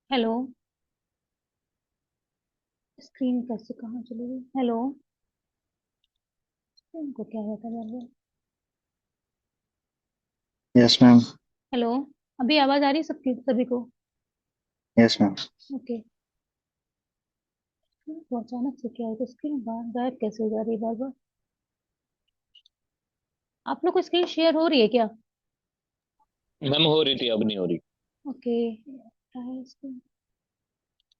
Hello. Screen कैसे कहाँ चली गई? हेलो। इनको क्या रहता है? Yes ma'am. हेलो। अभी आवाज आ रही है सबकी सभी को? Yes ma'am. ओके। तो अचानक से क्या है, तो स्क्रीन बाहर गायब कैसे हो जा रही है बार बार? आप लोग को स्क्रीन शेयर हो रही है क्या? मैम हो रही थी, अब नहीं हो रही। ओके। क्या है screen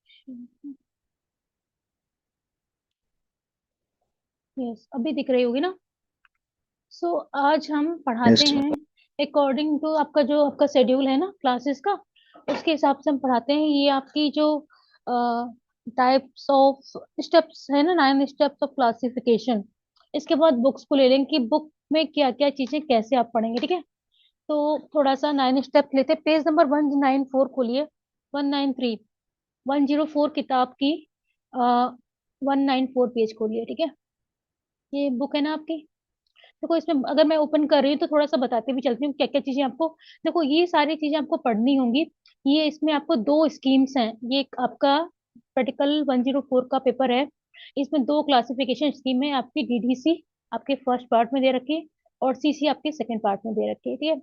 share? यस, अभी दिख रही होगी ना? सो आज हम पढ़ाते यस। हैं अकॉर्डिंग टू आपका जो आपका शेड्यूल है ना क्लासेस का, उसके हिसाब से हम पढ़ाते हैं। ये आपकी जो टाइप्स ऑफ स्टेप्स है ना, 9 स्टेप्स ऑफ क्लासिफिकेशन। इसके बाद बुक्स को ले लेंगे कि बुक में क्या क्या चीजें कैसे आप पढ़ेंगे, ठीक है? तो थोड़ा सा 9 स्टेप लेते हैं। पेज नंबर 194 खोलिए। 193, 104 किताब की 194 पेज खोलिए, ठीक है? ये बुक है ना आपकी? देखो, इसमें अगर मैं ओपन कर रही हूँ तो थोड़ा सा बताते भी चलती हूँ क्या क्या चीजें आपको। देखो, ये सारी चीजें आपको पढ़नी होंगी। ये इसमें आपको दो स्कीम्स हैं। ये एक आपका प्रैक्टिकल 104 का पेपर है। इसमें दो क्लासिफिकेशन स्कीम है आपकी। डीडीसी आपके फर्स्ट पार्ट में दे रखी है, और सीसी आपके सेकंड पार्ट में दे रखी है, ठीक है?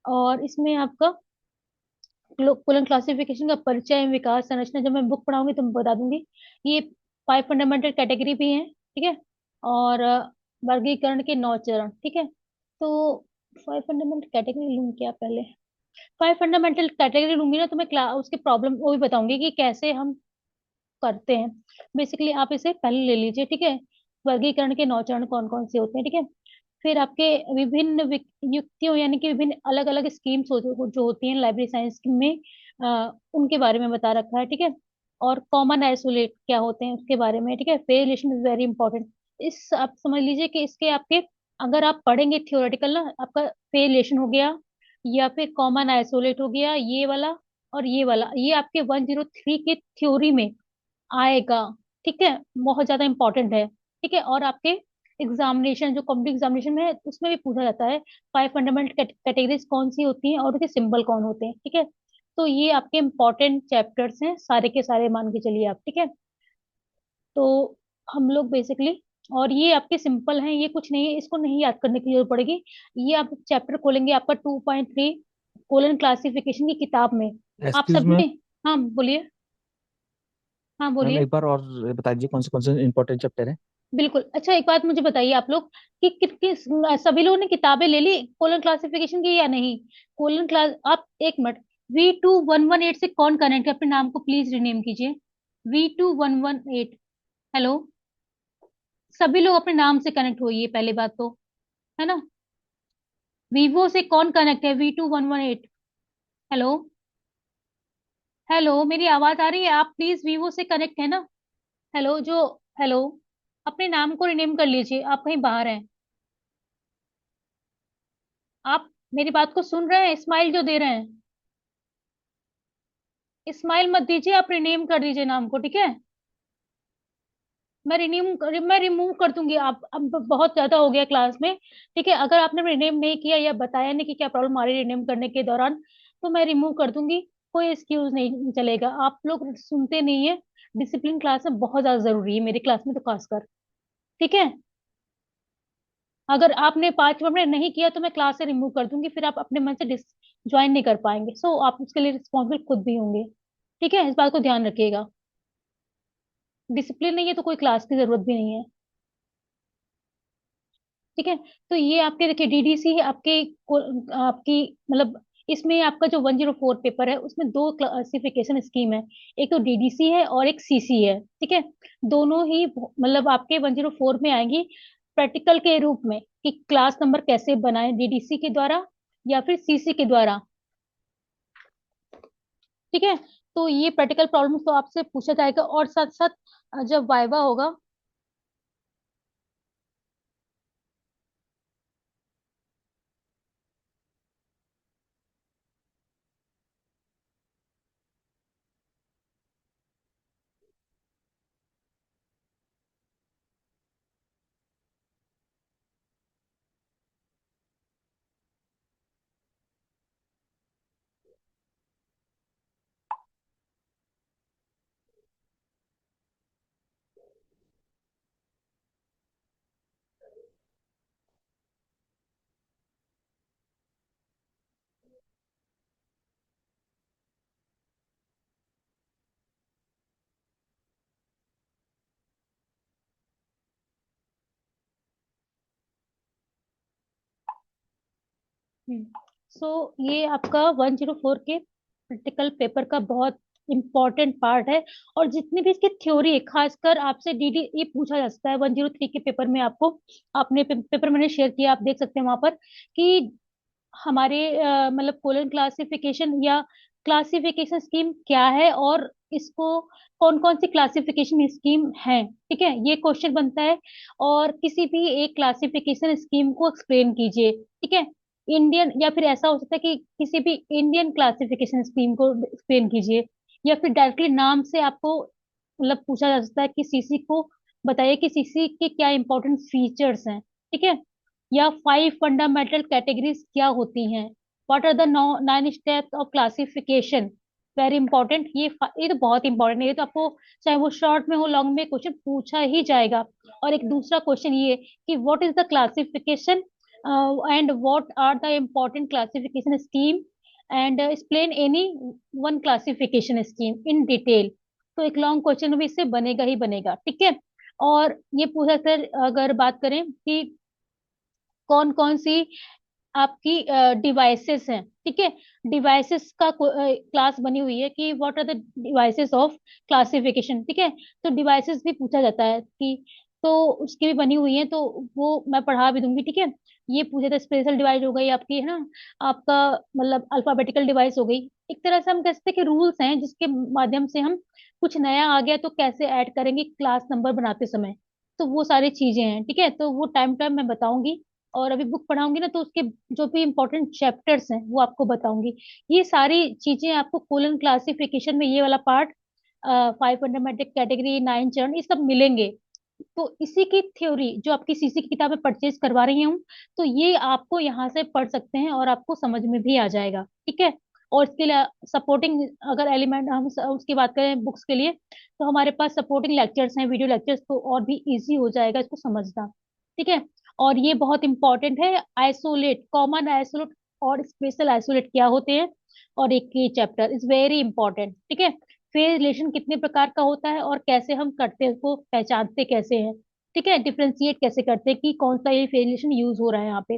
और इसमें आपका कुलन क्लासिफिकेशन का परिचय, विकास, संरचना, जब मैं बुक पढ़ाऊंगी तो मैं बता दूंगी। ये 5 फंडामेंटल कैटेगरी भी है, ठीक है? और वर्गीकरण के 9 चरण, ठीक है? तो 5 फंडामेंटल कैटेगरी लूंगी क्या पहले? 5 फंडामेंटल कैटेगरी लूंगी ना तो मैं उसके प्रॉब्लम वो भी बताऊंगी कि कैसे हम करते हैं। बेसिकली आप इसे पहले ले लीजिए, ठीक है? वर्गीकरण के 9 चरण कौन कौन से होते हैं, ठीक है? फिर आपके विभिन्न युक्तियों यानी कि विभिन्न अलग अलग स्कीम्स जो होती हैं लाइब्रेरी साइंस में, उनके बारे में बता रखा है, ठीक है? और कॉमन आइसोलेट क्या होते हैं उसके बारे में, ठीक है? पे रिलेशन इज वेरी इंपॉर्टेंट। इस आप समझ लीजिए कि इसके आपके, अगर आप पढ़ेंगे थियोरेटिकल ना, आपका पे रिलेशन हो गया या फिर कॉमन आइसोलेट हो गया, ये वाला और ये वाला, ये आपके 103 की थ्योरी में आएगा, ठीक है? बहुत ज्यादा इंपॉर्टेंट है, ठीक है? और आपके एग्जामिनेशन, जो कॉम्पिटिटिव एग्जामिनेशन में है, उसमें भी पूछा जाता है 5 फंडामेंटल कैटेगरीज कौन सी होती हैं और उनके सिंबल कौन होते हैं, ठीक है? तो ये आपके इंपॉर्टेंट चैप्टर्स हैं सारे के सारे, मान के चलिए आप, ठीक है? तो हम लोग बेसिकली, और ये आपके सिंपल हैं, ये कुछ नहीं है, इसको नहीं याद करने की जरूरत पड़ेगी। ये आप चैप्टर खोलेंगे आपका 2.3 कोलन क्लासिफिकेशन की किताब में। आप एक्सक्यूज सबने, मैम। हाँ बोलिए। हाँ मैम बोलिए। एक बार और बता दीजिए कौन से इंपॉर्टेंट चैप्टर है। बिल्कुल। अच्छा, एक बात मुझे बताइए आप लोग कि किस सभी लोगों ने किताबें ले ली कोलन क्लासिफिकेशन की या नहीं? कोलन क्लास, आप एक मिनट। V2118 से कौन कनेक्ट है? अपने नाम को प्लीज रिनेम कीजिए। V2118। हेलो। सभी लोग अपने नाम से कनेक्ट होइए, पहली बात तो, है ना? वीवो से कौन कनेक्ट है? V2118। हेलो। हेलो, मेरी आवाज आ रही है? आप प्लीज वीवो से कनेक्ट है ना? हेलो जो, हेलो, अपने नाम को रिनेम कर लीजिए, आप कहीं बाहर हैं? आप मेरी बात को सुन रहे हैं? स्माइल जो दे रहे हैं, स्माइल मत दीजिए, आप रिनेम कर दीजिए नाम को, ठीक है? मैं रिमूव कर दूंगी। आप अब बहुत ज्यादा हो गया क्लास में, ठीक है? अगर आपने रिनेम नहीं किया या बताया नहीं कि क्या प्रॉब्लम आ रही है रिनेम करने के दौरान, तो मैं रिमूव कर दूंगी। कोई एक्सक्यूज नहीं चलेगा, आप लोग सुनते नहीं है। डिसिप्लिन क्लास में बहुत ज्यादा जरूरी है, मेरी क्लास में तो खासकर, ठीक है? अगर आपने 5 मिनट में नहीं किया तो मैं क्लास से रिमूव कर दूंगी, फिर आप अपने मन से ज्वाइन नहीं कर पाएंगे। सो आप उसके लिए रिस्पॉन्सिबल खुद भी होंगे, ठीक है? इस बात को ध्यान रखिएगा। डिसिप्लिन नहीं है तो कोई क्लास की जरूरत भी नहीं है, ठीक है? तो ये आपके देखिए डीडीसी है आपके आपकी, मतलब इसमें आपका जो 104 पेपर है उसमें दो क्लासिफिकेशन स्कीम है। एक तो डीडीसी है और एक सीसी है, ठीक है? दोनों ही मतलब आपके 104 में आएंगी प्रैक्टिकल के रूप में, कि क्लास नंबर कैसे बनाए, डीडीसी के द्वारा या फिर सीसी के द्वारा, ठीक है? तो ये प्रैक्टिकल प्रॉब्लम तो आपसे पूछा जाएगा, और साथ साथ जब वाइवा होगा। सो ये आपका 104 के प्रैक्टिकल पेपर का बहुत इंपॉर्टेंट पार्ट है। और जितनी भी इसकी थ्योरी है, खासकर आपसे डीडी ये पूछा जा सकता है 103 के पेपर में आपको। आपने पेपर मैंने शेयर किया, आप देख सकते हैं वहां पर कि हमारे मतलब कोलन क्लासिफिकेशन या क्लासिफिकेशन स्कीम क्या है, और इसको कौन कौन सी क्लासिफिकेशन स्कीम है, ठीक है, ये क्वेश्चन बनता है। और किसी भी एक क्लासिफिकेशन स्कीम को एक्सप्लेन कीजिए, ठीक है। इंडियन, या फिर ऐसा हो सकता है कि किसी भी इंडियन क्लासिफिकेशन स्कीम को एक्सप्लेन कीजिए, या फिर डायरेक्टली नाम से आपको मतलब पूछा जा सकता है कि सीसी को बताइए कि सीसी के क्या इंपॉर्टेंट फीचर्स हैं, ठीक है। या 5 फंडामेंटल कैटेगरीज क्या होती हैं, what are the 9 steps of classification, very important. ये तो बहुत इंपॉर्टेंट है, ये तो आपको चाहे वो शॉर्ट में हो लॉन्ग में क्वेश्चन पूछा ही जाएगा। और एक दूसरा क्वेश्चन ये कि what is the classification and what are the important classification scheme, and explain any one classification scheme in detail. तो एक लॉन्ग क्वेश्चन भी इससे बनेगा ही बनेगा, ठीक है। और ये पूछा सर, अगर बात करें कि कौन कौन सी आपकी डिवाइसेस हैं, ठीक है। डिवाइसेस का क्लास बनी हुई है कि what are the devices of classification, ठीक है। तो डिवाइसेस भी पूछा जाता है कि, तो उसकी भी बनी हुई है, तो वो मैं पढ़ा भी दूंगी, ठीक है। ये पूछे तो स्पेशल डिवाइस हो गई आपकी, है ना, आपका मतलब अल्फाबेटिकल डिवाइस हो गई। एक तरह से हम कह सकते हैं कि रूल्स हैं जिसके माध्यम से हम कुछ नया आ गया तो कैसे ऐड करेंगे क्लास नंबर बनाते समय। तो वो सारी चीजें हैं, ठीक है। तो वो टाइम टाइम मैं बताऊंगी, और अभी बुक पढ़ाऊंगी ना तो उसके जो भी इंपॉर्टेंट चैप्टर्स हैं वो आपको बताऊंगी। ये सारी चीजें आपको कोलन क्लासिफिकेशन में, ये वाला पार्ट, 5 फंडामेंटल कैटेगरी, 9 चरण, ये सब मिलेंगे। तो इसी की थ्योरी जो आपकी सीसी की किताबें परचेज करवा रही हूँ, तो ये आपको यहाँ से पढ़ सकते हैं और आपको समझ में भी आ जाएगा, ठीक है। और इसके लिए सपोर्टिंग अगर एलिमेंट हम उसकी बात करें बुक्स के लिए, तो हमारे पास सपोर्टिंग लेक्चर्स हैं, वीडियो लेक्चर्स, तो और भी इजी हो जाएगा इसको समझना, ठीक है। और ये बहुत इंपॉर्टेंट है, आइसोलेट, कॉमन आइसोलेट और स्पेशल आइसोलेट क्या होते हैं, और एक ये चैप्टर इज वेरी इंपॉर्टेंट, ठीक है। फेज रिलेशन कितने प्रकार का होता है और कैसे हम करते हैं, उसको पहचानते कैसे हैं, ठीक है, डिफ्रेंशिएट कैसे करते हैं कि कौन सा ये फेज रिलेशन यूज हो रहा है यहाँ पे।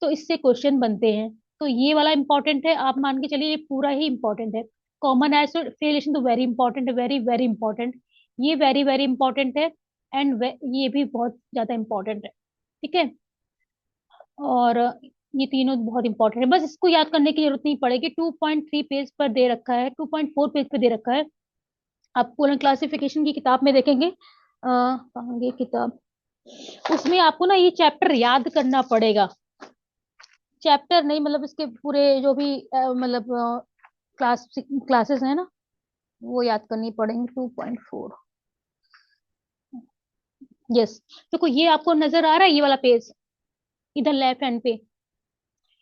तो इससे क्वेश्चन बनते हैं। तो ये वाला इंपॉर्टेंट है, आप मान के चलिए ये पूरा ही इंपॉर्टेंट है। कॉमन आइसोलेट फेज रिलेशन तो वेरी इंपॉर्टेंट है, वेरी वेरी इंपॉर्टेंट। ये वेरी वेरी इंपॉर्टेंट है, एंड ये भी बहुत ज्यादा इंपॉर्टेंट है, ठीक है। और ये तीनों बहुत इंपॉर्टेंट है, बस इसको याद करने की जरूरत नहीं पड़ेगी। 2.3 पेज पर दे रखा है, 2.4 पेज पर दे रखा है। आप पूर्ण क्लासिफिकेशन की किताब में देखेंगे, कहाँ गई किताब, उसमें आपको ना ये चैप्टर याद करना पड़ेगा। चैप्टर नहीं, मतलब इसके पूरे जो भी मतलब क्लासेस हैं ना, वो याद करनी पड़ेंगी। 2.4, यस। देखो ये आपको नजर आ रहा है, ये वाला पेज इधर लेफ्ट हैंड पे,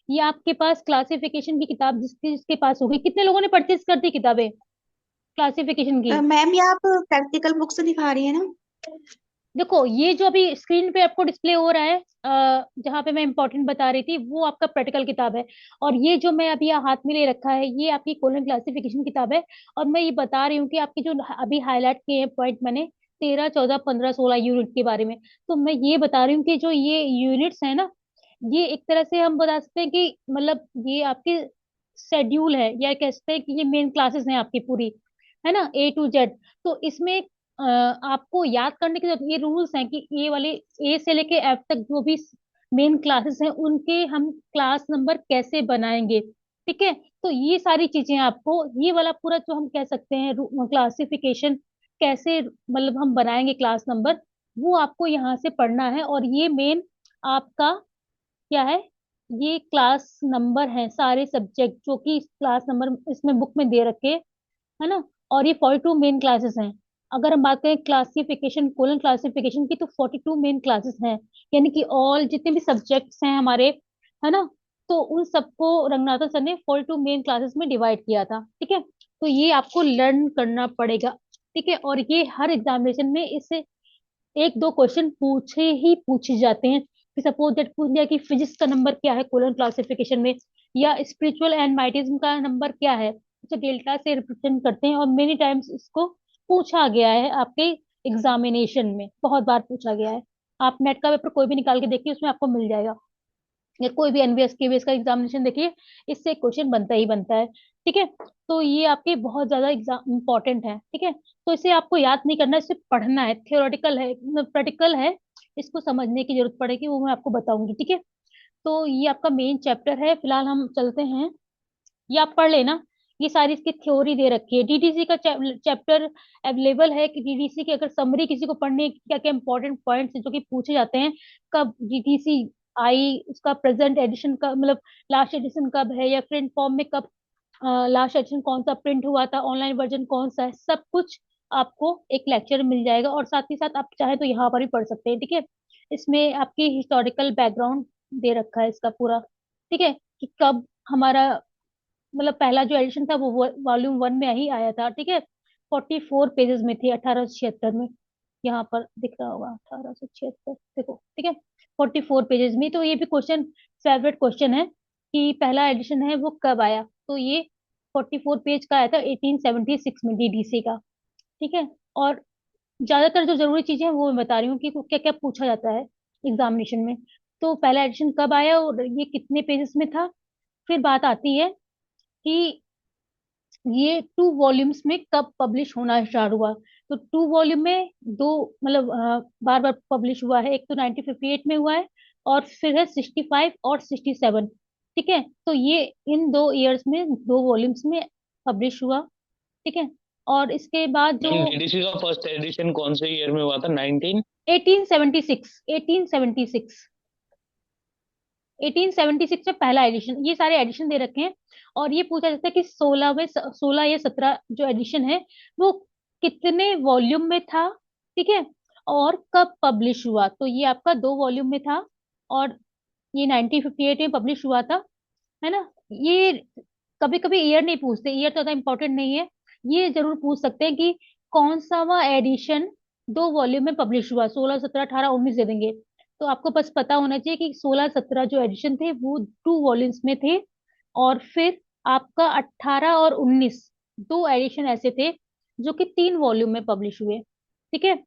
ये आपके पास क्लासिफिकेशन की किताब जिसके जिसके पास होगी। कितने लोगों ने परचेज कर दी किताबें क्लासिफिकेशन की? मैम ये आप प्रैक्टिकल बुक से दिखा रही है ना? देखो ये जो अभी स्क्रीन पे आपको डिस्प्ले हो रहा है, जहाँ पे मैं इंपॉर्टेंट बता रही थी, वो आपका प्रैक्टिकल किताब है। और ये जो मैं अभी हाथ में ले रखा है, ये आपकी कोलन क्लासिफिकेशन किताब है। और मैं ये बता रही हूँ कि आपकी जो अभी हाईलाइट किए हैं पॉइंट मैंने, 13, 14, 15, 16 यूनिट के बारे में, तो मैं ये बता रही हूँ कि जो ये यूनिट्स है ना, ये एक तरह से हम बता सकते हैं कि मतलब ये आपके शेड्यूल है, या कह सकते हैं कि ये मेन क्लासेस हैं आपकी पूरी, है ना, A to Z। तो इसमें आपको याद करने के ये रूल्स हैं कि ये वाले A से लेके F तक जो भी मेन क्लासेस हैं उनके हम क्लास नंबर कैसे बनाएंगे, ठीक है। तो ये सारी चीजें आपको, ये वाला पूरा जो हम कह सकते हैं क्लासिफिकेशन कैसे मतलब हम बनाएंगे क्लास नंबर, वो आपको यहाँ से पढ़ना है। और ये मेन आपका क्या है, ये क्लास नंबर है सारे सब्जेक्ट जो कि क्लास नंबर इसमें बुक में दे रखे, है ना। और ये 42 मेन क्लासेस हैं। अगर हम बात करें क्लासिफिकेशन, कोलन क्लासिफिकेशन की, तो 42 मेन क्लासेस हैं, यानी कि ऑल जितने भी सब्जेक्ट्स हैं हमारे, है ना, तो उन सबको रंगनाथन सर ने 42 मेन क्लासेस में डिवाइड किया था, ठीक है। तो ये आपको लर्न करना पड़ेगा, ठीक है। और ये हर एग्जामिनेशन में इससे एक दो क्वेश्चन पूछे ही पूछे जाते हैं। कि सपोज दैट पूछ लिया कि फिजिक्स का नंबर क्या है कोलन क्लासिफिकेशन में, या स्पिरिचुअल एंड माइटिज्म का नंबर क्या है, उसे डेल्टा से रिप्रेजेंट करते हैं। और मेनी टाइम्स इसको पूछा गया है आपके एग्जामिनेशन में, बहुत बार पूछा गया है। आप नेट का पेपर कोई भी निकाल के देखिए, उसमें आपको मिल जाएगा। या कोई भी एनबीएस केवीएस का एग्जामिनेशन देखिए, इससे क्वेश्चन बनता ही बनता है। ठीक है, तो ये आपके बहुत ज्यादा एग्जाम इंपॉर्टेंट है। ठीक है, तो इसे आपको याद नहीं करना, इसे पढ़ना है, थियोरेटिकल है, प्रैक्टिकल है, इसको समझने की जरूरत पड़ेगी, वो मैं आपको बताऊंगी। ठीक है, तो ये आपका मेन चैप्टर है। फिलहाल हम चलते हैं, ये आप पढ़ लेना। ये सारी इसकी थ्योरी दे रखी है। डीडीसी का चैप्टर अवेलेबल है कि डीडीसी की अगर समरी किसी को पढ़नी है, क्या क्या इंपॉर्टेंट पॉइंट्स जो कि पूछे जाते हैं, कब डीडीसी आई, उसका प्रेजेंट एडिशन का मतलब लास्ट एडिशन कब है, या प्रिंट फॉर्म में कब लास्ट एडिशन कौन सा प्रिंट हुआ था, ऑनलाइन वर्जन कौन सा है, सब कुछ आपको एक लेक्चर मिल जाएगा। और साथ ही साथ आप चाहे तो यहाँ पर भी पढ़ सकते हैं। ठीक है, इसमें आपकी हिस्टोरिकल बैकग्राउंड दे रखा है इसका पूरा। ठीक है, कि कब हमारा मतलब पहला जो एडिशन था वो वॉल्यूम वन में ही आया था। ठीक है, 44 पेजेस में थे 1876 में, यहाँ पर दिख रहा होगा 1876, देखो। ठीक है, 44 पेजेस में। तो ये भी क्वेश्चन, फेवरेट क्वेश्चन है कि पहला एडिशन है वो कब आया, तो ये 44 पेज का आया था 1876 में डीडीसी का। ठीक है, और ज्यादातर जो जरूरी चीजें हैं वो मैं बता रही हूँ कि क्या क्या पूछा जाता है एग्जामिनेशन में। तो पहला एडिशन कब आया और ये कितने पेजेस में था। फिर बात आती है कि ये 2 वॉल्यूम्स में कब पब्लिश होना स्टार्ट हुआ। तो 2 वॉल्यूम में दो मतलब बार बार पब्लिश हुआ है, एक तो 1958 में हुआ है, और फिर है 65 और 67। ठीक है, तो ये इन 2 ईयर्स में 2 वॉल्यूम्स में पब्लिश हुआ। ठीक है, और इसके बाद जो मैम डीडीसी का फर्स्ट एडिशन कौन से ईयर में हुआ था? 19? 1876, 1876, 1876 में पहला एडिशन, ये सारे एडिशन दे रखे हैं। और ये पूछा जाता है कि 16 या 17 जो एडिशन है वो कितने वॉल्यूम में था। ठीक है, और कब पब्लिश हुआ। तो ये आपका 2 वॉल्यूम में था, और ये 1958 में पब्लिश हुआ था, है ना। ये कभी कभी ईयर नहीं पूछते, ईयर तो ज्यादा इंपॉर्टेंट नहीं है। ये जरूर पूछ सकते हैं कि कौन सा वह एडिशन 2 वॉल्यूम में पब्लिश हुआ, 16, 17, 18, 19 दे देंगे। तो आपको बस पता होना चाहिए कि 16, 17 जो एडिशन थे वो 2 वॉल्यूम्स में थे, और फिर आपका 18 और 19 दो एडिशन ऐसे थे जो कि 3 वॉल्यूम में पब्लिश हुए। ठीक है,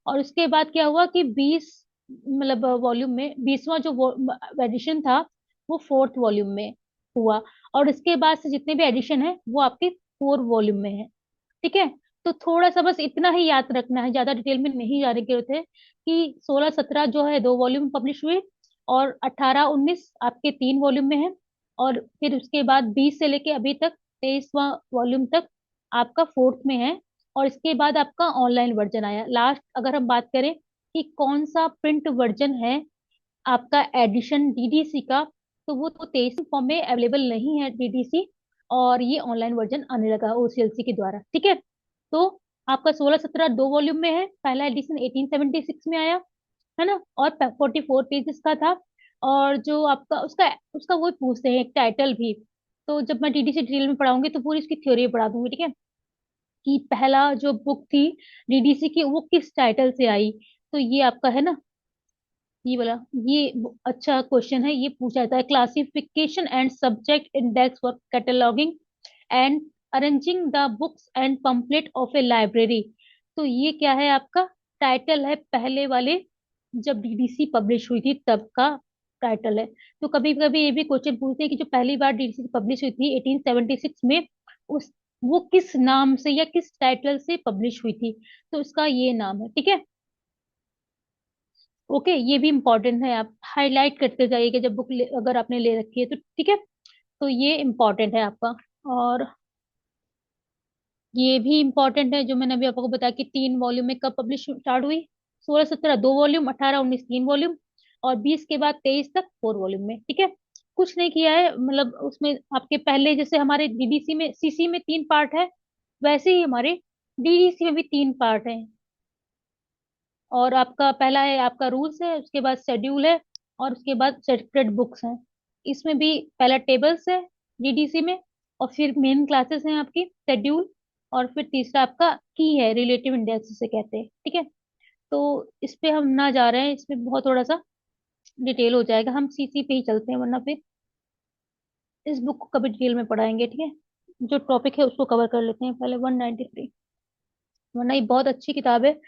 और उसके बाद क्या हुआ कि 20 मतलब वॉल्यूम में 20वां जो एडिशन था वो 4th वॉल्यूम में हुआ। और इसके बाद से जितने भी एडिशन है वो आपके 4 वॉल्यूम में है। ठीक है, तो थोड़ा सा बस इतना ही याद रखना है, ज्यादा डिटेल में नहीं जाने की जरूरत है कि 16, 17 जो है 2 वॉल्यूम पब्लिश हुए, और 18, 19 आपके 3 वॉल्यूम में है, और फिर उसके बाद 20 से लेके अभी तक 23वां वॉल्यूम तक आपका 4th में है। और इसके बाद आपका ऑनलाइन वर्जन आया लास्ट। अगर हम बात करें कि कौन सा प्रिंट वर्जन है आपका एडिशन डीडीसी का, तो वो तो 23 फॉर्म में अवेलेबल नहीं है डीडीसी, और ये ऑनलाइन वर्जन आने लगा ओसीएलसी के द्वारा। ठीक है, तो आपका 16, 17 2 वॉल्यूम में है, पहला एडिशन 1876 में आया, है ना, और 44 पेजेस का था। और जो आपका उसका उसका वो पूछते हैं एक टाइटल भी। तो जब मैं डीडीसी डिटेल में पढ़ाऊंगी तो पूरी इसकी थ्योरी पढ़ा दूंगी। ठीक है, कि पहला जो बुक थी डीडीसी की वो किस टाइटल से आई। तो ये आपका है ना, ये वाला, ये अच्छा क्वेश्चन है, ये पूछा जाता है, classification and subject index for cataloguing and arranging the books and pamphlet of A library. तो ये क्या है आपका टाइटल है, पहले वाले जब डीडीसी पब्लिश हुई थी तब का टाइटल है। तो कभी कभी ये भी क्वेश्चन पूछते हैं कि जो पहली बार डीडीसी पब्लिश हुई थी 1876 में, उस वो किस नाम से या किस टाइटल से पब्लिश हुई थी, तो इसका ये नाम है। ठीक है, ओके, ये भी इम्पोर्टेंट है, आप हाईलाइट करते जाइएगा जब बुक अगर आपने ले रखी है तो। ठीक है, तो ये इम्पोर्टेंट है आपका। और ये भी इम्पोर्टेंट है जो मैंने अभी आपको बताया कि 3 वॉल्यूम में कब पब्लिश स्टार्ट हुई। 16, 17 2 वॉल्यूम, 18, 19 3 वॉल्यूम, और 20 के बाद 23 तक 4 वॉल्यूम में। ठीक है, कुछ नहीं किया है, मतलब उसमें आपके पहले जैसे हमारे डीडीसी में सीसी में 3 पार्ट है, वैसे ही हमारे डीडीसी में भी 3 पार्ट है। और आपका पहला है आपका रूल्स है, उसके बाद शेड्यूल है, और उसके बाद सेपरेट बुक्स हैं। इसमें भी पहला टेबल्स है डीडीसी में, और फिर मेन क्लासेस हैं आपकी, शेड्यूल, और फिर तीसरा आपका की है, रिलेटिव इंडेक्स जिसे कहते हैं। ठीक है, तो इस पे हम ना जा रहे हैं, इसमें बहुत थोड़ा सा डिटेल हो जाएगा, हम सीसी पे ही चलते हैं, वरना फिर इस बुक को कभी डिटेल में पढ़ाएंगे। ठीक है, जो टॉपिक है उसको कवर कर लेते हैं पहले 193, वरना ये बहुत अच्छी किताब है।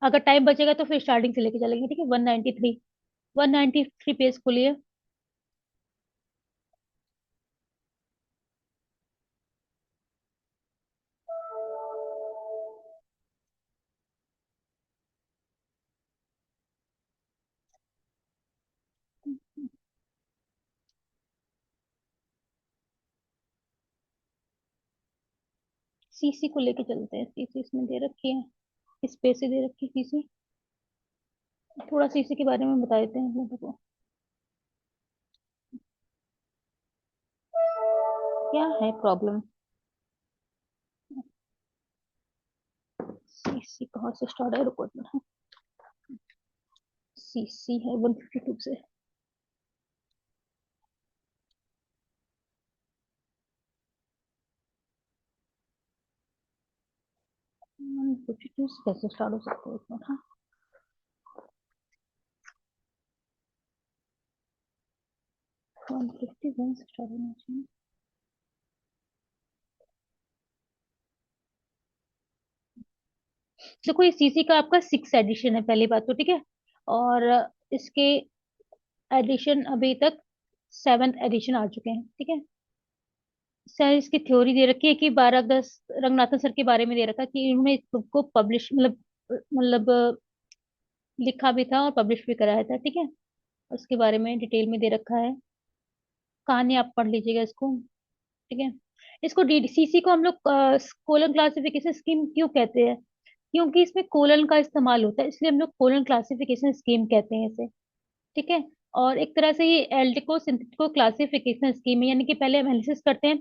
अगर टाइम बचेगा तो फिर स्टार्टिंग से लेके चलेंगे। ठीक है, 193। 193 पेज खोलिए। सीसी को लेके चलते हैं। सीसी इसमें दे रखी है, इस पे से दे रखी है सीसी। थोड़ा सीसी के बारे में बता देते हैं हम लोगों को, क्या है प्रॉब्लम। सीसी कहाँ से स्टार्ट है, रुको एक मिनट। सीसी है 152 से। 152 से कैसे स्टार्ट हो सकता है इसमें, हाँ। 151 से स्टार्ट होना चाहिए। देखो ये सीसी का आपका 6 एडिशन है, पहली बात तो, ठीक है। और इसके एडिशन अभी तक 7th एडिशन आ चुके हैं, ठीक है। सर इसकी थ्योरी दे रखी है कि 12 अगस्त, रंगनाथन सर के बारे में दे रखा है कि इन्होंने इस बुक को पब्लिश मतलब लिखा भी था और पब्लिश भी कराया था, ठीक है। उसके बारे में डिटेल में दे रखा है। कहानी आप पढ़ लीजिएगा इसको, ठीक है। इसको डीडीसीसी को हम लोग कोलन क्लासिफिकेशन स्कीम क्यों कहते हैं, क्योंकि इसमें कोलन का इस्तेमाल होता है, इसलिए हम लोग कोलन क्लासिफिकेशन स्कीम कहते हैं इसे, ठीक है। और एक तरह से ये एल्डिको सिंथेटिको क्लासिफिकेशन स्कीम है, यानी कि पहले हम एनालिसिस करते हैं,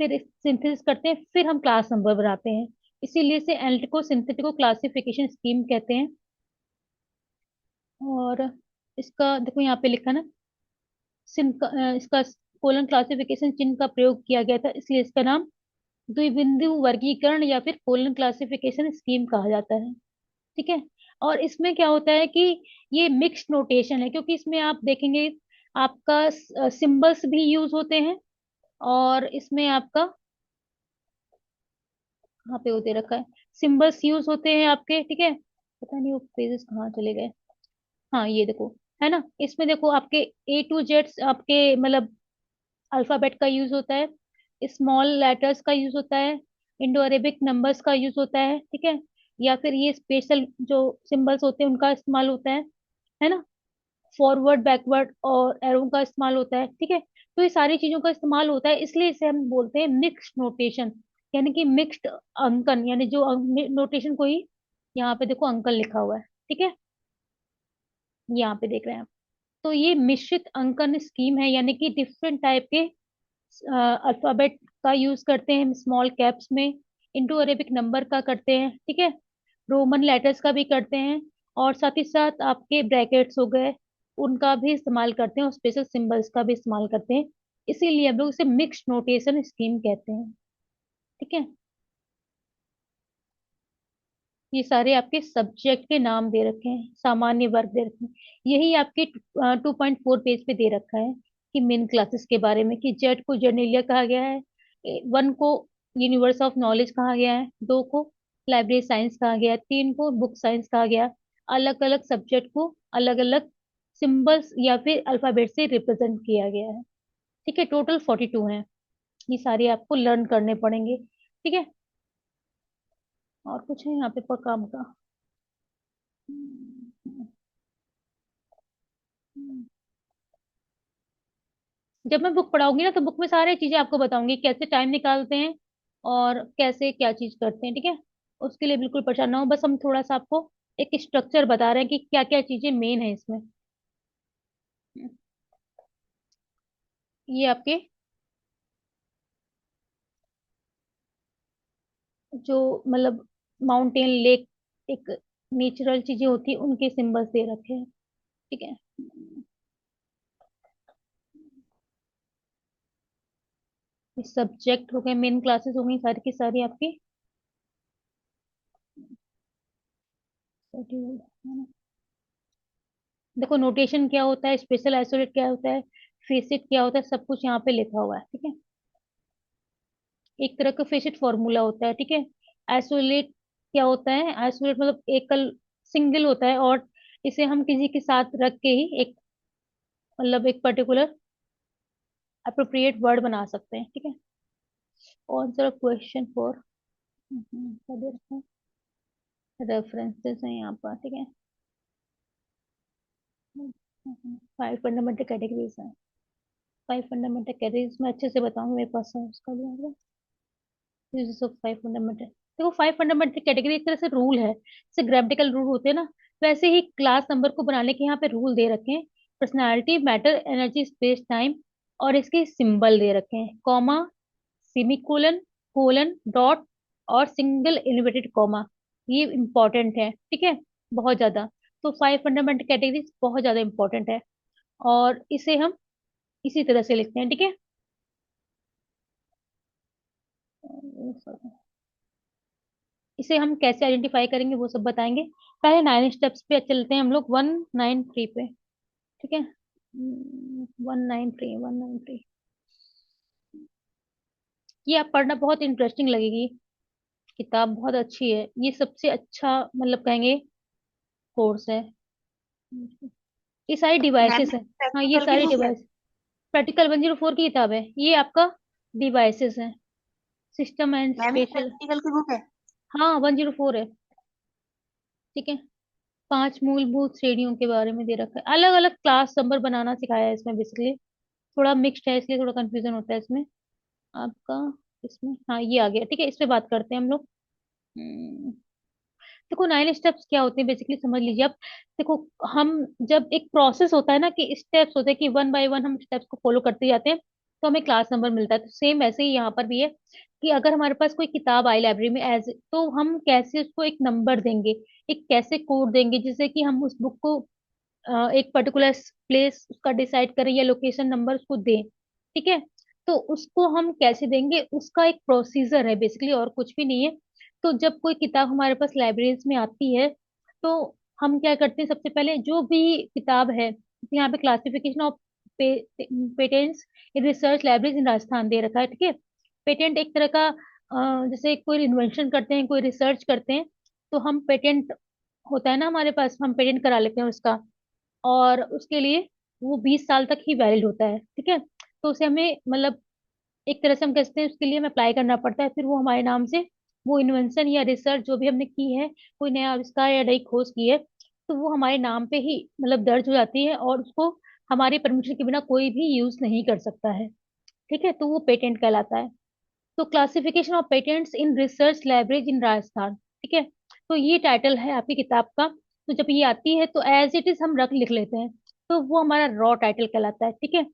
फिर सिंथेसिस करते हैं, फिर हम क्लास नंबर बनाते हैं। इसीलिए इसे एल्डिको सिंथेटिको क्लासिफिकेशन स्कीम कहते हैं। और इसका देखो यहाँ पे लिखा ना, इसका कोलन क्लासिफिकेशन चिन्ह का प्रयोग किया गया था, इसलिए इसका नाम द्विबिंदु वर्गीकरण या फिर कोलन क्लासिफिकेशन स्कीम कहा जाता है, ठीक है। और इसमें क्या होता है कि ये मिक्स्ड नोटेशन है, क्योंकि इसमें आप देखेंगे आपका सिंबल्स भी यूज होते हैं, और इसमें आपका कहाँ पे वो दे रखा है, सिंबल्स यूज होते हैं आपके, ठीक है। पता नहीं वो पेजेस कहाँ चले गए। हाँ ये देखो, है ना, इसमें देखो आपके A to Z आपके मतलब अल्फाबेट का यूज होता है, स्मॉल लेटर्स का यूज होता है, इंडो अरेबिक नंबर्स का यूज होता है, ठीक है। या फिर ये स्पेशल जो सिंबल्स होते हैं उनका इस्तेमाल होता है ना। फॉरवर्ड बैकवर्ड और एरो का इस्तेमाल होता है, ठीक है। तो ये सारी चीजों का इस्तेमाल होता है, इसलिए इसे हम बोलते हैं मिक्स्ड नोटेशन, यानी कि मिक्स्ड अंकन, यानी जो नोटेशन कोई, यहाँ पे देखो अंकन लिखा हुआ है, ठीक है, यहाँ पे देख रहे हैं आप। तो ये मिश्रित अंकन स्कीम है, यानी कि डिफरेंट टाइप के अल्फाबेट का यूज करते हैं स्मॉल कैप्स में, इंडो अरेबिक नंबर का करते हैं, ठीक है, रोमन लेटर्स का भी करते हैं, और साथ ही साथ आपके ब्रैकेट्स हो गए उनका भी इस्तेमाल करते हैं, और स्पेशल सिंबल्स का भी इस्तेमाल करते हैं। इसीलिए हम लोग इसे मिक्स्ड नोटेशन स्कीम कहते हैं, ठीक है। ये सारे आपके सब्जेक्ट के नाम दे रखे हैं, सामान्य वर्ग दे रखे हैं। यही आपके 2.4 पेज पे दे रखा है कि मेन क्लासेस के बारे में, कि जेड को जर्नेलिया कहा गया है, 1 को यूनिवर्स ऑफ नॉलेज कहा गया है, 2 को लाइब्रेरी साइंस कहा गया है, 3 को बुक साइंस कहा गया है। अलग अलग सब्जेक्ट को अलग अलग सिंबल्स या फिर अल्फाबेट से रिप्रेजेंट किया गया है, ठीक है। टोटल 42 है, ये सारे आपको लर्न करने पड़ेंगे, ठीक है। और कुछ है यहाँ पे पर काम का। जब मैं बुक पढ़ाऊंगी ना, तो बुक में सारी चीजें आपको बताऊंगी, कैसे टाइम निकालते हैं और कैसे क्या चीज करते हैं, ठीक है। उसके लिए बिल्कुल परेशान ना हो, बस हम थोड़ा सा आपको एक स्ट्रक्चर बता रहे हैं कि क्या क्या चीजें मेन है इसमें। ये आपके जो मतलब माउंटेन लेक, एक नेचुरल चीजें होती है, उनके सिंबल्स दे रखे हैं, ठीक है। सब्जेक्ट हो गए, मेन क्लासेस हो गई सारी की सारी आपकी। देखो नोटेशन क्या होता है, स्पेशल आइसोलेट क्या होता है, फेसिट क्या होता है, सब कुछ यहाँ पे लिखा हुआ है, ठीक है। एक तरह का फेसिट फॉर्मूला होता है, ठीक है। आइसोलेट क्या होता है, आइसोलेट मतलब एकल, सिंगल होता है, और इसे हम किसी के साथ रख के ही एक मतलब एक पर्टिकुलर अप्रोप्रिएट वर्ड बना सकते हैं। ठीक है। आंसर क्वेश्चन फॉर रेफरेंसेस हैं यहाँ पर। ठीक है। 5 फंडामेंटल कैटेगरीज हैं। 5 फंडामेंटल कैटेगरीज में अच्छे से बताऊंगी, मेरे पास है उसका भी। यूजेस ऑफ 5 फंडामेंटल, देखो 5 फंडामेंटल कैटेगरी एक तरह से रूल है, जैसे ग्रामेटिकल रूल होते हैं ना, वैसे ही क्लास नंबर को बनाने के यहाँ पे रूल दे रखे हैं। Personality, matter, energy, space, time, और इसके सिंबल दे रखे हैं, कॉमा, सेमीकोलन, कोलन, डॉट, और सिंगल इन्वर्टेड कॉमा। ये इंपॉर्टेंट है। ठीक है, बहुत ज्यादा। तो 5 फंडामेंटल कैटेगरी बहुत ज्यादा इंपॉर्टेंट है, और इसे हम इसी तरह से लिखते हैं। ठीक है। इसे हम कैसे आइडेंटिफाई करेंगे वो सब बताएंगे। पहले 9 स्टेप्स पे चलते हैं हम लोग, 193 पे। ठीक है। 193, 193, ये आप पढ़ना, बहुत इंटरेस्टिंग लगेगी किताब, बहुत अच्छी है ये, सबसे अच्छा मतलब कहेंगे कोर्स है। ये सारी मैम डिवाइसेस है। हाँ, ये प्रैक्टिकल की सारी बुक है? डिवाइस, प्रैक्टिकल 104 की किताब है ये, आपका डिवाइसेस है, सिस्टम एंड मैम ये स्पेशल। प्रैक्टिकल की बुक है? हाँ, 104 है। ठीक है। 5 मूलभूत श्रेणियों के बारे में दे रखा है, अलग अलग क्लास नंबर बनाना सिखाया है इसमें बेसिकली। थोड़ा मिक्स्ड है इसलिए थोड़ा कंफ्यूजन होता है इसमें आपका। इसमें हाँ ये आ गया। ठीक है, इस पे बात करते हैं हम लोग। हम्म, देखो 9 स्टेप्स क्या होते हैं बेसिकली समझ लीजिए आप। देखो, हम जब एक प्रोसेस होता है ना, कि स्टेप्स होते हैं कि वन बाय वन हम स्टेप्स को फॉलो करते जाते हैं, तो हमें क्लास नंबर मिलता है। तो सेम ऐसे ही यहाँ पर भी है, कि अगर हमारे पास कोई किताब आई लाइब्रेरी में एज, तो हम कैसे उसको एक नंबर देंगे, एक कैसे कोड देंगे, जिससे कि हम उस बुक को एक पर्टिकुलर प्लेस उसका डिसाइड करें या लोकेशन नंबर उसको दें। ठीक है। तो उसको हम कैसे देंगे, उसका एक प्रोसीजर है बेसिकली, और कुछ भी नहीं है। तो जब कोई किताब हमारे पास लाइब्रेरीज में आती है, तो हम क्या करते हैं, सबसे पहले जो भी किताब है, यहाँ पे classification of patents in research libraries in Rajasthan दे रखा है। ठीक है। पेटेंट एक तरह का जैसे कोई इन्वेंशन करते हैं, कोई रिसर्च करते हैं, तो हम पेटेंट होता है ना हमारे पास, हम पेटेंट करा लेते हैं उसका, और उसके लिए वो 20 साल तक ही वैलिड होता है। ठीक है। तो उसे हमें मतलब एक तरह से हम कहते हैं उसके लिए हमें अप्लाई करना पड़ता है, फिर वो हमारे नाम से वो इन्वेंशन या रिसर्च जो भी हमने की है, कोई नया आविष्कार या नई खोज की है, तो वो हमारे नाम पे ही मतलब दर्ज हो जाती है, और उसको हमारी परमिशन के बिना कोई भी यूज नहीं कर सकता है। ठीक है, तो वो पेटेंट कहलाता है। तो classification of patents in research library in Rajasthan. ठीक है। तो ये टाइटल है आपकी किताब का। तो जब ये आती है तो एज इट इज हम रख लिख लेते हैं, तो वो हमारा रॉ टाइटल कहलाता है। ठीक है।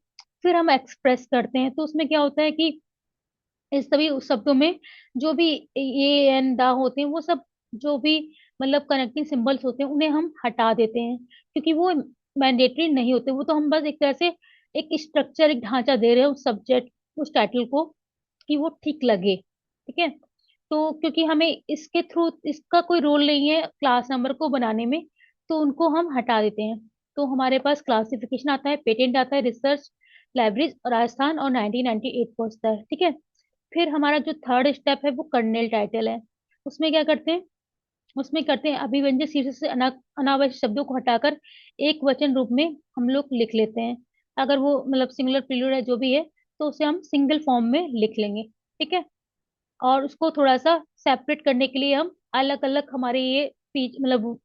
फिर हम एक्सप्रेस करते हैं, तो उसमें क्या होता है कि इस सभी शब्दों में जो भी ए एन दा होते हैं, वो सब जो भी मतलब कनेक्टिंग सिंबल्स होते हैं, उन्हें हम हटा देते हैं, क्योंकि वो मैंडेटरी नहीं होते। वो तो हम बस एक तरह से एक स्ट्रक्चर, एक ढांचा दे रहे हैं उस सब्जेक्ट, उस टाइटल को, कि वो ठीक लगे। ठीक है। तो क्योंकि हमें इसके थ्रू इसका कोई रोल नहीं है क्लास नंबर को बनाने में, तो उनको हम हटा देते हैं। तो हमारे पास क्लासिफिकेशन आता है, पेटेंट आता है, रिसर्च लाइब्रेरी राजस्थान और 1998 पहुंचता है। ठीक है। फिर हमारा जो थर्ड स्टेप है वो कर्नेल टाइटल है। उसमें क्या करते हैं, उसमें करते हैं अभिव्यंजक शीर्षक से अनावश्यक शब्दों को हटाकर एक वचन रूप में हम लोग लिख लेते हैं। अगर वो मतलब सिंगुलर प्लूरल है जो भी है, तो उसे हम सिंगल फॉर्म में लिख लेंगे। ठीक है। और उसको थोड़ा सा सेपरेट करने के लिए हम अलग अलग हमारे ये मतलब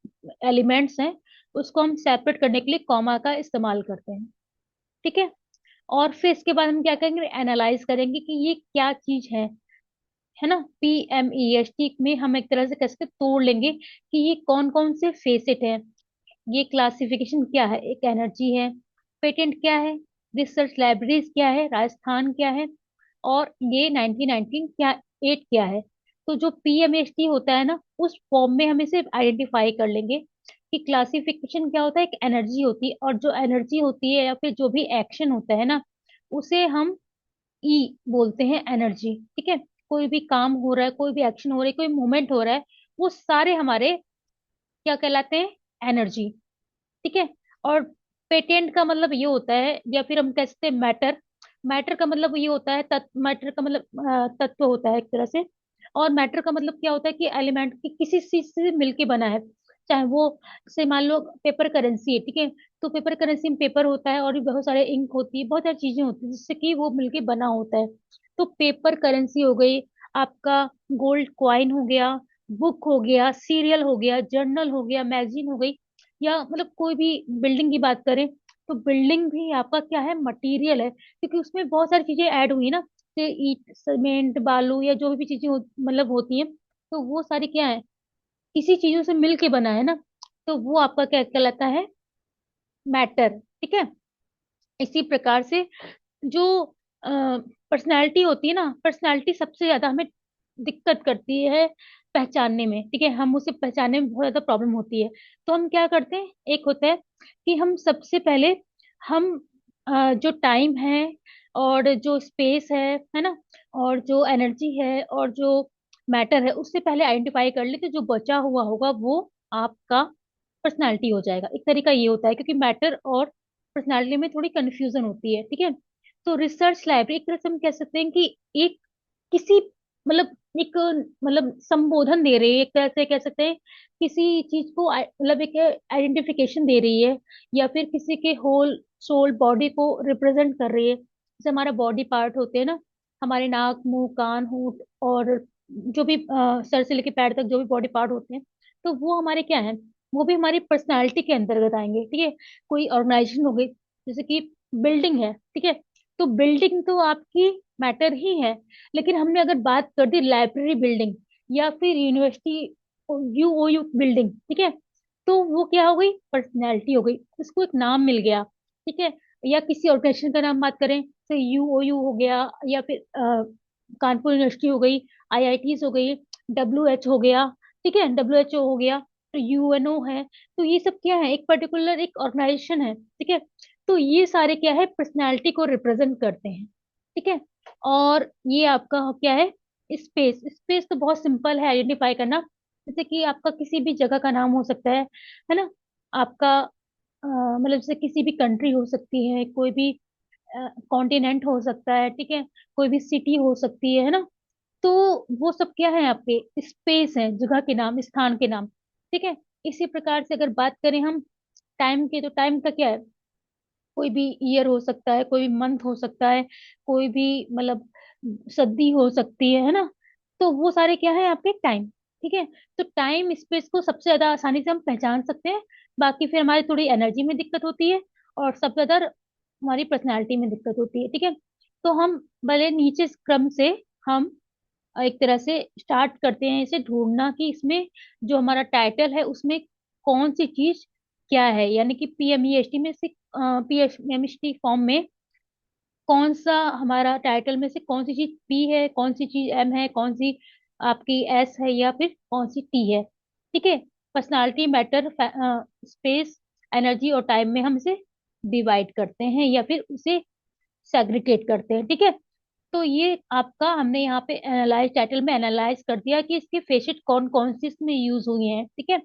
एलिमेंट्स हैं, उसको हम सेपरेट करने के लिए कॉमा का इस्तेमाल करते हैं। ठीक है। और फिर इसके बाद हम क्या करेंगे, एनालाइज करेंगे कि ये क्या चीज है ना। PMEST में हम एक तरह से कैसे तोड़ लेंगे कि ये कौन कौन से फेसेट है। ये क्लासिफिकेशन क्या है, एक एनर्जी है, पेटेंट क्या है, रिसर्च लाइब्रेरीज क्या है, राजस्थान क्या है, और ये 1919 क्या, 8 क्या है। तो जो PMST होता है ना, उस फॉर्म में हम इसे आइडेंटिफाई कर लेंगे कि क्लासिफिकेशन क्या होता है, एक एनर्जी होती है, और जो एनर्जी होती है या फिर जो भी एक्शन होता है ना, उसे हम ई बोलते हैं एनर्जी। ठीक है। कोई भी काम हो रहा है, कोई भी एक्शन हो रहा है, कोई मूवमेंट हो रहा है, वो सारे हमारे क्या कहलाते हैं, एनर्जी। ठीक है। और पेटेंट का मतलब ये होता है, या फिर हम कह सकते हैं मैटर। मैटर का मतलब ये होता है तत्व, मैटर का मतलब तत्व होता है एक तरह से। और मैटर का मतलब क्या होता है कि एलिमेंट की किसी चीज से मिलके बना है। चाहे वो से मान लो पेपर करेंसी है, ठीक है। तो पेपर करेंसी में पेपर होता है और भी बहुत सारे इंक होती है, बहुत सारी चीजें होती है जिससे कि वो मिलके बना होता है। तो पेपर करेंसी हो गई आपका, गोल्ड कॉइन हो गया, बुक हो गया, सीरियल हो गया, जर्नल हो गया, मैगजीन हो गई, या मतलब कोई भी बिल्डिंग की बात करें तो बिल्डिंग भी आपका क्या है, मटेरियल है, क्योंकि उसमें बहुत सारी चीजें ऐड हुई ना, जैसे ईट सीमेंट बालू या जो भी चीजें मतलब होती हैं, तो वो सारी क्या है, इसी चीजों से मिल के बना है ना, तो वो आपका क्या कहलाता है, मैटर, ठीक है। इसी प्रकार से जो पर्सनैलिटी होती है ना, पर्सनैलिटी सबसे ज्यादा हमें दिक्कत करती है पहचानने में, ठीक है, हम उसे पहचानने में बहुत ज्यादा प्रॉब्लम होती है। तो हम क्या करते हैं, एक होता है कि हम सबसे पहले हम जो टाइम है और जो स्पेस है ना, और जो एनर्जी है और जो मैटर है, उससे पहले आइडेंटिफाई कर लेते, जो बचा हुआ होगा वो आपका पर्सनालिटी हो जाएगा। एक तरीका ये होता है, क्योंकि मैटर और पर्सनालिटी में थोड़ी कंफ्यूजन होती है, ठीक है। तो रिसर्च लाइब्रेरी एक तरह से हम कह सकते हैं कि एक किसी मतलब एक मतलब संबोधन दे रही है, एक तरह से कह सकते हैं किसी चीज को मतलब एक आइडेंटिफिकेशन दे रही है, या फिर किसी के होल सोल बॉडी को रिप्रेजेंट कर रही है। जैसे हमारा बॉडी पार्ट होते हैं ना, हमारे नाक मुंह कान होंठ और जो भी सर से लेके पैर तक जो भी बॉडी पार्ट होते हैं, तो वो हमारे क्या है, वो भी हमारी पर्सनालिटी के अंतर्गत आएंगे, ठीक है। कोई ऑर्गेनाइजेशन हो गई, जैसे कि बिल्डिंग है, ठीक है, तो बिल्डिंग तो आपकी मैटर ही है। लेकिन हमने अगर बात कर दी लाइब्रेरी बिल्डिंग या फिर यूनिवर्सिटी यूओयू बिल्डिंग, ठीक है, तो वो क्या हो गई, पर्सनैलिटी हो गई, उसको एक नाम मिल गया, ठीक है। या किसी ऑर्गेनाइजेशन का नाम बात करें तो यूओयू हो गया, या फिर कानपुर यूनिवर्सिटी हो गई, आईआईटीज हो गई, डब्ल्यूएच हो गया, ठीक है, डब्ल्यूएचओ हो गया, तो यूएनओ है। तो ये सब क्या है, एक पर्टिकुलर एक ऑर्गेनाइजेशन है, ठीक है। तो ये सारे क्या है, पर्सनालिटी को रिप्रेजेंट करते हैं, ठीक है। और ये आपका क्या है, स्पेस। स्पेस तो बहुत सिंपल है आइडेंटिफाई करना, जैसे कि आपका किसी भी जगह का नाम हो सकता है ना, आपका मतलब जैसे किसी भी कंट्री हो सकती है, कोई भी कॉन्टिनेंट हो सकता है, ठीक है, कोई भी सिटी हो सकती है ना। तो वो सब क्या है, आपके स्पेस है, जगह के नाम, स्थान के नाम, ठीक है। इसी प्रकार से अगर बात करें हम टाइम के, तो टाइम का क्या है, कोई भी ईयर हो सकता है, कोई भी मंथ हो सकता है, कोई भी मतलब सदी हो सकती है ना। तो वो सारे क्या है आपके टाइम, ठीक है। तो टाइम स्पेस को सबसे ज्यादा आसानी से हम पहचान सकते हैं। बाकी फिर हमारी थोड़ी एनर्जी में दिक्कत होती है, और सबसे ज्यादा हमारी पर्सनैलिटी में दिक्कत होती है, ठीक है। तो हम भले नीचे इस क्रम से हम एक तरह से स्टार्ट करते हैं इसे ढूंढना, कि इसमें जो हमारा टाइटल है उसमें कौन सी चीज क्या है, यानी कि पीएमईएसटी में से पीएमईएसटी फॉर्म में कौन सा हमारा टाइटल में से कौन सी चीज पी है, कौन सी चीज एम है, कौन सी आपकी एस है, या फिर कौन सी टी है, ठीक है। पर्सनालिटी मैटर स्पेस एनर्जी और टाइम में हम इसे डिवाइड करते हैं या फिर उसे सेग्रीगेट करते हैं, ठीक है। तो ये आपका हमने यहाँ पे एनालाइज टाइटल में एनालाइज कर दिया कि इसके फेसेट कौन कौन से इसमें यूज हुए हैं, ठीक है।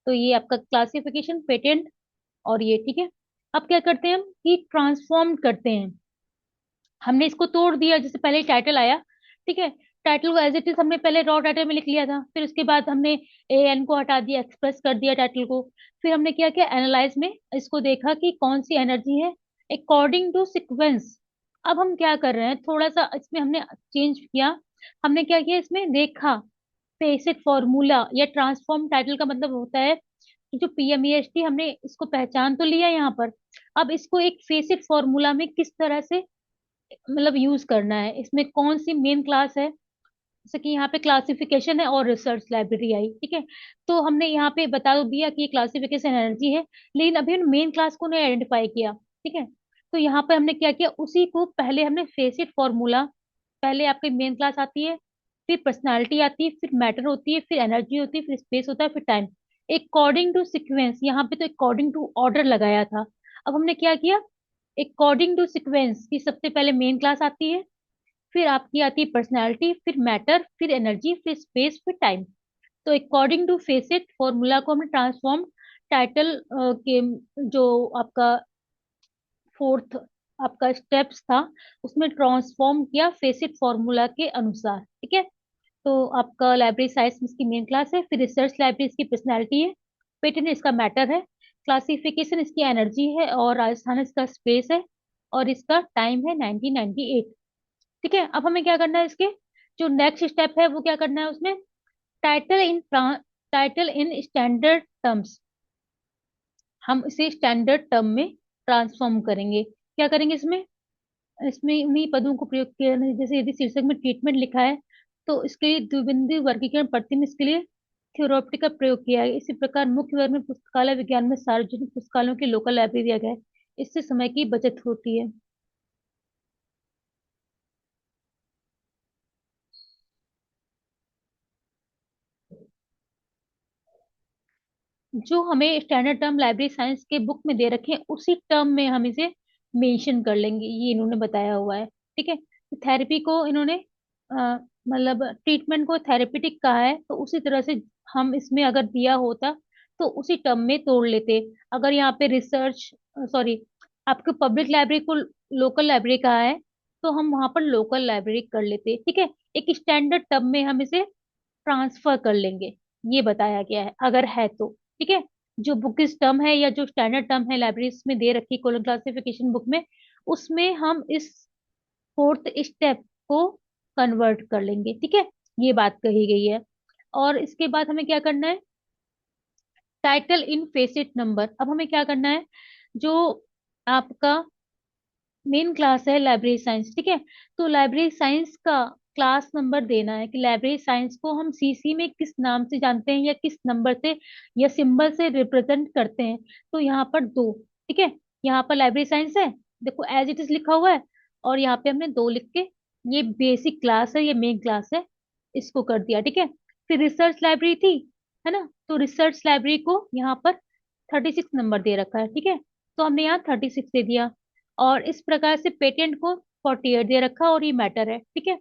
तो ये आपका क्लासिफिकेशन पेटेंट और ये, ठीक है। अब क्या करते हैं हम कि ट्रांसफॉर्म करते हैं, हमने इसको तोड़ दिया, जैसे पहले टाइटल आया, ठीक है, टाइटल को एज इट इज हमने पहले रॉ टाइटल में लिख लिया था, फिर उसके बाद हमने ए एन को हटा दिया, एक्सप्रेस कर दिया टाइटल को। फिर हमने क्या किया, एनालाइज में इसको देखा कि कौन सी एनर्जी है अकॉर्डिंग टू सिक्वेंस। अब हम क्या कर रहे हैं, थोड़ा सा इसमें हमने चेंज किया। हमने क्या किया, इसमें देखा फेसिट फॉर्मूला या ट्रांसफॉर्म टाइटल का मतलब होता है कि जो पीएमईएसटी हमने इसको पहचान तो लिया यहाँ पर, अब इसको एक फेसिट फॉर्मूला में किस तरह से मतलब यूज करना है, इसमें कौन सी मेन क्लास है, जैसे कि यहाँ पे क्लासिफिकेशन है और रिसर्च लाइब्रेरी आई, ठीक है। तो हमने यहाँ पे बता तो दिया कि ये क्लासिफिकेशन एनर्जी है, लेकिन अभी हमने मेन क्लास को नहीं आइडेंटिफाई किया, ठीक है। तो यहाँ पे हमने क्या किया, उसी को पहले हमने फेसिट फॉर्मूला, पहले आपकी मेन क्लास आती है, फिर पर्सनालिटी आती है, फिर मैटर होती है, फिर एनर्जी होती है, फिर स्पेस होता है, फिर टाइम, अकॉर्डिंग टू सिक्वेंस। यहाँ पे तो अकॉर्डिंग टू ऑर्डर लगाया था। अब हमने क्या किया, अकॉर्डिंग टू सिक्वेंस की सबसे पहले मेन क्लास आती है, फिर आपकी आती है पर्सनालिटी, फिर मैटर, फिर एनर्जी, फिर स्पेस, फिर टाइम। तो अकॉर्डिंग टू फेसिट फॉर्मूला को हमने ट्रांसफॉर्म टाइटल के जो आपका फोर्थ आपका स्टेप्स था उसमें ट्रांसफॉर्म किया फेसिट फॉर्मूला के अनुसार, ठीक है। तो आपका लाइब्रेरी साइंस इसकी मेन क्लास है, फिर रिसर्च लाइब्रेरी इसकी पर्सनालिटी है, पेटेंट इसका मैटर है, क्लासिफिकेशन इसकी एनर्जी है, और राजस्थान इसका स्पेस है, और इसका टाइम है 1998। ठीक है, अब हमें क्या करना है, इसके जो नेक्स्ट स्टेप है वो क्या करना है उसमें, title in title in standard terms, हम इसे स्टैंडर्ड टर्म में ट्रांसफॉर्म करेंगे। क्या करेंगे इसमें, इसमें उन्हीं पदों को प्रयोग किया है, जैसे यदि शीर्षक में ट्रीटमेंट लिखा है तो इसके लिए द्विबिंदु वर्गीकरण पढ़ते हैं, इसके लिए थ्योरेटिक का प्रयोग किया है। इसी प्रकार मुख्य वर्ग में पुस्तकालय विज्ञान में सार्वजनिक पुस्तकालयों की लोकल लाइब्रेरी दिया गया है, इससे समय की बचत होती है। जो हमें स्टैंडर्ड टर्म लाइब्रेरी साइंस के बुक में दे रखे हैं उसी टर्म में हम इसे मेंशन कर लेंगे, ये इन्होंने बताया हुआ है। ठीक है, थेरेपी को इन्होंने मतलब ट्रीटमेंट को थेरेपेटिक कहा है, तो उसी तरह से हम इसमें अगर दिया होता तो उसी टर्म में तोड़ लेते। अगर यहाँ पे रिसर्च, सॉरी, आपको पब्लिक लाइब्रेरी को लोकल लाइब्रेरी कहा है तो हम वहां पर लोकल लाइब्रेरी कर लेते। ठीक है, एक स्टैंडर्ड टर्म में हम इसे ट्रांसफर कर लेंगे, ये बताया गया है अगर है तो। ठीक है, जो बुक इस टर्म है या जो स्टैंडर्ड टर्म है लाइब्रेरीज में दे रखी कॉलम क्लासिफिकेशन बुक में, उसमें हम इस फोर्थ स्टेप को कन्वर्ट कर लेंगे। ठीक है, ये बात कही गई है। और इसके बाद हमें क्या करना है, टाइटल इन फेसिट नंबर। अब हमें क्या करना है, जो आपका मेन क्लास है लाइब्रेरी साइंस, ठीक है, तो लाइब्रेरी साइंस का क्लास नंबर देना है कि लाइब्रेरी साइंस को हम सीसी में किस नाम से जानते हैं या किस नंबर से या सिंबल से रिप्रेजेंट करते हैं। तो यहाँ पर दो, ठीक है, यहाँ पर लाइब्रेरी साइंस है, देखो एज इट इज लिखा हुआ है, और यहाँ पे हमने दो लिख के, ये बेसिक क्लास है, ये मेन क्लास है, इसको कर दिया। ठीक है, फिर रिसर्च लाइब्रेरी थी, है ना, तो रिसर्च लाइब्रेरी को यहाँ पर 36 नंबर दे रखा है। ठीक है, तो हमने यहाँ 36 दे दिया, और इस प्रकार से पेटेंट को 48 दे रखा, और ये मैटर है। ठीक है,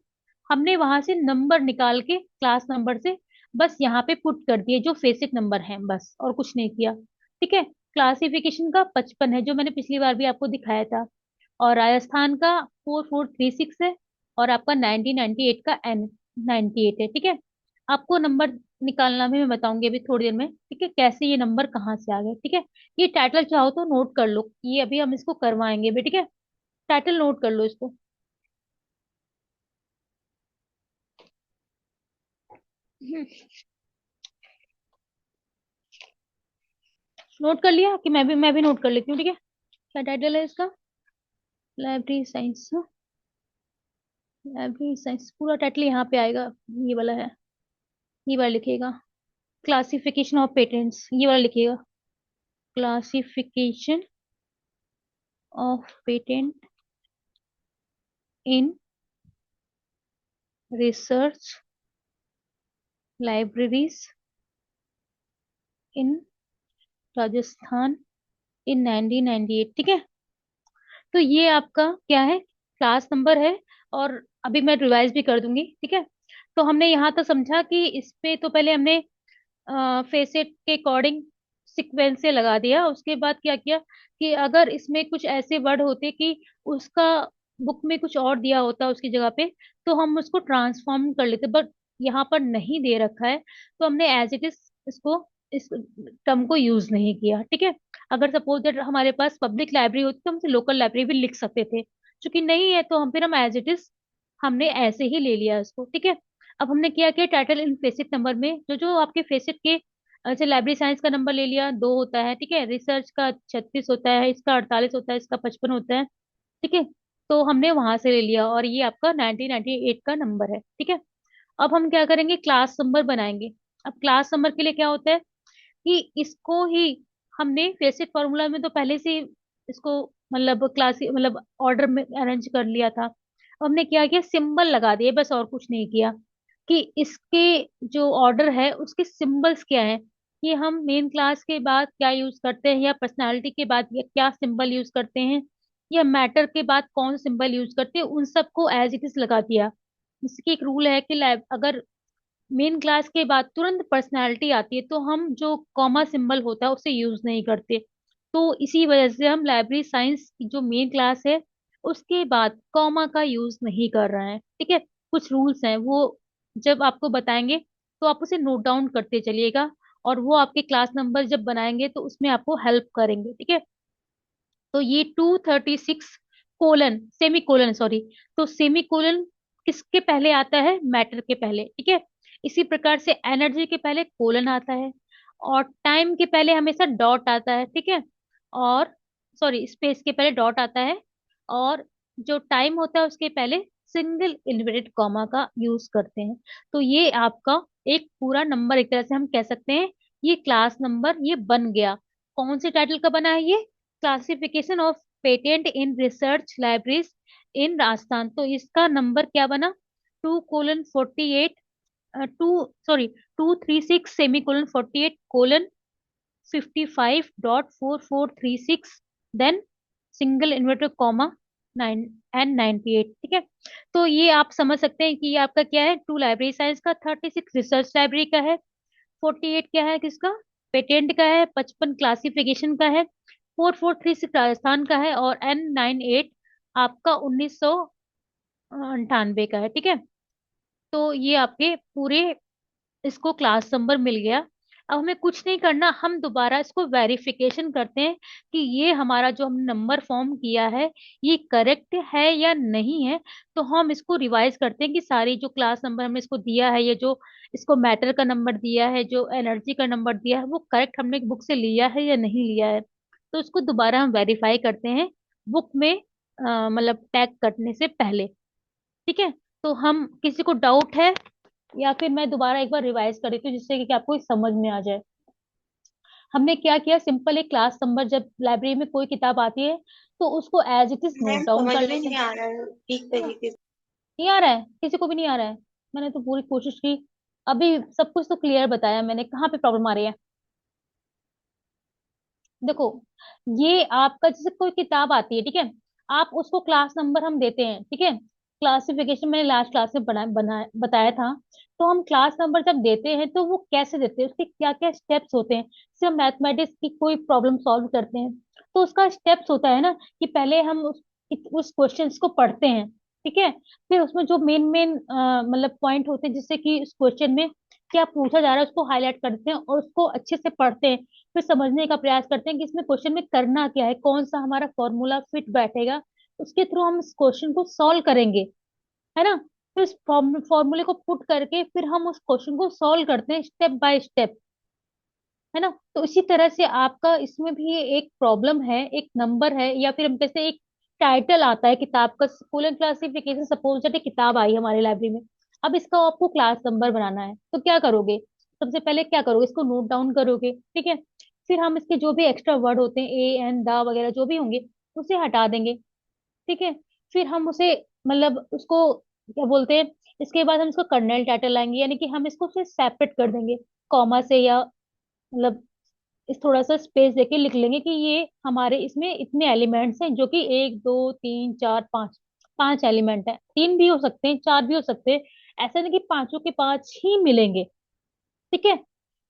हमने वहां से नंबर निकाल के क्लास नंबर से बस यहाँ पे पुट कर दिए जो फेसिक नंबर है, बस और कुछ नहीं किया। ठीक है, क्लासिफिकेशन का 55 है जो मैंने पिछली बार भी आपको दिखाया था, और राजस्थान का 4436 है, और आपका 1998 का N98 है। ठीक है, आपको नंबर निकालना भी मैं बताऊंगी अभी थोड़ी देर में। ठीक है, कैसे ये नंबर कहाँ से आ गए। ठीक है, ये टाइटल चाहो तो नोट कर लो, ये अभी हम इसको करवाएंगे भी। ठीक है, टाइटल नोट कर लो इसको। नोट कर लिया कि मैं भी नोट कर लेती हूँ। ठीक है, क्या टाइटल है इसका, लाइब्रेरी साइंस, लाइब्रेरी साइंस पूरा टाइटल यहाँ पे आएगा, ये वाला है, ये वाला लिखिएगा, क्लासिफिकेशन ऑफ पेटेंट्स, ये वाला लिखिएगा, classification of patent in research libraries in Rajasthan in 1998। ठीक है, तो ये आपका क्या है, क्लास नंबर है, और अभी मैं रिवाइज भी कर दूंगी। ठीक है, तो हमने यहाँ तक समझा कि इस पे तो पहले हमने फेसेट के अकॉर्डिंग सिक्वेंस से लगा दिया, उसके बाद क्या किया कि अगर इसमें कुछ ऐसे वर्ड होते कि उसका बुक में कुछ और दिया होता उसकी जगह पे, तो हम उसको ट्रांसफॉर्म कर लेते, बट यहाँ पर नहीं दे रखा है, तो हमने एज इट इज इसको, इस टर्म को यूज नहीं किया। ठीक है, अगर सपोज दैट हमारे पास पब्लिक लाइब्रेरी होती तो हम लोकल लाइब्रेरी भी लिख सकते थे, क्योंकि नहीं है तो हम फिर हम एज इट इज हमने ऐसे ही ले लिया इसको। ठीक है, अब हमने किया कि टाइटल इन फेसिट नंबर में जो जो आपके फेसिट के, अच्छा लाइब्रेरी साइंस का नंबर ले लिया, दो होता है। ठीक है, रिसर्च का 36 होता है, इसका 48 होता है, इसका 55 होता है। ठीक है, तो हमने वहां से ले लिया, और ये आपका 1998 का नंबर है। ठीक है, अब हम क्या करेंगे, क्लास नंबर बनाएंगे। अब क्लास नंबर के लिए क्या होता है कि इसको ही हमने फेसिट फॉर्मूला में तो पहले से इसको मतलब क्लास मतलब ऑर्डर में अरेंज कर लिया था। अब हमने क्या किया, सिंबल लगा दिए, बस और कुछ नहीं किया, कि इसके जो ऑर्डर है उसके सिंबल्स क्या है, कि हम मेन क्लास के बाद क्या यूज करते हैं, या पर्सनालिटी के बाद या क्या सिंबल यूज करते हैं, या मैटर के बाद कौन सा सिंबल यूज करते हैं, उन सबको एज इट इज लगा दिया। इसकी एक रूल है कि अगर मेन क्लास के बाद तुरंत पर्सनालिटी आती है तो हम जो कॉमा सिंबल होता है उसे यूज नहीं करते, तो इसी वजह से हम लाइब्रेरी साइंस की जो मेन क्लास है उसके बाद कॉमा का यूज नहीं कर रहे हैं। ठीक है, कुछ रूल्स हैं वो जब आपको बताएंगे तो आप उसे नोट डाउन करते चलिएगा, और वो आपके क्लास नंबर जब बनाएंगे तो उसमें आपको हेल्प करेंगे, ठीक है। तो ये 236 कोलन, सेमी कोलन सॉरी, तो सेमी कोलन किसके पहले आता है? मैटर के पहले, ठीक है। इसी प्रकार से एनर्जी के पहले कोलन आता है, और टाइम के पहले हमेशा डॉट आता है, ठीक है। और सॉरी, स्पेस के पहले डॉट आता है, और जो टाइम होता है उसके पहले सिंगल इन्वर्टेड कॉमा का यूज करते हैं। तो ये आपका एक पूरा नंबर, एक तरह से हम कह सकते हैं ये क्लास नंबर ये बन गया। कौन से टाइटल का बना है ये? Classification of patent in research libraries in Rajasthan. तो इसका नंबर क्या बना? 2:48, two sorry 236 semicolon 48:55.4436, then single inverted comma 9 and 98, ठीक है। तो ये आप समझ सकते हैं कि ये आपका क्या है, 2 लाइब्रेरी साइंस का, 36 रिसर्च लाइब्रेरी का है, 48 क्या है किसका? पेटेंट का है, 55 क्लासिफिकेशन का है, 4436 राजस्थान का है, और N98 आपका 1998 का है, ठीक है। तो ये आपके पूरे इसको क्लास नंबर मिल गया। अब हमें कुछ नहीं करना, हम दोबारा इसको वेरिफिकेशन करते हैं कि ये हमारा जो हम नंबर फॉर्म किया है ये करेक्ट है या नहीं है। तो हम इसको रिवाइज करते हैं कि सारी जो क्लास नंबर हमने इसको दिया है, ये जो इसको मैटर का नंबर दिया है, जो एनर्जी का नंबर दिया है, वो करेक्ट हमने बुक से लिया है या नहीं लिया है। तो इसको दोबारा हम वेरीफाई करते हैं बुक में, मतलब टैग करने से पहले, ठीक है। तो हम, किसी को डाउट है, या फिर मैं दोबारा एक बार रिवाइज कर देती हूँ जिससे कि आपको समझ में आ जाए। हमने क्या किया, सिंपल एक क्लास नंबर जब लाइब्रेरी में कोई किताब आती है तो उसको as it is note ma'am down समझ कर में लेते नहीं हैं। आ रहा है ठीक तरीके से। नहीं आ रहा है? किसी को भी नहीं आ रहा है? मैंने तो पूरी कोशिश की, अभी सब कुछ तो क्लियर बताया मैंने, कहाँ पे प्रॉब्लम आ रही है? देखो, ये आपका जैसे कोई किताब आती है, ठीक है, आप उसको क्लास नंबर हम देते हैं, ठीक है। क्लासिफिकेशन मैंने लास्ट क्लास में बताया था। तो हम क्लास नंबर जब देते हैं तो वो कैसे देते हैं, उसके क्या क्या स्टेप्स होते हैं। जैसे हम मैथमेटिक्स की कोई प्रॉब्लम सॉल्व करते हैं तो उसका स्टेप्स होता है ना, कि पहले हम उस क्वेश्चंस को पढ़ते हैं, ठीक है। फिर उसमें जो मेन मेन मतलब पॉइंट होते हैं, जिससे कि उस क्वेश्चन में क्या पूछा जा रहा है उसको हाईलाइट करते हैं और उसको अच्छे से पढ़ते हैं। फिर समझने का प्रयास करते हैं कि इसमें क्वेश्चन में करना क्या है, कौन सा हमारा फॉर्मूला फिट बैठेगा, उसके थ्रू हम इस क्वेश्चन को सॉल्व करेंगे, है ना। फिर उस फॉर्मूले को पुट करके फिर हम उस क्वेश्चन को सॉल्व करते हैं स्टेप बाय स्टेप, है ना। तो इसी तरह से आपका इसमें भी ये एक प्रॉब्लम है, एक नंबर है, या फिर हम कैसे एक टाइटल आता है किताब का, school and classification, suppose that किताब आई हमारी लाइब्रेरी में। अब इसका आपको क्लास नंबर बनाना है तो क्या करोगे? सबसे पहले क्या करोगे, इसको नोट डाउन करोगे, ठीक है। फिर हम इसके जो भी एक्स्ट्रा वर्ड होते हैं, ए एन द वगैरह जो भी होंगे उसे हटा देंगे, ठीक है। फिर हम उसे, मतलब उसको क्या बोलते हैं, इसके बाद हम इसको कर्नल टाइटल लाएंगे, यानी कि हम इसको फिर सेपरेट कर देंगे कॉमा से, या मतलब इस थोड़ा सा स्पेस देके लिख लेंगे कि ये हमारे इसमें इतने एलिमेंट्स हैं, जो कि 1 2 3 4 5, 5 एलिमेंट है, 3 भी हो सकते हैं, 4 भी हो सकते हैं। ऐसा नहीं कि पांचों के पांच ही मिलेंगे, ठीक है।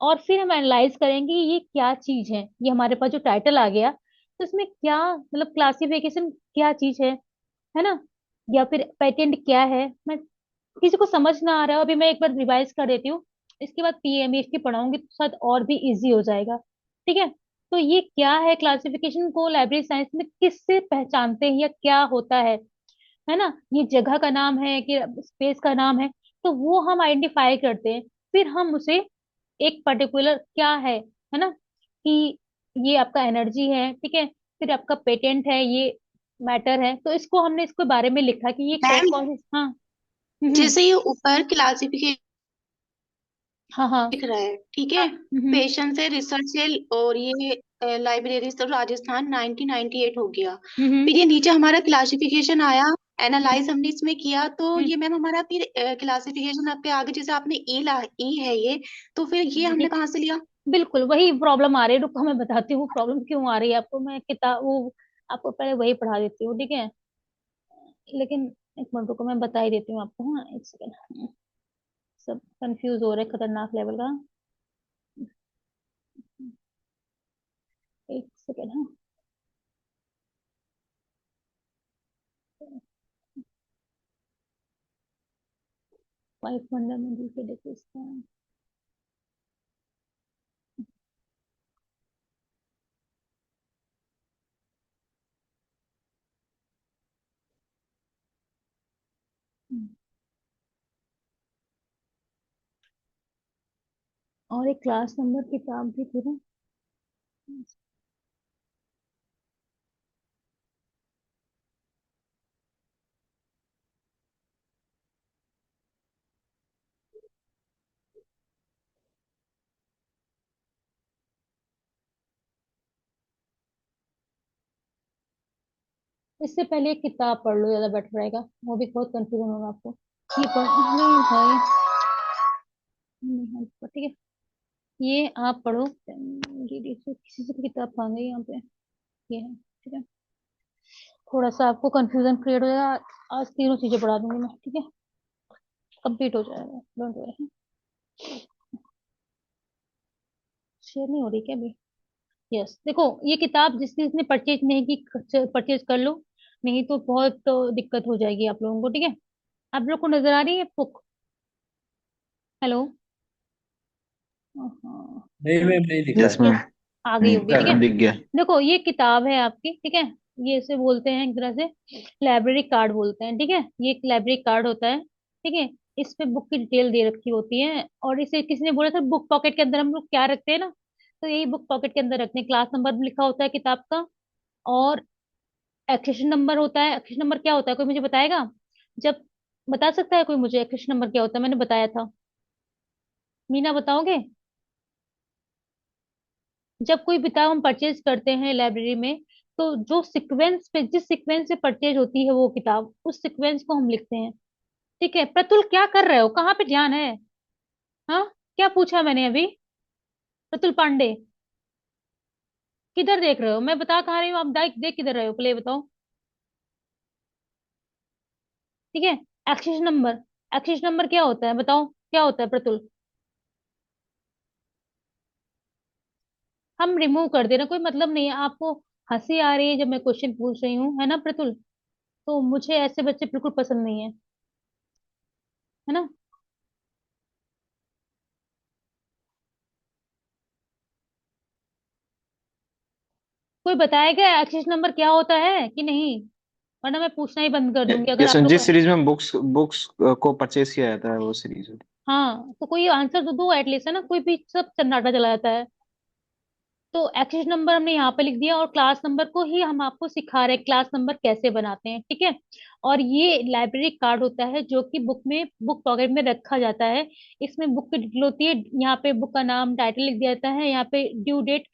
और फिर हम एनालाइज करेंगे ये क्या चीज है, ये हमारे पास जो टाइटल आ गया तो इसमें क्या मतलब क्लासिफिकेशन क्या चीज है ना, या फिर पेटेंट क्या है। मैं, किसी को समझ ना आ रहा है अभी, मैं एक बार रिवाइज कर देती हूँ, इसके बाद पीएमईएसटी पढ़ाऊंगी तो शायद और भी इजी हो जाएगा, ठीक है। तो ये क्या है, क्लासिफिकेशन को लाइब्रेरी साइंस में किससे पहचानते हैं या क्या होता है ना, ये जगह का नाम है कि स्पेस का नाम है, तो वो हम आइडेंटिफाई करते हैं। फिर हम उसे एक पर्टिकुलर क्या है ना, कि ये आपका एनर्जी है, ठीक है, फिर आपका पेटेंट है, ये मैटर है, तो इसको हमने इसके बारे में लिखा कि ये कौन मैम कौन से, हाँ। जैसे ये ऊपर क्लासिफिकेशन हाँ हाँ दिख रहा है ठीक हाँ। है, पेशेंट है, रिसर्च सेल, और ये लाइब्रेरी तो राजस्थान 1998 हो गया। हम्म फिर ये नीचे हमारा क्लासिफिकेशन आया, एनालाइज हमने इसमें किया, तो हम्म, ये मैम हमारा फिर क्लासिफिकेशन आपके आगे जैसे आपने ई है ये, तो फिर ये हमने ये कहाँ से लिया? बिल्कुल वही प्रॉब्लम आ रही है, रुको मैं बताती हूँ प्रॉब्लम क्यों आ रही है आपको। मैं किताब वो आपको पहले वही पढ़ा देती हूँ, ठीक है। लेकिन एक मिनट रुको, मैं बता ही देती हूँ आपको, हाँ एक सेकेंड। सब कंफ्यूज हो रहे हैं खतरनाक लेवल का। एक सेकेंड, हाँ। फाइव फंडामेंटल फिजिक्स, और एक क्लास नंबर किताब भी थी ना। इससे पहले एक किताब पढ़ लो, ज्यादा बेटर रहेगा, वो भी बहुत कंफ्यूजन होगा आपको। ये पढ़ नहीं भाई, नहीं हाँ, ठीक है, ये आप पढ़ो। किसी से किताब कहाँ गई यहाँ पे, ये है, ठीक है। थोड़ा सा आपको कंफ्यूजन क्रिएट हो जाएगा, आज तीनों चीजें पढ़ा दूंगी मैं, ठीक है, कंप्लीट हो जाएगा, डोंट वरी। शेयर नहीं हो रही क्या अभी? यस, देखो ये किताब जिस जिसने परचेज नहीं की, परचेज कर लो, नहीं तो बहुत तो दिक्कत हो जाएगी आप लोगों को, ठीक है। आप लोग को नजर आ रही है बुक? हेलो। हाँ, नहीं मैम, नहीं दिखा यस है। मैम। आ गई नहीं, होगी, ठीक है। दिख गया। देखो ये किताब है आपकी, ठीक है, ये इसे बोलते हैं एक तरह से लाइब्रेरी कार्ड बोलते हैं, ठीक है। ये एक लाइब्रेरी कार्ड होता है, ठीक है। इस पे बुक की डिटेल दे रखी होती है, और इसे किसी ने बोला था बुक पॉकेट के अंदर हम लोग क्या रखते हैं ना, तो यही बुक पॉकेट के अंदर रखते हैं। क्लास नंबर भी लिखा होता है किताब का, और एक्सेशन नंबर होता है। एक्सेशन नंबर क्या होता है, कोई मुझे बताएगा? जब बता सकता है कोई मुझे एक्सेशन नंबर क्या होता है? मैंने बताया था, मीना बताओगे? जब कोई किताब हम परचेज करते हैं लाइब्रेरी में, तो जो सीक्वेंस पे, जिस सीक्वेंस से परचेज होती है वो किताब, उस सीक्वेंस को हम लिखते हैं, ठीक है। प्रतुल क्या कर रहे हो, कहाँ पे ध्यान है? हाँ, क्या पूछा मैंने अभी? प्रतुल पांडे, किधर देख रहे हो? मैं बता कहाँ रही हूँ, आप देख देख किधर रहे हो, प्ले बताओ, ठीक है। एक्सेस नंबर, एक्सेस नंबर क्या होता है बताओ, क्या होता है प्रतुल? हम रिमूव कर देना, कोई मतलब नहीं है आपको। हंसी आ रही है जब मैं क्वेश्चन पूछ रही हूँ, है ना प्रतुल? तो मुझे ऐसे बच्चे बिल्कुल पसंद नहीं है, है ना। कोई बताएगा एक्सेस नंबर क्या होता है कि नहीं? वरना मैं पूछना ही बंद कर दूंगी अगर यस आप मैम, लोग। जिस सीरीज में बुक्स बुक्स को परचेज किया जाता है वो सीरीज। हाँ, तो कोई आंसर तो दो एटलीस्ट, है ना, कोई भी सब सन्नाटा चला जाता है। तो एक्सेस नंबर हमने यहाँ पे लिख दिया, और क्लास नंबर को ही हम आपको सिखा रहे हैं क्लास नंबर कैसे बनाते हैं, ठीक है। और ये लाइब्रेरी कार्ड होता है जो कि बुक में, बुक पॉकेट में रखा जाता है। इसमें बुक की डिटेल होती है, यहाँ पे बुक का नाम, टाइटल लिख दिया जाता है, यहाँ पे ड्यू डेट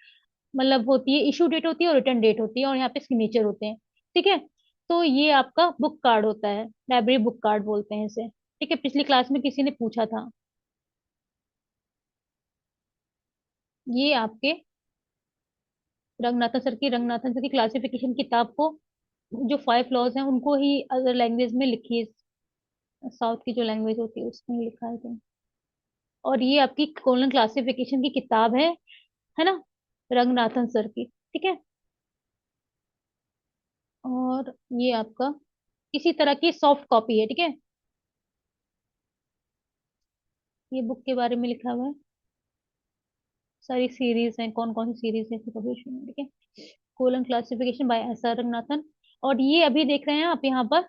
मतलब होती है, इशू डेट होती है, और रिटर्न डेट होती है, और यहाँ पे सिग्नेचर होते हैं, ठीक है। तो ये आपका बुक कार्ड होता है, लाइब्रेरी बुक कार्ड बोलते हैं इसे, ठीक है। पिछली क्लास में किसी ने पूछा था। ये आपके रंगनाथन सर की क्लासिफिकेशन किताब को, जो 5 लॉज हैं उनको ही अदर लैंग्वेज में लिखी है, साउथ की जो लैंग्वेज होती है उसमें ही लिखा है तो। और ये आपकी कोलन क्लासिफिकेशन की किताब है ना, रंगनाथन सर की, ठीक है। और ये आपका किसी तरह की सॉफ्ट कॉपी है, ठीक है। ये बुक के बारे में लिखा हुआ है, सारी सीरीज हैं, कौन कौन सी सीरीज है पब्लिश हुई है, ठीक है। Colon classification by S R Ranganathan. और ये अभी देख रहे हैं आप यहाँ पर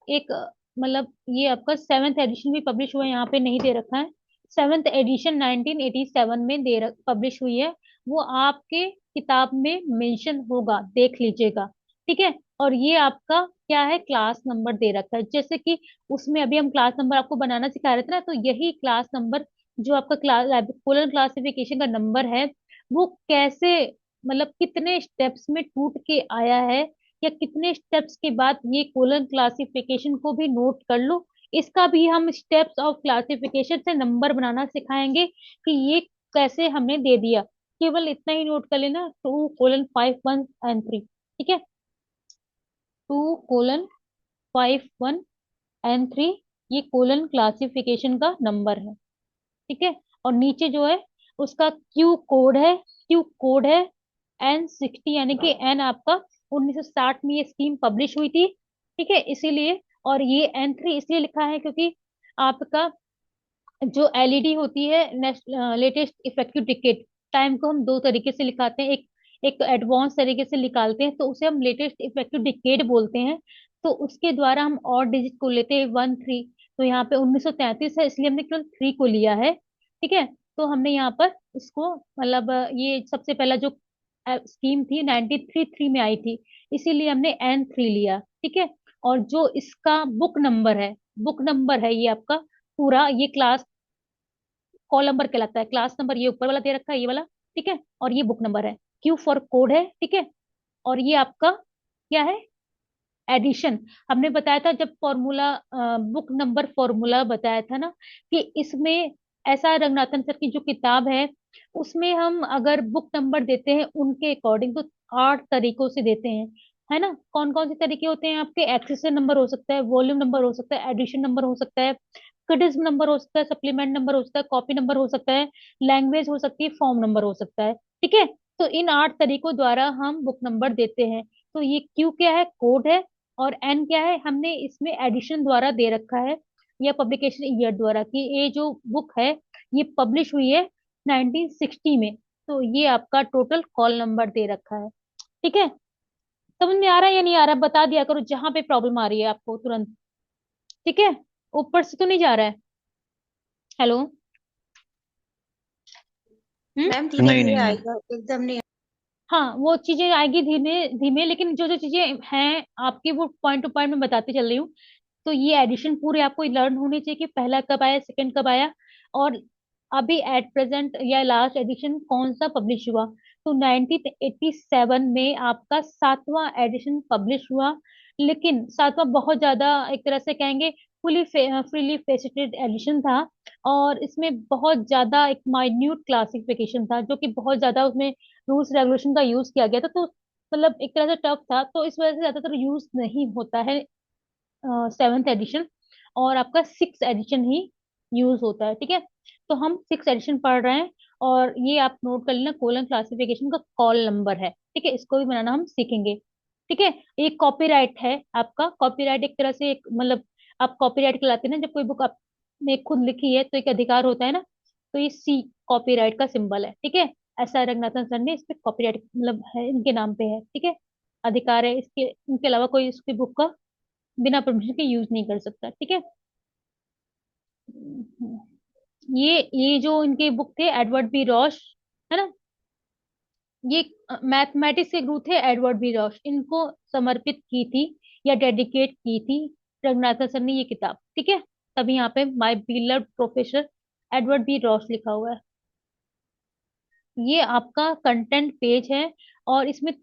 एक मतलब ये आपका 7th एडिशन भी पब्लिश हुआ है, यहाँ पे नहीं दे रखा है। 7th एडिशन 1987 में पब्लिश हुई है, वो आपके किताब में मेंशन होगा, देख लीजिएगा, ठीक है। और ये आपका क्या है, क्लास नंबर दे रखा है, जैसे कि उसमें अभी हम क्लास नंबर आपको बनाना सिखा रहे थे ना, तो यही क्लास नंबर जो आपका क्लास कोलन क्लासिफिकेशन का नंबर है, वो कैसे मतलब कितने स्टेप्स में टूट के आया है, या कितने स्टेप्स के बाद ये कोलन क्लासिफिकेशन को भी नोट कर लो। इसका भी हम स्टेप्स ऑफ क्लासिफिकेशन से नंबर बनाना सिखाएंगे कि ये कैसे हमने दे दिया। केवल इतना ही नोट कर लेना, 2:5 1 and 3, ठीक है। 2:5 1 and 3, ये कोलन क्लासिफिकेशन का नंबर है, ठीक है। और नीचे जो है उसका क्यू कोड है, क्यू कोड है N60, यानी कि एन आपका 1960 में ये स्कीम पब्लिश हुई थी, ठीक है, इसीलिए। और ये N3 इसलिए लिखा है क्योंकि आपका जो एलईडी होती है, लेटेस्ट इफेक्टिव टिकट टाइम को हम दो तरीके से लिखाते हैं, एक एक एडवांस तरीके से निकालते हैं तो उसे हम लेटेस्ट इफेक्टिव डिकेड बोलते हैं। तो उसके द्वारा हम और डिजिट को लेते हैं 1 3। तो यहाँ पे 1933 है, इसलिए हमने केवल 3 को लिया है। ठीक है, तो हमने यहाँ पर इसको मतलब ये सबसे पहला जो स्कीम थी 1933 में आई थी, इसीलिए हमने N3 लिया। ठीक है, और जो इसका बुक नंबर है ये आपका पूरा, ये क्लास कॉल नंबर कहलाता है। क्लास नंबर ये ऊपर वाला दे रखा है, ये वाला। ठीक है, और ये बुक नंबर है, Q फॉर कोड है। ठीक है, और ये आपका क्या है, एडिशन। हमने बताया था जब फॉर्मूला, बुक नंबर फॉर्मूला बताया था ना, कि इसमें ऐसा रंगनाथन सर की जो किताब है उसमें हम अगर बुक नंबर देते हैं उनके अकॉर्डिंग तो 8 तरीकों से देते हैं, है ना। कौन कौन से तरीके होते हैं आपके, एक्सेशन नंबर हो सकता है, वॉल्यूम नंबर हो सकता है, एडिशन नंबर हो सकता है, क्रिटिज्म नंबर हो सकता है, सप्लीमेंट नंबर हो सकता है, कॉपी नंबर हो सकता है, लैंग्वेज हो सकती है, फॉर्म नंबर हो सकता है। ठीक है, तो इन 8 तरीकों द्वारा हम बुक नंबर देते हैं। तो ये क्यू क्या है, कोड है, और एन क्या है, हमने इसमें एडिशन द्वारा दे रखा है, या पब्लिकेशन ईयर द्वारा, कि ये जो बुक है ये पब्लिश हुई है 1960 में। तो ये आपका टोटल कॉल नंबर दे रखा है। ठीक है, समझ में आ रहा है या नहीं आ रहा है, बता दिया करो जहां पे प्रॉब्लम आ रही है आपको तुरंत। ठीक है, ऊपर से तो नहीं जा रहा है। हेलो। हम्म। मैम धीरे नहीं धीरे नहीं नहीं। आएगा, एकदम नहीं। हाँ, वो चीजें आएगी धीमे धीमे, लेकिन जो जो चीजें हैं आपकी वो पॉइंट टू पॉइंट में बताती चल रही हूँ। तो ये एडिशन पूरे आपको लर्न होनी चाहिए कि पहला कब आया, सेकंड कब आया, और अभी एट प्रेजेंट या लास्ट एडिशन कौन सा पब्लिश हुआ। तो 1987 में आपका 7वां एडिशन पब्लिश हुआ, लेकिन 7वां बहुत ज्यादा एक तरह से कहेंगे फुली फ्रीली फेसिटेड एडिशन था, और इसमें बहुत ज्यादा एक माइन्यूट क्लासिफिकेशन था, जो कि बहुत ज्यादा उसमें रूल्स रेगुलेशन का यूज किया गया था। तो मतलब एक तरह से टफ था, तो इस वजह से ज्यादातर यूज नहीं होता है 7th एडिशन, और आपका 6th एडिशन ही यूज होता है। ठीक है, तो हम 6th एडिशन पढ़ रहे हैं, और ये आप नोट कर लेना, कोलन क्लासिफिकेशन का कॉल नंबर है। ठीक है, इसको भी बनाना हम सीखेंगे। ठीक है, एक कॉपीराइट है आपका। कॉपीराइट एक तरह से एक मतलब आप कॉपीराइट कहलाते हैं ना, जब कोई बुक आपने खुद लिखी है तो एक अधिकार होता है ना, तो ये C कॉपीराइट का सिंबल है। ठीक है, ऐसा रंगनाथन सर ने इस पे कॉपीराइट मतलब है, इनके नाम पे है। ठीक है, अधिकार है इसके, इनके अलावा कोई इसकी बुक का बिना परमिशन के यूज नहीं कर सकता। ठीक है, ये जो इनके बुक थे एडवर्ड बी रॉश, है ना, ये मैथमेटिक्स के गुरु थे एडवर्ड बी रॉश, इनको समर्पित की थी या डेडिकेट की थी रंगनाथन सर ने ये किताब। ठीक है, तभी यहाँ पे my beloved professor Edward B Ross लिखा हुआ है। ये आपका कंटेंट पेज है, और इसमें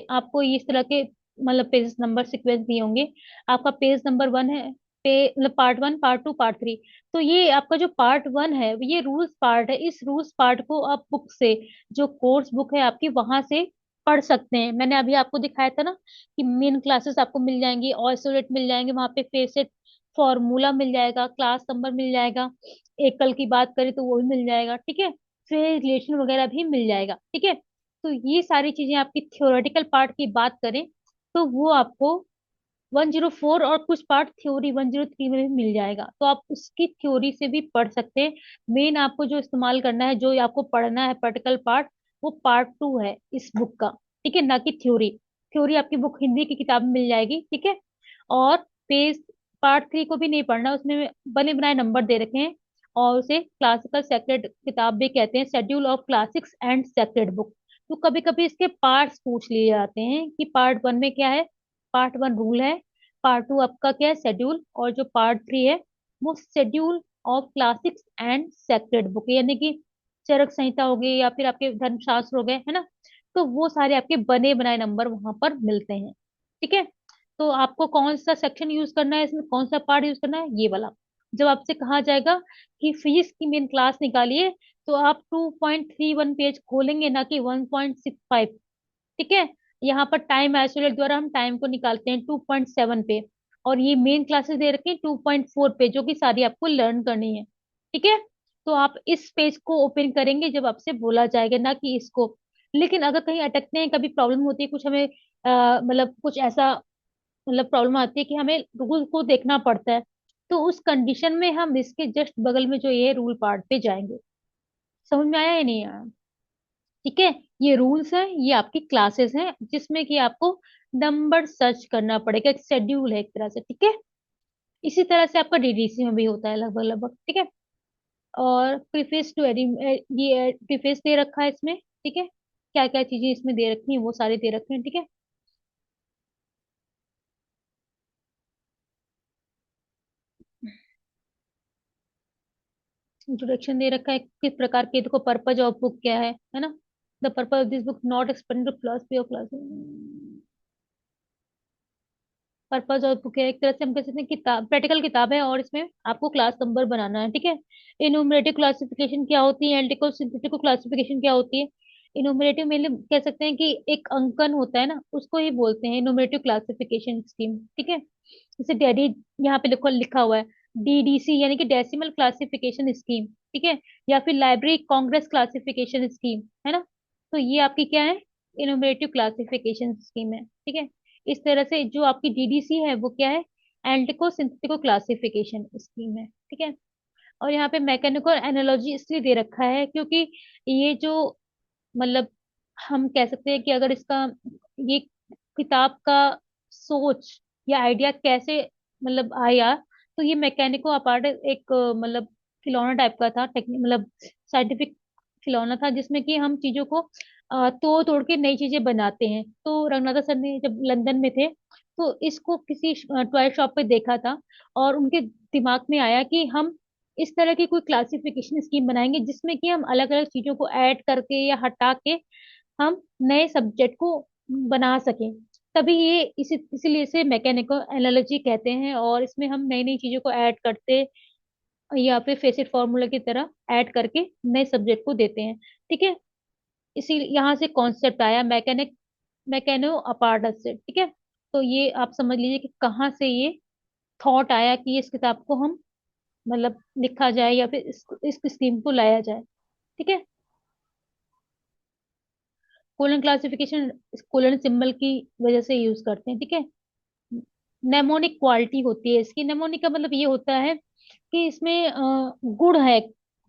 आपको इस तरह के मतलब पेज नंबर सीक्वेंस दिए होंगे। आपका पेज नंबर 1 है, मतलब पार्ट 1, पार्ट 2, पार्ट 3। तो ये आपका जो पार्ट 1 है ये रूल्स पार्ट है। इस रूल्स पार्ट को आप बुक से, जो कोर्स बुक है आपकी, वहां से पढ़ सकते हैं। मैंने अभी आपको दिखाया था ना कि मेन क्लासेस आपको मिल जाएंगी, ऑइसोलेट मिल जाएंगे, वहां पे फेसेट फॉर्मूला मिल जाएगा, क्लास नंबर मिल जाएगा, एकल की बात करें तो वो भी मिल जाएगा। ठीक है, फिर रिलेशन वगैरह भी मिल जाएगा। ठीक है, तो ये सारी चीजें आपकी थ्योरेटिकल पार्ट की बात करें तो वो आपको 104 और कुछ पार्ट थ्योरी 103 में भी मिल जाएगा, तो आप उसकी थ्योरी से भी पढ़ सकते हैं। मेन आपको जो इस्तेमाल करना है, जो आपको पढ़ना है प्रैक्टिकल पार्ट, वो पार्ट 2 है इस बुक का। ठीक है, ना कि थ्योरी। थ्योरी आपकी बुक हिंदी की किताब में मिल जाएगी। ठीक है, और पेज पार्ट 3 को भी नहीं पढ़ना, उसमें बने बनाए नंबर दे रखे हैं, और उसे क्लासिकल सेक्रेड किताब भी कहते हैं, schedule of classics and sacred book. तो कभी कभी इसके पार्ट्स पूछ लिए जाते हैं कि पार्ट 1 में क्या है। पार्ट 1 रूल है, पार्ट 2 आपका क्या है, शेड्यूल, और जो पार्ट 3 है वो schedule of classics and sacred book, यानी कि चरक संहिता हो गई या फिर आपके धर्मशास्त्र हो गए, है ना। तो वो सारे आपके बने बनाए नंबर वहां पर मिलते हैं। ठीक है, तो आपको कौन सा सेक्शन यूज करना है, इसमें कौन सा पार्ट यूज करना है, ये वाला। जब आपसे कहा जाएगा कि फिजिक्स की मेन क्लास निकालिए, तो आप 2.31 पेज खोलेंगे, ना कि 1.65। ठीक है, यहाँ पर टाइम आइसोलेट द्वारा हम टाइम को निकालते हैं 2.7 पे, और ये मेन क्लासेस दे रखे हैं 2.4 पे, जो कि सारी आपको लर्न करनी है। ठीक है, तो आप इस पेज को ओपन करेंगे जब आपसे बोला जाएगा, ना कि इसको। लेकिन अगर कहीं अटकते हैं, कभी प्रॉब्लम होती है कुछ, हमें मतलब कुछ ऐसा मतलब प्रॉब्लम आती है कि हमें रूल को देखना पड़ता है, तो उस कंडीशन में हम इसके जस्ट बगल में जो ये रूल पार्ट पे जाएंगे। समझ में आया या नहीं आया। ठीक है, ये रूल्स हैं, ये आपकी क्लासेस हैं जिसमें कि आपको नंबर सर्च करना पड़ेगा, एक शेड्यूल है एक तरह से, ठीक है। इसी तरह से आपका डीडीसी में भी होता है लगभग लगभग, ठीक है। और प्रीफेस टू ये प्रीफेस दे रखा है इसमें, ठीक है। क्या क्या चीजें इसमें दे रखी हैं वो सारे दे रखे हैं, ठीक है। इंट्रोडक्शन दे रखा है किस प्रकार के, देखो पर्पज ऑफ बुक क्या है ना। The purpose of this book not expend to philosophy of class. Purpose of book है एक तरह से हम कह सकते हैं किताब, प्रैक्टिकल किताब है, और इसमें आपको क्लास नंबर बनाना है, ठीक है। इनुमरेटिव क्लासिफिकेशन क्या होती है, एल्टिको सिंथेटिक क्लासिफिकेशन क्या होती है। इनुमरेटिव में कह सकते हैं कि एक अंकन होता है ना, उसको ही बोलते हैं इनुमरेटिव क्लासिफिकेशन स्कीम, ठीक है। जैसे डैडी, यहाँ पे देखो लिखा हुआ है डीडीसी, यानी कि डेसिमल क्लासिफिकेशन स्कीम, ठीक है। या फिर लाइब्रेरी कांग्रेस क्लासिफिकेशन स्कीम, है ना। तो ये आपकी क्या है, इनुमरेटिव क्लासिफिकेशन स्कीम है, ठीक है। इस तरह से जो आपकी डीडीसी है वो क्या है, एंटिको सिंथेटिको क्लासिफिकेशन स्कीम है, ठीक है। और यहाँ पे मैकेनिकल एनालॉजी इसलिए दे रखा है क्योंकि ये जो, मतलब हम कह सकते हैं कि अगर इसका, ये किताब का सोच या आइडिया कैसे मतलब आया, तो ये मैकेनिको अपार्ट एक मतलब खिलौना टाइप का था, मतलब साइंटिफिक खिलौना था, जिसमें कि हम चीजों को तोड़ तोड़ के नई चीजें बनाते हैं। तो रंगनाथा सर ने जब लंदन में थे, तो इसको किसी टॉय शॉप पे देखा था, और उनके दिमाग में आया कि हम इस तरह की कोई क्लासिफिकेशन स्कीम बनाएंगे जिसमें कि हम अलग अलग चीजों को ऐड करके या हटा के हम नए सब्जेक्ट को बना सकें। तभी ये इसीलिए इसे मैकेनिकल एनालॉजी कहते हैं, और इसमें हम नई नई चीजों को ऐड करते या फिर फेसिट फॉर्मूला की तरह ऐड करके नए सब्जेक्ट को देते हैं, ठीक है। इसी यहाँ से कॉन्सेप्ट आया मैकेनो अपार्टस से, ठीक है। तो ये आप समझ लीजिए कि कहाँ से ये थॉट आया कि इस किताब को हम मतलब लिखा जाए या फिर इस स्कीम को लाया जाए, ठीक है। कोलन क्लासिफिकेशन कोलन सिंबल की वजह से यूज करते हैं, ठीक है। नेमोनिक क्वालिटी होती है इसकी, नेमोनिक का मतलब ये होता है कि इसमें गुण है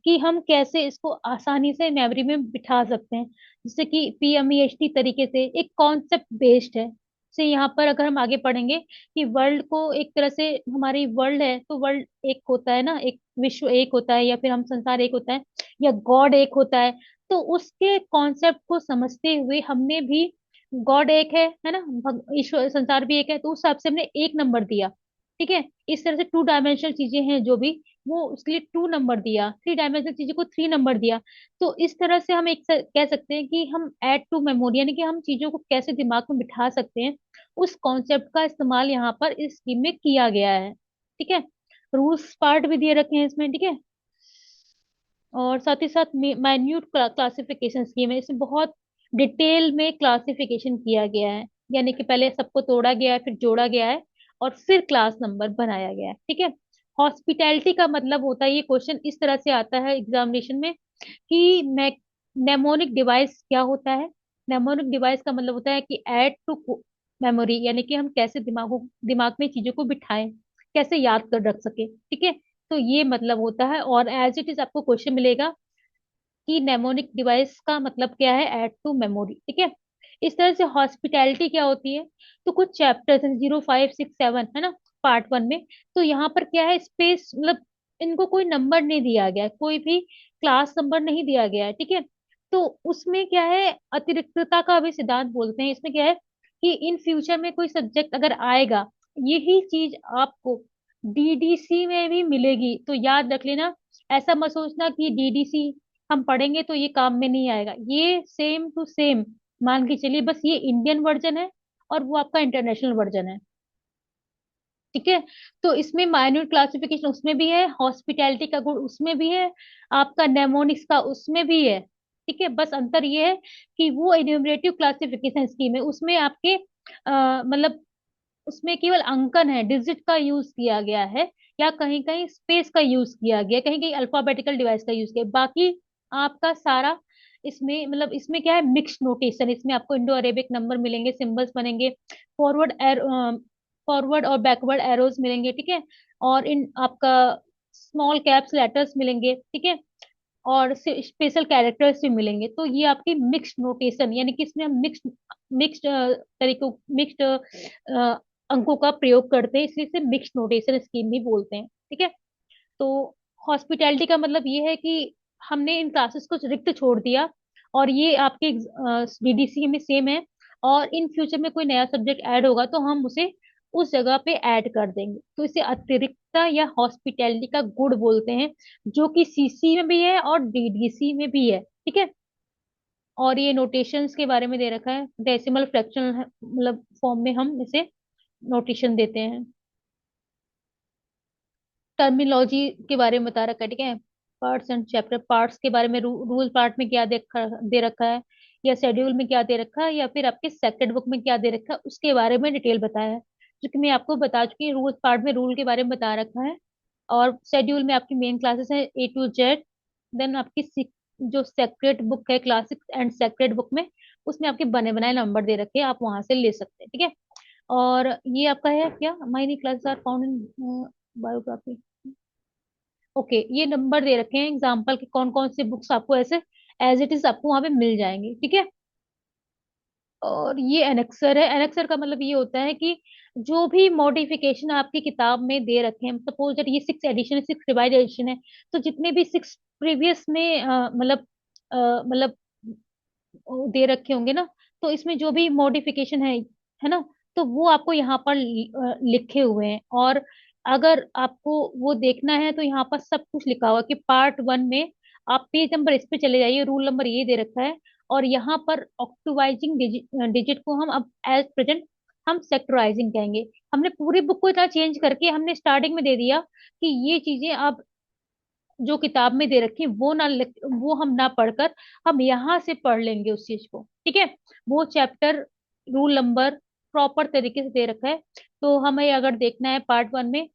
कि हम कैसे इसको आसानी से मेमोरी में बिठा सकते हैं, जैसे कि पीएमईएसटी तरीके से एक कॉन्सेप्ट बेस्ड है। से यहाँ पर अगर हम आगे पढ़ेंगे कि वर्ल्ड को एक तरह से, हमारी वर्ल्ड है तो वर्ल्ड एक होता है ना, एक विश्व एक होता है, या फिर हम संसार एक होता है, या गॉड एक होता है। तो उसके कॉन्सेप्ट को समझते हुए हमने भी, गॉड एक है ना, ईश्वर संसार भी एक है, तो उस हिसाब से हमने एक नंबर दिया, ठीक है। इस तरह से टू डायमेंशनल चीजें हैं जो भी, वो उसके लिए टू नंबर दिया, थ्री डायमेंशनल चीजों को थ्री नंबर दिया। तो इस तरह से हम कह सकते हैं कि हम ऐड टू मेमोरी, यानी कि हम चीजों को कैसे दिमाग में बिठा सकते हैं, उस कॉन्सेप्ट का इस्तेमाल यहाँ पर इस स्कीम में किया गया है, ठीक है। रूल्स पार्ट भी दिए रखे हैं इसमें, ठीक है। और साथ ही साथ माइन्यूट क्लासिफिकेशन स्कीम है, इसमें बहुत डिटेल में क्लासिफिकेशन किया गया है, यानी कि पहले सबको तोड़ा गया है, फिर जोड़ा गया है, और फिर क्लास नंबर बनाया गया है, ठीक है। हॉस्पिटैलिटी का मतलब होता है, ये क्वेश्चन इस तरह से आता है एग्जामिनेशन में कि नेमोनिक डिवाइस क्या होता है। नेमोनिक डिवाइस का मतलब होता है कि ऐड टू मेमोरी, यानी कि हम कैसे दिमाग में चीजों को बिठाएं, कैसे याद कर रख सके, ठीक है। तो ये मतलब होता है, और एज इट इज आपको क्वेश्चन मिलेगा कि नेमोनिक डिवाइस का मतलब क्या है, ऐड टू मेमोरी, ठीक है। इस तरह से हॉस्पिटैलिटी क्या होती है, तो कुछ चैप्टर्स हैं 0, 5, 6, 7, है ना, पार्ट 1 में। तो यहाँ पर क्या है, स्पेस मतलब इनको कोई नंबर नहीं दिया गया है, कोई भी क्लास नंबर नहीं दिया गया है, ठीक है। तो उसमें क्या है, अतिरिक्तता का भी सिद्धांत बोलते हैं। इसमें क्या है कि इन फ्यूचर में कोई सब्जेक्ट अगर आएगा, यही चीज आपको डीडीसी में भी मिलेगी, तो याद रख लेना। ऐसा मत सोचना कि डीडीसी हम पढ़ेंगे तो ये काम में नहीं आएगा, ये सेम टू सेम मान के चलिए, बस ये इंडियन वर्जन है और वो आपका इंटरनेशनल वर्जन है, ठीक है। तो इसमें माइन्यूट क्लासिफिकेशन उसमें भी है, हॉस्पिटैलिटी का गुण उसमें भी है, आपका नेमोनिक्स का उसमें भी है, ठीक है। बस अंतर ये है कि वो इन्यूमरेटिव क्लासिफिकेशन स्कीम है, उसमें आपके मतलब उसमें केवल अंकन है, डिजिट का यूज किया गया है, या कहीं कहीं स्पेस का यूज किया गया, कहीं कहीं अल्फाबेटिकल डिवाइस का यूज किया, बाकी आपका सारा इसमें मतलब इसमें क्या है, मिक्स नोटेशन। इसमें आपको इंडो अरेबिक नंबर मिलेंगे, सिंबल्स बनेंगे, फॉरवर्ड फॉरवर्ड और बैकवर्ड एरोज मिलेंगे, ठीक है। और इन आपका स्मॉल कैप्स लेटर्स मिलेंगे, ठीक है। और स्पेशल कैरेक्टर्स भी मिलेंगे। तो ये आपकी मिक्स्ड नोटेशन, यानी कि इसमें हम मिक्स्ड मिक्स्ड तरीकों मिक्स्ड अंकों का प्रयोग करते हैं, इसलिए इसे मिक्स्ड नोटेशन स्कीम भी बोलते हैं। ठीक है। तो हॉस्पिटैलिटी का मतलब ये है कि हमने इन क्लासेस को रिक्त छोड़ दिया, और ये आपके डीडीसी में सेम है, और इन फ्यूचर में कोई नया सब्जेक्ट ऐड होगा तो हम उसे उस जगह पे ऐड कर देंगे। तो इसे अतिरिक्तता या हॉस्पिटैलिटी का गुण बोलते हैं, जो कि सीसी में भी है और डीडीसी में भी है। ठीक है। और ये नोटेशंस के बारे में दे रखा है, डेसिमल फ्रैक्शनल मतलब फॉर्म में हम इसे नोटेशन देते हैं। टर्मिनोलॉजी के बारे में बता रखा है। ठीक है। पार्ट्स एंड चैप्टर, पार्ट्स के बारे में रूल पार्ट में क्या दे रखा है, या शेड्यूल में क्या दे रखा है, या फिर आपके सेक्रेट बुक में क्या दे रखा है, उसके बारे में डिटेल बताया है, जो कि मैं आपको बता चुकी हूँ। रूल पार्ट में रूल के बारे में बता रखा है, और शेड्यूल में आपकी मेन क्लासेस है A to Z। देन आपकी जो सेक्रेट बुक है, क्लासिक्स एंड सेक्रेट बुक में, उसमें आपके बने बनाए नंबर दे रखे हैं, आप वहां से ले सकते हैं। ठीक है। और ये आपका है क्या, many classes are found in biography. Okay, ये नंबर दे रखे हैं एग्जाम्पल के, कौन कौन से बुक्स आपको ऐसे एज इट इज आपको वहां पे मिल जाएंगे। ठीक है। और ये एनेक्सर है। एनेक्सर का मतलब ये होता है कि जो भी मॉडिफिकेशन आपकी किताब में दे रखे हैं, सपोज दैट ये 6 एडिशन है, 6 रिवाइज एडिशन है, तो जितने भी 6 प्रीवियस में मतलब दे रखे होंगे ना, तो इसमें जो भी मॉडिफिकेशन है ना, तो वो आपको यहाँ पर लिखे हुए हैं। और अगर आपको वो देखना है तो यहाँ पर सब कुछ लिखा हुआ है कि पार्ट 1 में आप पेज नंबर इस पे चले जाइए, रूल नंबर ये दे रखा है, और यहाँ पर ऑक्टिवाइजिंग डिजिट को हम अब एज प्रेजेंट हम सेक्टराइजिंग कहेंगे। हमने पूरी बुक को इतना चेंज करके हमने स्टार्टिंग में दे दिया कि ये चीजें आप जो किताब में दे रखी है वो हम ना पढ़कर हम यहाँ से पढ़ लेंगे उस चीज को। ठीक है। वो चैप्टर रूल नंबर प्रॉपर तरीके से दे रखा है। तो हमें अगर देखना है पार्ट 1 में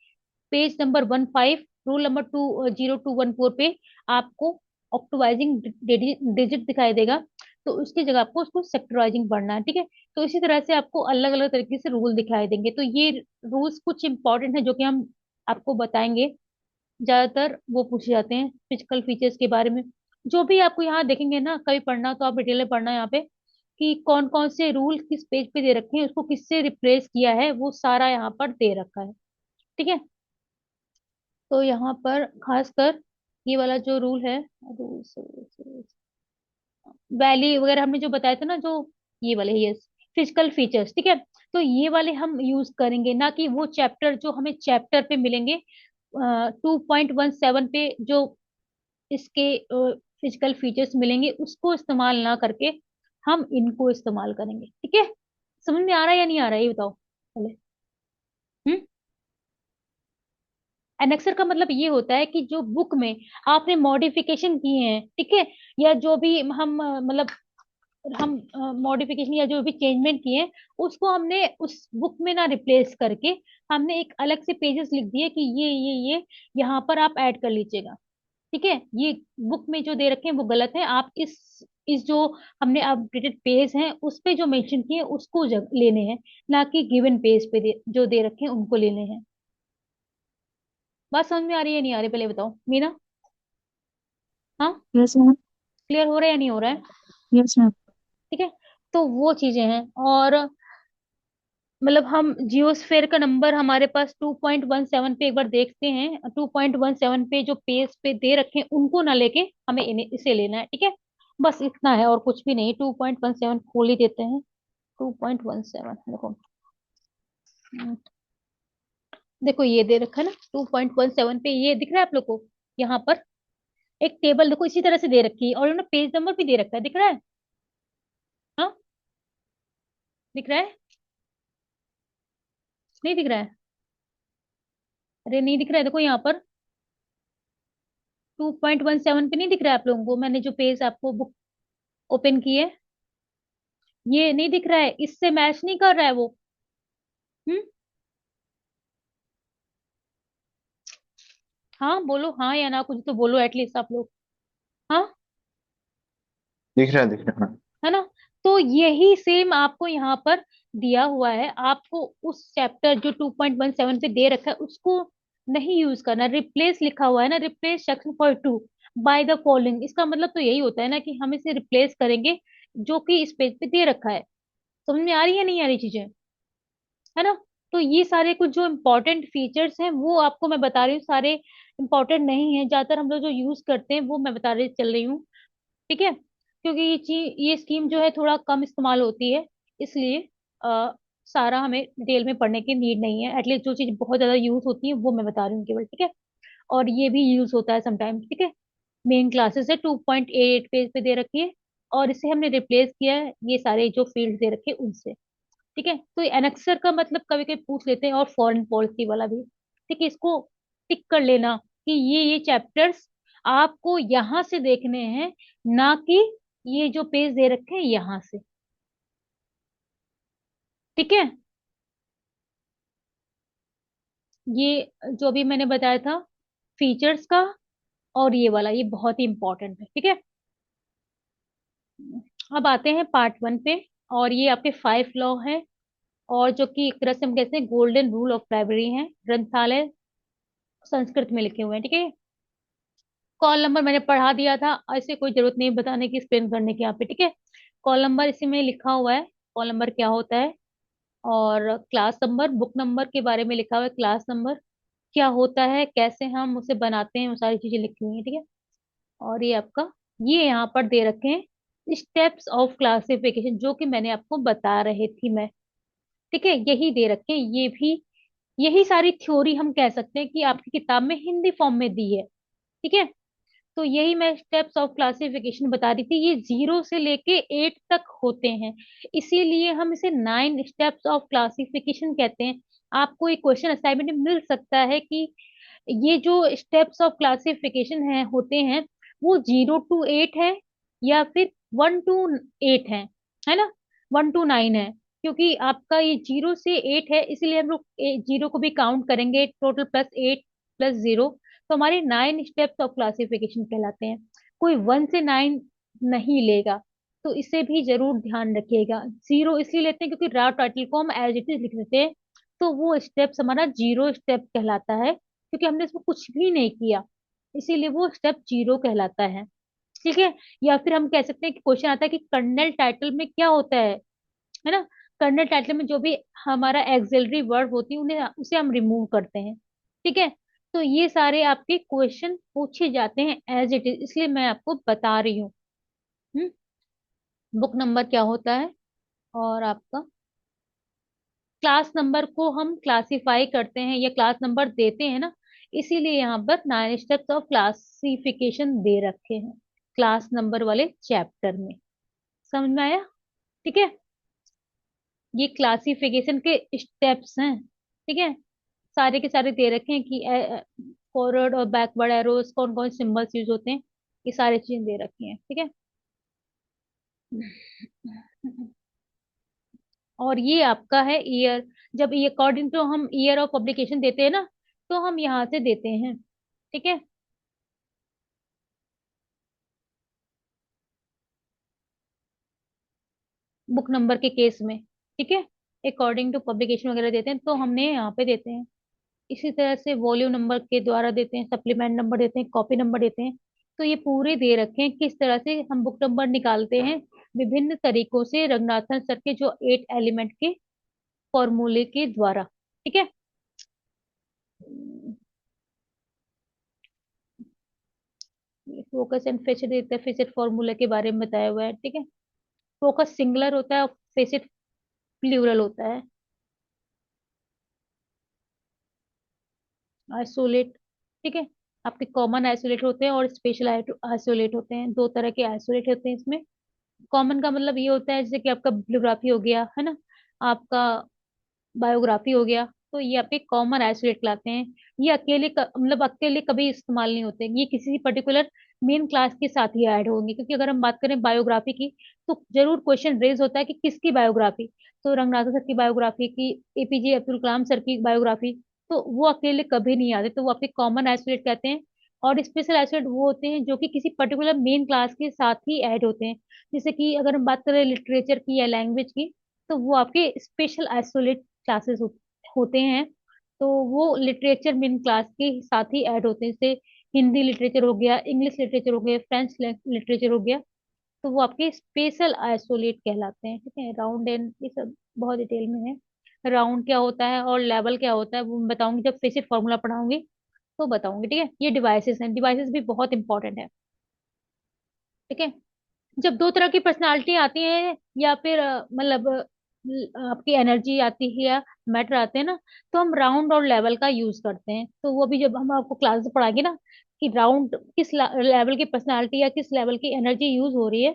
पेज नंबर 15, रूल नंबर 20214 पे आपको ऑक्टोवाइजिंग डिजिट दिखाई देगा, तो उसकी जगह आपको उसको सेक्टराइजिंग पढ़ना है। ठीक है। तो इसी तरह से आपको अलग अलग तरीके से रूल दिखाई देंगे। तो ये रूल्स कुछ इंपॉर्टेंट है जो कि हम आपको बताएंगे। ज्यादातर वो पूछे जाते हैं फिजिकल फीचर्स के बारे में। जो भी आपको यहाँ देखेंगे ना, कभी पढ़ना तो आप डिटेल में पढ़ना यहाँ पे, कि कौन कौन से रूल किस पेज पे दे रखे हैं, उसको किससे रिप्लेस किया है, वो सारा यहाँ पर दे रखा है। ठीक है। तो यहाँ पर खासकर ये वाला जो रूल है, रूल्स वैली वगैरह हमने जो बताया था ना, जो ये वाले, यस, फिजिकल फीचर्स। ठीक है। तो ये वाले हम यूज करेंगे, ना कि वो चैप्टर जो हमें चैप्टर पे मिलेंगे 2.17 पे, जो इसके फिजिकल फीचर्स मिलेंगे, उसको इस्तेमाल ना करके हम इनको इस्तेमाल करेंगे। ठीक है। समझ में आ रहा है या नहीं आ रहा है, ये बताओ पहले। हम्म। एनेक्सर का मतलब ये होता है कि जो बुक में आपने मॉडिफिकेशन किए हैं, ठीक है, या जो भी हम हम मॉडिफिकेशन या जो भी चेंजमेंट किए हैं, उसको हमने उस बुक में ना रिप्लेस करके हमने एक अलग से पेजेस लिख दिए कि ये यहाँ पर आप ऐड कर लीजिएगा। ठीक है। ये बुक में जो दे रखे हैं वो गलत है, आप इस जो हमने अपडेटेड पेज हैं उस पे जो मेंशन किए हैं उसको लेने हैं, ना कि गिवन पेज पे जो दे रखे हैं उनको लेने हैं। बात समझ में आ रही है नहीं आ रही, पहले बताओ मीना। हाँ, यस मैम। क्लियर हो रहा है या नहीं हो रहा है? Yes ma'am. ठीक है। तो वो चीजें हैं। और मतलब हम जियोस्फेयर का नंबर हमारे पास 2.17 पे एक बार देखते हैं। 2.17 पे जो पेज पे दे रखे हैं उनको ना लेके हमें इसे लेना है। ठीक है। बस इतना है और कुछ भी नहीं। 2.17 खोल ही देते हैं। 2.17 देखो। हम्म, देखो ये दे रखा है ना 2.17 पे, ये दिख रहा है आप लोग को? यहाँ पर एक टेबल देखो इसी तरह से दे रखी है, और उन्होंने पेज नंबर भी दे रखा है, दिख रहा है? हाँ, दिख रहा है? नहीं दिख रहा है? अरे नहीं दिख रहा है, देखो यहाँ पर 2.17 पे नहीं दिख रहा है आप लोगों को? मैंने जो पेज आपको बुक ओपन की है, ये नहीं दिख रहा है? इससे मैच नहीं कर रहा है वो? हम्म। हाँ बोलो, हाँ या ना, कुछ तो बोलो एटलीस्ट आप लोग। हाँ, दिख रहा है। है ना? तो यही सेम आपको यहाँ पर दिया हुआ है। आपको उस चैप्टर जो 2.17 पे दे रखा है उसको नहीं यूज करना। रिप्लेस लिखा हुआ है ना, replace section for 2, by the following, इसका मतलब तो यही होता है ना कि हम इसे रिप्लेस करेंगे जो कि इस पेज पे दे रखा है। समझ में आ रही है नहीं आ रही चीजें, है ना? तो ये सारे कुछ जो इम्पोर्टेंट फीचर्स हैं वो आपको मैं बता रही हूँ, सारे इम्पोर्टेंट नहीं है, ज्यादातर हम लोग जो यूज करते हैं वो मैं बता रही चल रही हूँ। ठीक है, क्योंकि ये स्कीम जो है थोड़ा कम इस्तेमाल होती है, इसलिए सारा हमें डिटेल में पढ़ने की नीड नहीं है। एटलीस्ट जो चीज बहुत ज्यादा यूज होती है वो मैं बता रही हूँ केवल, ठीक है? और ये भी यूज होता है समटाइम, ठीक है? मेन क्लासेस है 2.8 पेज पे दे रखी है, और इसे हमने रिप्लेस किया है ये सारे जो फील्ड दे रखे हैं उनसे। ठीक है, तो एनेक्सर का मतलब कभी कभी पूछ लेते हैं, और फॉरेन पॉलिसी वाला भी। ठीक है, इसको टिक कर लेना कि ये चैप्टर्स आपको यहाँ से देखने हैं, ना कि ये जो पेज दे रखे हैं यहाँ से। ठीक है, ये जो भी मैंने बताया था फीचर्स का, और ये वाला, ये बहुत ही इंपॉर्टेंट है। ठीक है, अब आते हैं पार्ट 1 पे, और ये आपके 5 लॉ है, और जो कि एक तरह से हम कहते हैं गोल्डन रूल ऑफ लाइब्रेरी है, ग्रंथालय संस्कृत में लिखे हुए हैं। ठीक है, कॉल नंबर मैंने पढ़ा दिया था, ऐसे कोई जरूरत नहीं बताने की, एक्सप्लेन करने की यहाँ पे। ठीक है, कॉल नंबर इसी में लिखा हुआ है, कॉल नंबर क्या होता है, और क्लास नंबर, बुक नंबर के बारे में लिखा हुआ है, क्लास नंबर क्या होता है, कैसे हम उसे बनाते हैं, वो सारी चीजें लिखी हुई है। ठीक है, और ये आपका, ये यहाँ पर दे रखे हैं स्टेप्स ऑफ क्लासिफिकेशन, जो कि मैंने आपको बता रही थी मैं। ठीक है, यही दे रखे हैं, ये भी यही सारी थ्योरी हम कह सकते हैं कि आपकी किताब में हिंदी फॉर्म में दी है। ठीक है, तो यही मैं स्टेप्स ऑफ क्लासिफिकेशन बता रही थी, ये 0 से लेके 8 तक होते हैं, इसीलिए हम इसे 9 स्टेप्स ऑफ क्लासिफिकेशन कहते हैं। आपको एक क्वेश्चन असाइनमेंट में मिल सकता है कि ये जो स्टेप्स ऑफ क्लासिफिकेशन है होते हैं, वो 0 to 8 है, या फिर 1 to 8 है ना, 1 to 9 है। क्योंकि आपका ये 0 से 8 है, इसीलिए हम लोग 0 को भी काउंट करेंगे, टोटल +8 + 0, तो हमारे 9 स्टेप्स ऑफ क्लासिफिकेशन कहलाते हैं। कोई 1 से 9 नहीं लेगा, तो इसे भी जरूर ध्यान रखिएगा। 0 इसलिए लेते हैं क्योंकि राव टाइटल को हम एज इट इज लिख देते हैं, तो वो स्टेप्स हमारा 0 स्टेप कहलाता है, क्योंकि हमने इसमें कुछ भी नहीं किया, इसीलिए वो स्टेप 0 कहलाता है। ठीक है, या फिर हम कह सकते हैं कि क्वेश्चन आता है कि कर्नल टाइटल में क्या होता है ना? कर्नल टाइटल में जो भी हमारा एक्सिलरी वर्ब होती है उन्हें उसे हम रिमूव करते हैं। ठीक है, तो ये सारे आपके क्वेश्चन पूछे जाते हैं एज इट इज, इसलिए मैं आपको बता रही हूँ। बुक नंबर क्या होता है, और आपका क्लास नंबर को हम क्लासिफाई करते हैं या क्लास नंबर देते हैं ना, इसीलिए यहाँ पर 9 स्टेप्स ऑफ क्लासिफिकेशन दे रखे हैं क्लास नंबर वाले चैप्टर में। समझ में आया? ठीक है, ये क्लासिफिकेशन के स्टेप्स हैं। ठीक है, सारे के सारे दे रखे हैं कि फॉरवर्ड और बैकवर्ड एरोस कौन कौन सिंबल्स यूज होते हैं, ये सारी चीजें दे रखी हैं। ठीक है, और ये आपका है ईयर, जब ये अकॉर्डिंग टू हम ईयर ऑफ पब्लिकेशन देते हैं ना, तो हम यहाँ से देते हैं। ठीक है, बुक नंबर के केस में। ठीक है, अकॉर्डिंग टू पब्लिकेशन वगैरह देते हैं तो हमने यहाँ पे देते हैं। इसी तरह से वॉल्यूम नंबर के द्वारा देते हैं, सप्लीमेंट नंबर देते हैं, कॉपी नंबर देते हैं। तो ये पूरे दे रखे हैं किस तरह से हम बुक नंबर निकालते हैं, विभिन्न तरीकों से, रंगनाथन सर के जो 8 एलिमेंट के फॉर्मूले के द्वारा। ठीक है, फोकस एंड फेसिट देते हैं, फेसिट फॉर्मूला के बारे में बताया हुआ है। ठीक है, फोकस सिंगुलर होता है और फेसिट प्लूरल होता है। आइसोलेट, ठीक है, आपके कॉमन आइसोलेट होते हैं और स्पेशल आइसोलेट होते हैं, 2 तरह के आइसोलेट होते हैं इसमें। कॉमन का मतलब ये होता है जैसे कि आपका बिbliography हो गया, है ना, आपका बायोग्राफी हो गया, तो ये आपके कॉमन आइसोलेट लाते हैं। ये मतलब अकेले कभी इस्तेमाल नहीं होते, ये किसी पर्टिकुलर मेन क्लास के साथ ही ऐड होंगे। क्योंकि अगर हम बात करें बायोग्राफी की, तो जरूर क्वेश्चन रेज होता है कि किसकी बायोग्राफी, तो रंगनाथन सर की बायोग्राफी की, एपीजे अब्दुल कलाम सर की बायोग्राफी, तो वो अकेले कभी नहीं आते, तो वो आपके कॉमन आइसोलेट कहते हैं। और स्पेशल आइसोलेट वो होते हैं जो कि किसी पर्टिकुलर मेन क्लास के साथ ही ऐड होते हैं। जैसे कि अगर हम बात करें लिटरेचर की या लैंग्वेज की, तो वो आपके स्पेशल आइसोलेट क्लासेस होते हैं, तो वो लिटरेचर मेन क्लास के साथ ही ऐड होते हैं। जैसे हिंदी लिटरेचर हो गया, इंग्लिश लिटरेचर हो गया, फ्रेंच लिटरेचर हो गया, तो वो आपके स्पेशल आइसोलेट कहलाते हैं। ठीक है, राउंड एंड ये सब बहुत डिटेल में है। राउंड क्या होता है और लेवल क्या होता है वो मैं बताऊंगी, जब फेसिट फॉर्मूला पढ़ाऊंगी तो बताऊंगी। ठीक है, ये डिवाइसेस हैं, डिवाइसेस भी बहुत इंपॉर्टेंट है। ठीक है, जब दो तरह की पर्सनालिटी आती है या फिर मतलब आपकी एनर्जी आती है या मैटर आते हैं ना, तो हम राउंड और लेवल का यूज करते हैं। तो वो भी जब हम आपको क्लास में पढ़ाएंगे ना कि राउंड किस लेवल की पर्सनालिटी या किस लेवल की एनर्जी यूज हो रही है,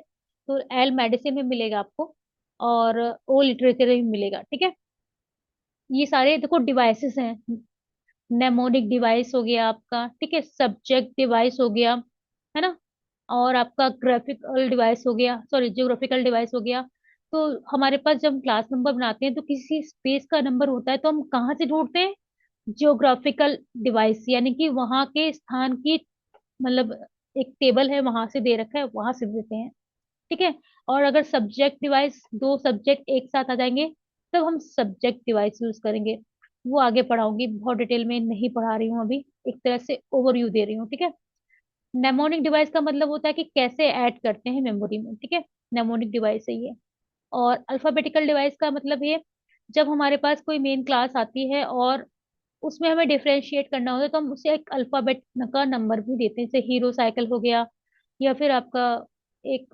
तो एल मेडिसिन में मिलेगा आपको और ओ लिटरेचर में मिलेगा। ठीक है, ये सारे देखो डिवाइसेस हैं। नेमोनिक डिवाइस हो गया आपका, ठीक है, सब्जेक्ट डिवाइस हो गया, है ना, और आपका ग्राफिकल डिवाइस हो गया, सॉरी जियोग्राफिकल डिवाइस हो गया। तो हमारे पास जब हम क्लास नंबर बनाते हैं तो किसी स्पेस का नंबर होता है, तो हम कहाँ से ढूंढते हैं? जियोग्राफिकल डिवाइस, यानी कि वहां के स्थान की, मतलब एक टेबल है वहां से दे रखा है, वहां से देते हैं। ठीक है, और अगर सब्जेक्ट डिवाइस, दो सब्जेक्ट एक साथ आ जाएंगे तब हम सब्जेक्ट डिवाइस यूज करेंगे। वो आगे पढ़ाऊंगी, बहुत डिटेल में नहीं पढ़ा रही हूँ अभी, एक तरह से ओवरव्यू दे रही हूँ। ठीक है, नेमोनिक डिवाइस का मतलब होता है कि कैसे ऐड करते हैं मेमोरी में। ठीक है, नेमोनिक डिवाइस है ये। और अल्फाबेटिकल डिवाइस का मतलब ये, जब हमारे पास कोई मेन क्लास आती है और उसमें हमें डिफरेंशिएट करना होता है तो हम उसे एक अल्फाबेट का नंबर भी देते हैं, जैसे हीरो साइकिल हो गया, या फिर आपका एक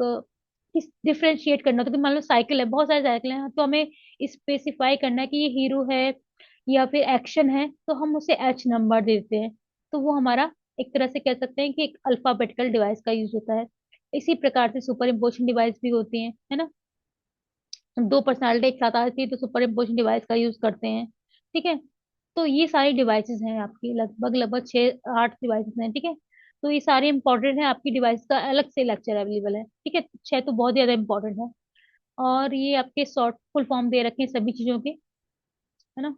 किस डिफरेंशिएट करना होता है कि मान लो साइकिल है, बहुत सारे साइकिल हैं, तो हमें स्पेसिफाई करना है कि ये हीरो है या फिर एक्शन है, तो हम उसे एच नंबर दे देते हैं। तो वो हमारा एक तरह से कह सकते हैं कि एक अल्फाबेटिकल डिवाइस का यूज होता है। इसी प्रकार से सुपर इम्पोजिशन डिवाइस भी होती हैं, है ना, दो पर्सनालिटी एक साथ आती है तो सुपर इम्पोजिशन डिवाइस का यूज करते हैं। ठीक है, तो ये सारी डिवाइसेस हैं आपकी, लगभग लगभग 6 8 डिवाइसेस हैं। ठीक है, तो ये सारे इंपॉर्टेंट है, आपकी डिवाइस का अलग से लेक्चर अवेलेबल है। ठीक है, 6 तो बहुत ज्यादा इंपॉर्टेंट है। और ये आपके शॉर्ट फुल फॉर्म दे रखे हैं सभी चीजों के, है ना,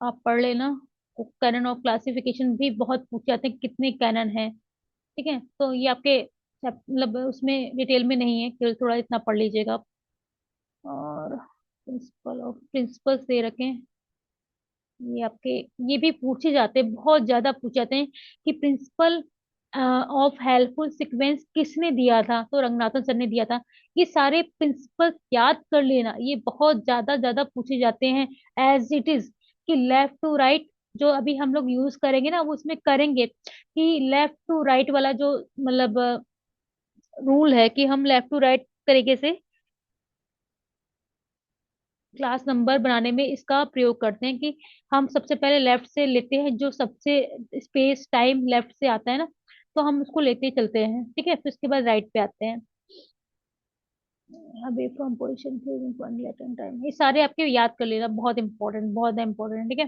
आप पढ़ लेना। कैनन ऑफ क्लासिफिकेशन भी बहुत पूछ जाते हैं, कितने कैनन है। ठीक है, तो ये आपके मतलब उसमें डिटेल में नहीं है, केवल थोड़ा इतना पढ़ लीजिएगा आप। और प्रिंसिपल ऑफ प्रिंसिपल्स दे रखे हैं, ये आपके, ये भी पूछे जाते हैं, बहुत ज्यादा पूछे जाते हैं कि प्रिंसिपल ऑफ हेल्पफुल सीक्वेंस किसने दिया था, तो रंगनाथन सर ने दिया था। ये सारे प्रिंसिपल याद कर लेना, ये बहुत ज्यादा ज्यादा पूछे जाते हैं। एज इट इज कि लेफ्ट टू राइट जो अभी हम लोग यूज करेंगे ना, वो उसमें करेंगे कि लेफ्ट टू राइट वाला जो मतलब रूल है कि हम लेफ्ट टू राइट तरीके से क्लास नंबर बनाने में इसका प्रयोग करते हैं कि हम सबसे पहले लेफ्ट से लेते हैं, जो सबसे स्पेस टाइम लेफ्ट से आता है ना, तो हम उसको लेते चलते हैं। ठीक है, फिर उसके बाद राइट पे आते हैं। Away from position one later time, ये सारे आपके याद कर लेना, बहुत इंपॉर्टेंट, बहुत इंपॉर्टेंट। ठीक है,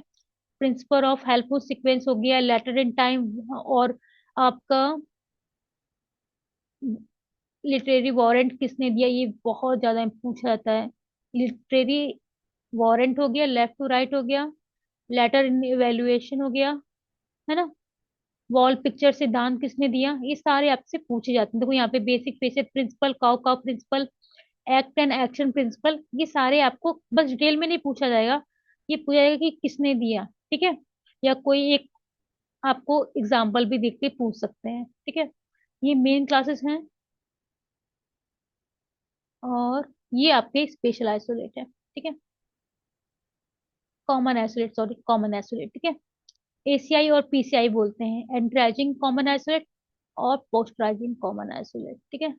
प्रिंसिपल ऑफ हेल्पफुल सीक्वेंस हो गया, लेटर इन टाइम, और आपका लिटरेरी वारंट किसने दिया, ये बहुत ज्यादा पूछा जाता है। लिटरेरी वारंट हो गया, लेफ्ट टू राइट हो गया, लेटर इन इवेल्युएशन हो गया, है ना, वॉल पिक्चर सिद्धांत किसने दिया, ये सारे आपसे पूछे जाते हैं। देखो यहाँ पे basic basic principle, cow cow principle, act and action principle, ये सारे आपको बस डिटेल में नहीं पूछा जाएगा, ये पूछा जाएगा कि किसने दिया। ठीक है, या कोई एक आपको एग्जाम्पल भी देख के पूछ सकते हैं। ठीक है, ये मेन क्लासेस हैं, और ये आपके स्पेशल आइसोलेट है। ठीक है, common isolate, sorry common isolate. ठीक है, एसीआई और पीसीआई बोलते हैं, एंट्राइजिंग कॉमन आइसोलेट और पोस्टराइजिंग कॉमन आइसोलेट। ठीक है,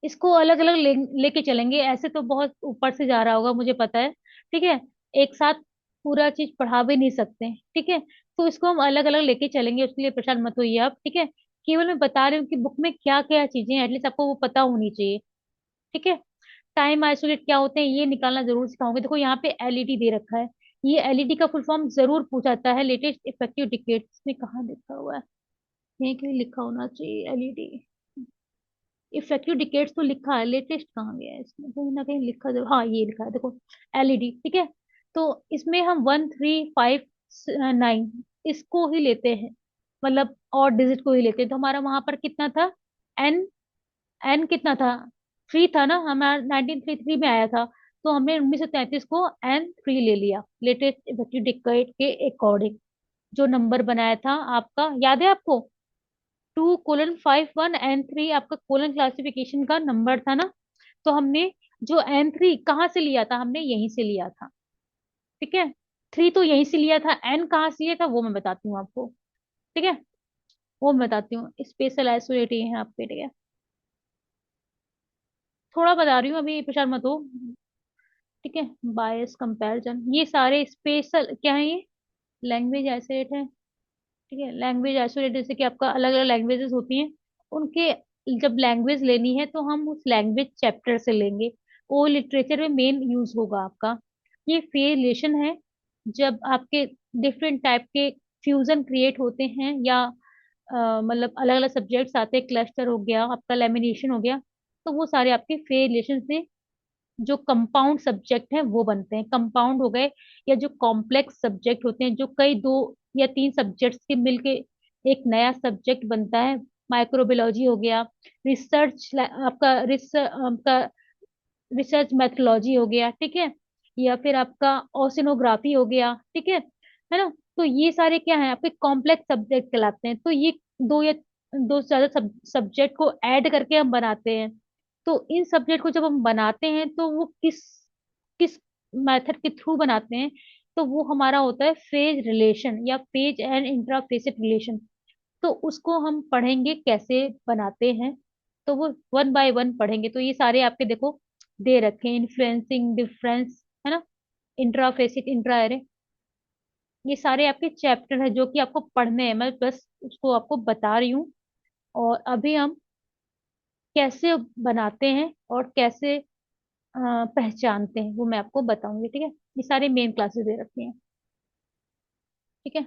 इसको अलग अलग लेके चलेंगे, ऐसे तो बहुत ऊपर से जा रहा होगा मुझे पता है। ठीक है, एक साथ पूरा चीज पढ़ा भी नहीं सकते। ठीक है, तो इसको हम अलग अलग लेके चलेंगे, उसके लिए परेशान मत होइए आप। ठीक है, केवल मैं बता रही हूँ कि बुक में क्या क्या चीजें हैं, एटलीस्ट आपको वो पता होनी चाहिए। ठीक है, टाइम आइसोलेट क्या होते हैं ये निकालना जरूर सिखाऊंगे। देखो यहाँ पे एलईडी दे रखा है, ये एलईडी का फुल फॉर्म जरूर पूछा जाता है, लेटेस्ट इफेक्टिव डिकेट्स में कहाँ लिखा हुआ है, यहीं कहीं लिखा होना चाहिए एलईडी। इफेक्टिव डिकेट्स तो लिखा है, लेटेस्ट कहाँ गया है इसमें, कहीं ना कहीं लिखा जरूर, हाँ ये लिखा है देखो, एलईडी। ठीक है, तो इसमें हम 1359 इसको ही लेते हैं, मतलब और डिजिट को ही लेते हैं। तो हमारा वहां पर कितना था, एन, एन कितना था, 3 था ना, हमारा 1933 में आया था, तो हमने 1933 को N3 ले लिया, लेटेस्ट इफेक्टिव डिकेट के अकॉर्डिंग। जो नंबर बनाया था आपका, याद है आपको, 2:5:1 N3 आपका कोलन क्लासिफिकेशन का नंबर था ना। तो हमने जो N3 कहाँ से लिया था, हमने यहीं से लिया था। ठीक है, 3 तो यहीं से लिया था, N कहाँ से लिया था वो मैं बताती हूँ आपको। ठीक है, वो मैं बताती हूँ। स्पेशल आइसोलेट ये है आपके, ठीक है, थोड़ा बता रही हूँ, अभी परेशान मत हो। ठीक है, बायस कंपैरिजन, ये सारे स्पेशल क्या है, ये लैंग्वेज आइसोलेट है। ठीक है, लैंग्वेज आइसोलेट जैसे कि आपका अलग अलग लैंग्वेजेस होती हैं, उनके जब लैंग्वेज लेनी है तो हम उस लैंग्वेज चैप्टर से लेंगे, वो लिटरेचर में मेन यूज होगा आपका। ये फेलिएशन है, जब आपके डिफरेंट टाइप के फ्यूजन क्रिएट होते हैं, या मतलब अलग अलग सब्जेक्ट्स आते हैं, क्लस्टर हो गया आपका, लेमिनेशन हो गया, तो वो सारे आपके फेलिएशन से जो कंपाउंड सब्जेक्ट हैं वो बनते हैं, कंपाउंड हो गए, या जो कॉम्प्लेक्स सब्जेक्ट होते हैं, जो कई दो या तीन सब्जेक्ट्स के मिलके एक नया सब्जेक्ट बनता है। माइक्रोबायोलॉजी हो गया, रिसर्च आपका रिसर्च मैथोलॉजी हो गया, ठीक है, या फिर आपका ओशिनोग्राफी हो गया, ठीक है ना। तो ये सारे क्या है, आपके कॉम्प्लेक्स सब्जेक्ट कहलाते हैं। तो ये दो या दो से ज्यादा सब्जेक्ट को ऐड करके हम बनाते हैं। तो इन सब्जेक्ट को जब हम बनाते हैं तो वो किस किस मेथड के थ्रू बनाते हैं, तो वो हमारा होता है फेज रिलेशन या फेज एंड इंट्राफेसिक रिलेशन। तो उसको हम पढ़ेंगे कैसे बनाते हैं, तो वो वन बाय वन पढ़ेंगे। तो ये सारे आपके देखो दे रखे हैं, इन्फ्लुएंसिंग डिफरेंस है ना, इंट्राफेसिक इंट्रा एरे, ये सारे आपके चैप्टर है जो कि आपको पढ़ने हैं, मैं बस उसको आपको बता रही हूँ। और अभी हम कैसे बनाते हैं और कैसे पहचानते हैं वो मैं आपको बताऊंगी। ठीक है, ये सारे मेन क्लासेस दे रखी हैं। ठीक है,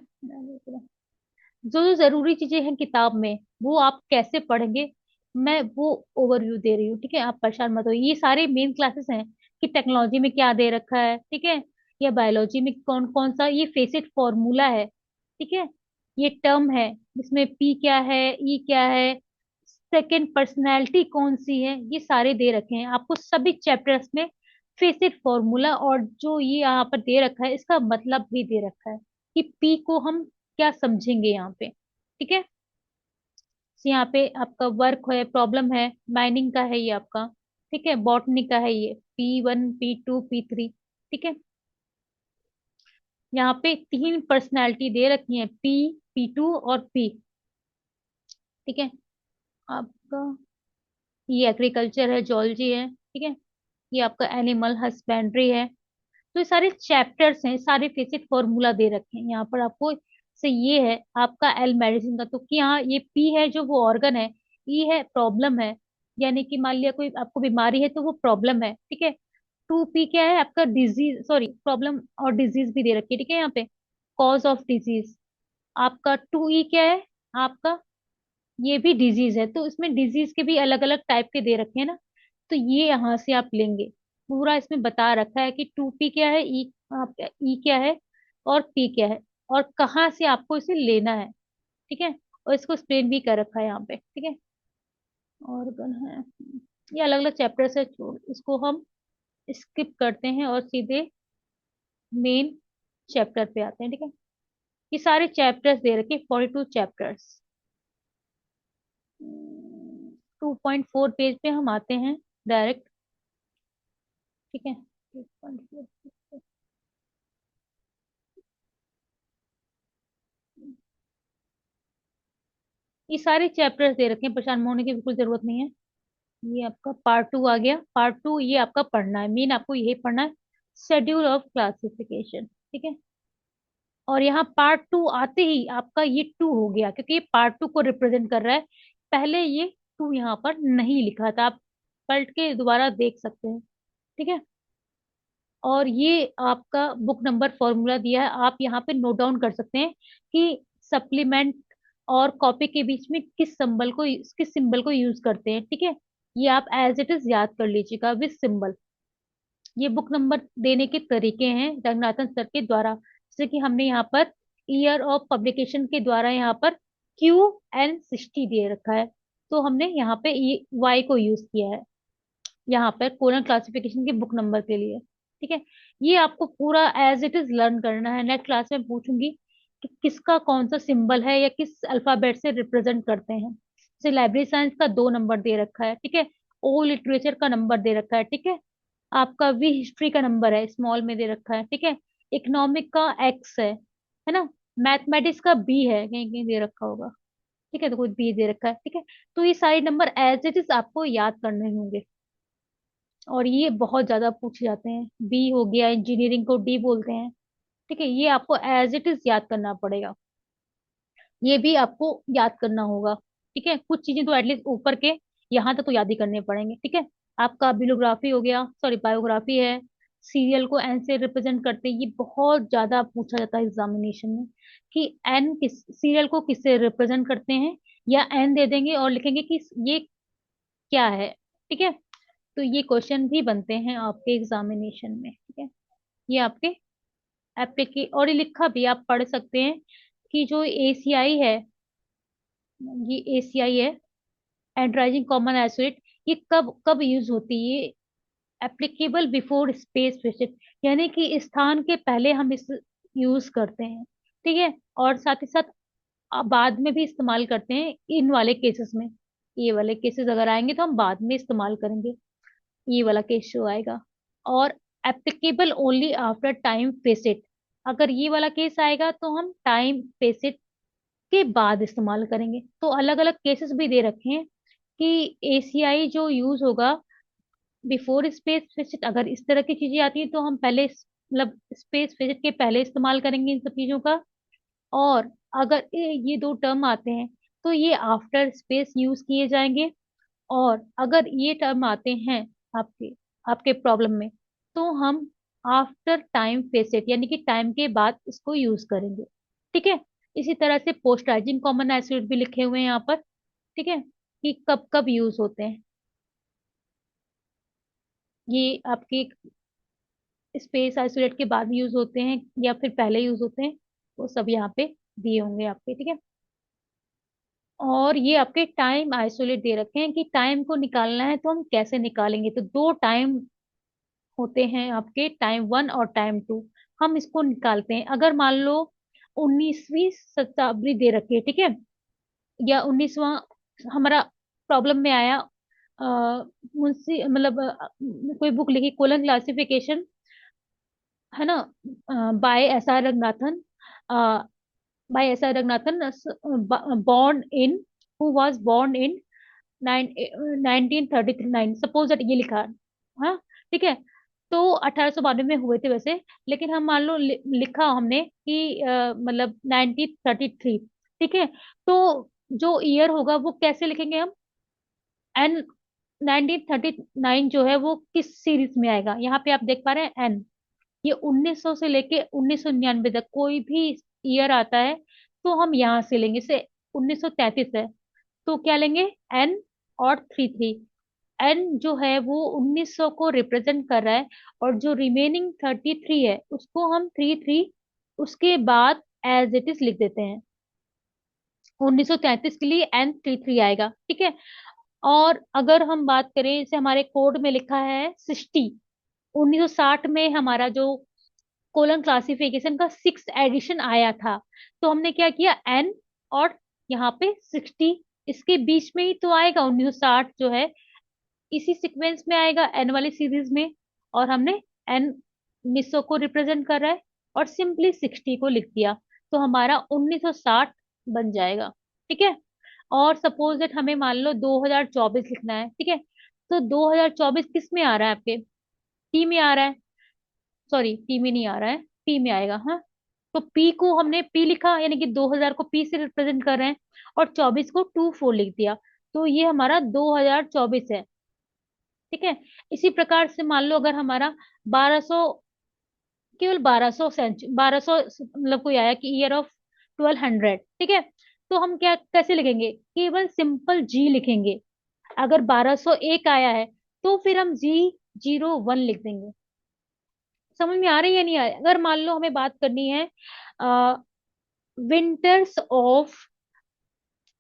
जो जो जरूरी चीजें हैं किताब में वो आप कैसे पढ़ेंगे, मैं वो ओवरव्यू दे रही हूँ। ठीक है, आप परेशान मत हो, ये सारे मेन क्लासेस हैं कि टेक्नोलॉजी में क्या दे रखा है, ठीक है, या बायोलॉजी में कौन कौन सा ये फेसिट फॉर्मूला है, ठीक है, ये टर्म है, इसमें पी क्या है, ई क्या है, सेकंड पर्सनैलिटी कौन सी है, ये सारे दे रखे हैं आपको सभी चैप्टर्स में। फेसिट फॉर्मूला और जो ये यहाँ पर दे रखा है इसका मतलब भी दे रखा है कि पी को हम क्या समझेंगे यहाँ पे। ठीक है, यहाँ पे आपका वर्क है, प्रॉब्लम है, माइनिंग का है ये आपका, ठीक है, बॉटनी का है ये P1 P2 P3। ठीक है, यहाँ पे तीन पर्सनालिटी दे रखी है, P P2 और P। ठीक है, आपका ये एग्रीकल्चर है, जोलॉजी है, ठीक है, ये आपका एनिमल हस्बेंड्री है। तो ये सारे चैप्टर्स हैं, सारे बेसिक फॉर्मूला दे रखे हैं यहाँ पर आपको। से ये है आपका एल मेडिसिन का, तो कि यहाँ ये पी है जो वो ऑर्गन है, ई है प्रॉब्लम है, यानी कि मान लिया कोई आपको बीमारी है तो वो प्रॉब्लम है। ठीक है, 2P क्या है आपका, डिजीज, सॉरी प्रॉब्लम और डिजीज भी दे रखी है। ठीक है, यहाँ पे कॉज ऑफ डिजीज। आपका 2E क्या है आपका, ये भी डिजीज है, तो इसमें डिजीज के भी अलग अलग टाइप के दे रखे हैं ना। तो ये यहाँ से आप लेंगे, पूरा इसमें बता रखा है कि 2P क्या है, ई आपका ई क्या है और पी क्या है, और कहाँ से आपको इसे लेना है। ठीक है, और इसको एक्सप्लेन भी कर रखा है यहाँ पे। ठीक है, ऑर्गन है, ये अलग अलग चैप्टर से छोड़, इसको हम स्किप करते हैं और सीधे मेन चैप्टर पे आते हैं। ठीक है, ये सारे चैप्टर्स दे रखे, 42 चैप्टर्स। 2.4 पेज पे हम आते हैं डायरेक्ट। ठीक है, 2.4, ये सारे चैप्टर्स दे रखे हैं, परेशान होने की बिल्कुल जरूरत नहीं है। ये आपका पार्ट 2 आ गया, पार्ट 2 ये आपका पढ़ना है, मेन आपको यही पढ़ना है, शेड्यूल ऑफ क्लासिफिकेशन। ठीक है, और यहाँ पार्ट 2 आते ही आपका ये 2 हो गया, क्योंकि ये पार्ट 2 को रिप्रेजेंट कर रहा है। पहले ये 2 यहाँ पर नहीं लिखा था, आप पलट के दोबारा देख सकते हैं। ठीक है, और ये आपका बुक नंबर फॉर्मूला दिया है, आप यहाँ पे नोट डाउन कर सकते हैं कि सप्लीमेंट और कॉपी के बीच में किस सिंबल को यूज करते हैं। ठीक है, ये आप एज इट इज याद कर लीजिएगा विद सिंबल। ये बुक नंबर देने के तरीके हैं रंगनाथन सर के द्वारा, जैसे कि हमने यहाँ पर ईयर ऑफ पब्लिकेशन के द्वारा यहाँ पर QN60 दे रखा है, तो हमने यहाँ पे Y को यूज किया है यहाँ पर कोलन क्लासिफिकेशन के बुक नंबर के लिए। ठीक है, ये आपको पूरा एज इट इज लर्न करना है, नेक्स्ट क्लास में पूछूंगी कि किसका कौन सा सिंबल है या किस अल्फाबेट से रिप्रेजेंट करते हैं। जैसे लाइब्रेरी साइंस का 2 नंबर दे रखा है, ठीक है। ओ लिटरेचर का नंबर दे रखा है, ठीक है। आपका वी हिस्ट्री का नंबर है, स्मॉल में दे रखा है, ठीक है। इकोनॉमिक का एक्स है ना। मैथमेटिक्स का बी है, कहीं कहीं दे रखा होगा, ठीक है। तो कोई बी दे रखा है, ठीक है। तो ये सारे नंबर एज इट इज आपको याद करने होंगे, और ये बहुत ज्यादा पूछे जाते हैं। बी हो गया, इंजीनियरिंग को डी बोलते हैं, ठीक है। ये आपको एज इट इज याद करना पड़ेगा, ये भी आपको याद करना होगा, ठीक है। कुछ चीजें तो एटलीस्ट ऊपर के यहाँ तक तो याद ही करने पड़ेंगे, ठीक है। आपका बिलियोग्राफी हो गया, सॉरी बायोग्राफी है। सीरियल को एन से रिप्रेजेंट करते हैं, ये बहुत ज्यादा पूछा जाता है एग्जामिनेशन में कि एन किस सीरियल को किससे रिप्रेजेंट करते हैं, या एन दे देंगे और लिखेंगे कि ये क्या है, ठीक है। तो ये क्वेश्चन भी बनते हैं आपके एग्जामिनेशन में, ठीक है। ये आपके एप्लीके और ये लिखा भी आप पढ़ सकते हैं कि जो एसीआई है, ये एसीआई है, एंड्राइजिंग कॉमन आइसोलेट, ये कब कब यूज होती है। एप्लीकेबल बिफोर स्पेस विजिट, यानी कि स्थान के पहले हम इस यूज करते हैं, ठीक है। और साथ ही साथ बाद में भी इस्तेमाल करते हैं इन वाले केसेस में। ये वाले केसेस अगर आएंगे तो हम बाद में इस्तेमाल करेंगे, ये वाला केस जो आएगा। और applicable only after time face it, अगर ये वाला केस आएगा तो हम टाइम फेसिट के बाद इस्तेमाल करेंगे। तो अलग अलग केसेस भी दे रखे हैं कि एसीआई जो यूज होगा बिफोर स्पेस विजिट, अगर इस तरह की चीजें आती हैं तो हम पहले मतलब स्पेस विजिट के पहले इस्तेमाल करेंगे इन सब चीजों का। और अगर ये दो टर्म आते हैं तो ये आफ्टर स्पेस यूज किए जाएंगे। और अगर ये टर्म आते हैं आपके आपके प्रॉब्लम में, तो हम आफ्टर टाइम फेसेट यानी कि टाइम के बाद इसको यूज करेंगे, ठीक है। इसी तरह से पोस्ट राइजिंग कॉमन आइसोलेट भी लिखे हुए हैं यहाँ पर, ठीक है, कि कब कब यूज होते हैं। ये आपके स्पेस आइसोलेट के बाद यूज होते हैं या फिर पहले यूज होते हैं, वो सब यहाँ पे दिए होंगे आपके, ठीक है। और ये आपके टाइम आइसोलेट दे रखे हैं कि टाइम को निकालना है तो हम कैसे निकालेंगे। तो दो टाइम होते हैं आपके, टाइम 1 और टाइम 2। हम इसको निकालते हैं, अगर मान लो 19वीं शताब्दी दे रखी है, ठीक है, या 19वां हमारा प्रॉब्लम में आया। मुंशी मतलब कोई बुक लिखी कोलन क्लासिफिकेशन, है ना, by S R Ranganathan, by S R Ranganathan, born in who was born in 1939, suppose that ये लिखा है, हाँ, ठीक है। तो 1892 में हुए थे वैसे, लेकिन हम मान लो लिखा हमने कि मतलब 1933, ठीक है। तो जो ईयर होगा वो कैसे लिखेंगे हम, एन 1939 जो है वो किस सीरीज में आएगा। यहाँ पे आप देख पा रहे हैं एन, ये 1900 से लेके 1999 तक कोई भी ईयर आता है तो हम यहाँ से लेंगे। से 1933 है तो क्या लेंगे, एन और 33। एन जो है वो 1900 को रिप्रेजेंट कर रहा है, और जो रिमेनिंग 33 है उसको हम 33 उसके बाद एज इट इज लिख देते हैं। 1933 के लिए N33 आएगा, ठीक है। और अगर हम बात करें, जैसे हमारे कोड में लिखा है 60, 1960 में हमारा जो कोलन क्लासिफिकेशन का 6th एडिशन आया था, तो हमने क्या किया, एन और यहाँ पे 60, इसके बीच में ही तो आएगा 1960 जो है, इसी सीक्वेंस में आएगा एन वाली सीरीज में। और हमने एन 1900 को रिप्रेजेंट कर रहा है और सिंपली 60 को लिख दिया, तो हमारा 1960 बन जाएगा, ठीक है। और सपोज दैट हमें मान लो 2024 लिखना है, ठीक है। तो 2024 किस में आ रहा है आपके, टी में आ रहा है, सॉरी टी में नहीं आ रहा है, पी में आएगा, हाँ। तो पी को हमने पी लिखा, यानी कि 2000 को पी से रिप्रेजेंट कर रहे हैं, और 24 को 24 लिख दिया, तो ये हमारा 2024 है, ठीक है। इसी प्रकार से मान लो अगर हमारा 1200, केवल 1200 सेंचुरी 1200 मतलब कोई आया कि ईयर ऑफ 1200, ठीक है। तो हम क्या कैसे लिखेंगे, केवल सिंपल जी लिखेंगे। अगर 1201 आया है तो फिर हम G01 लिख देंगे। समझ में आ रही है या नहीं आ रही। अगर मान लो हमें बात करनी है winters of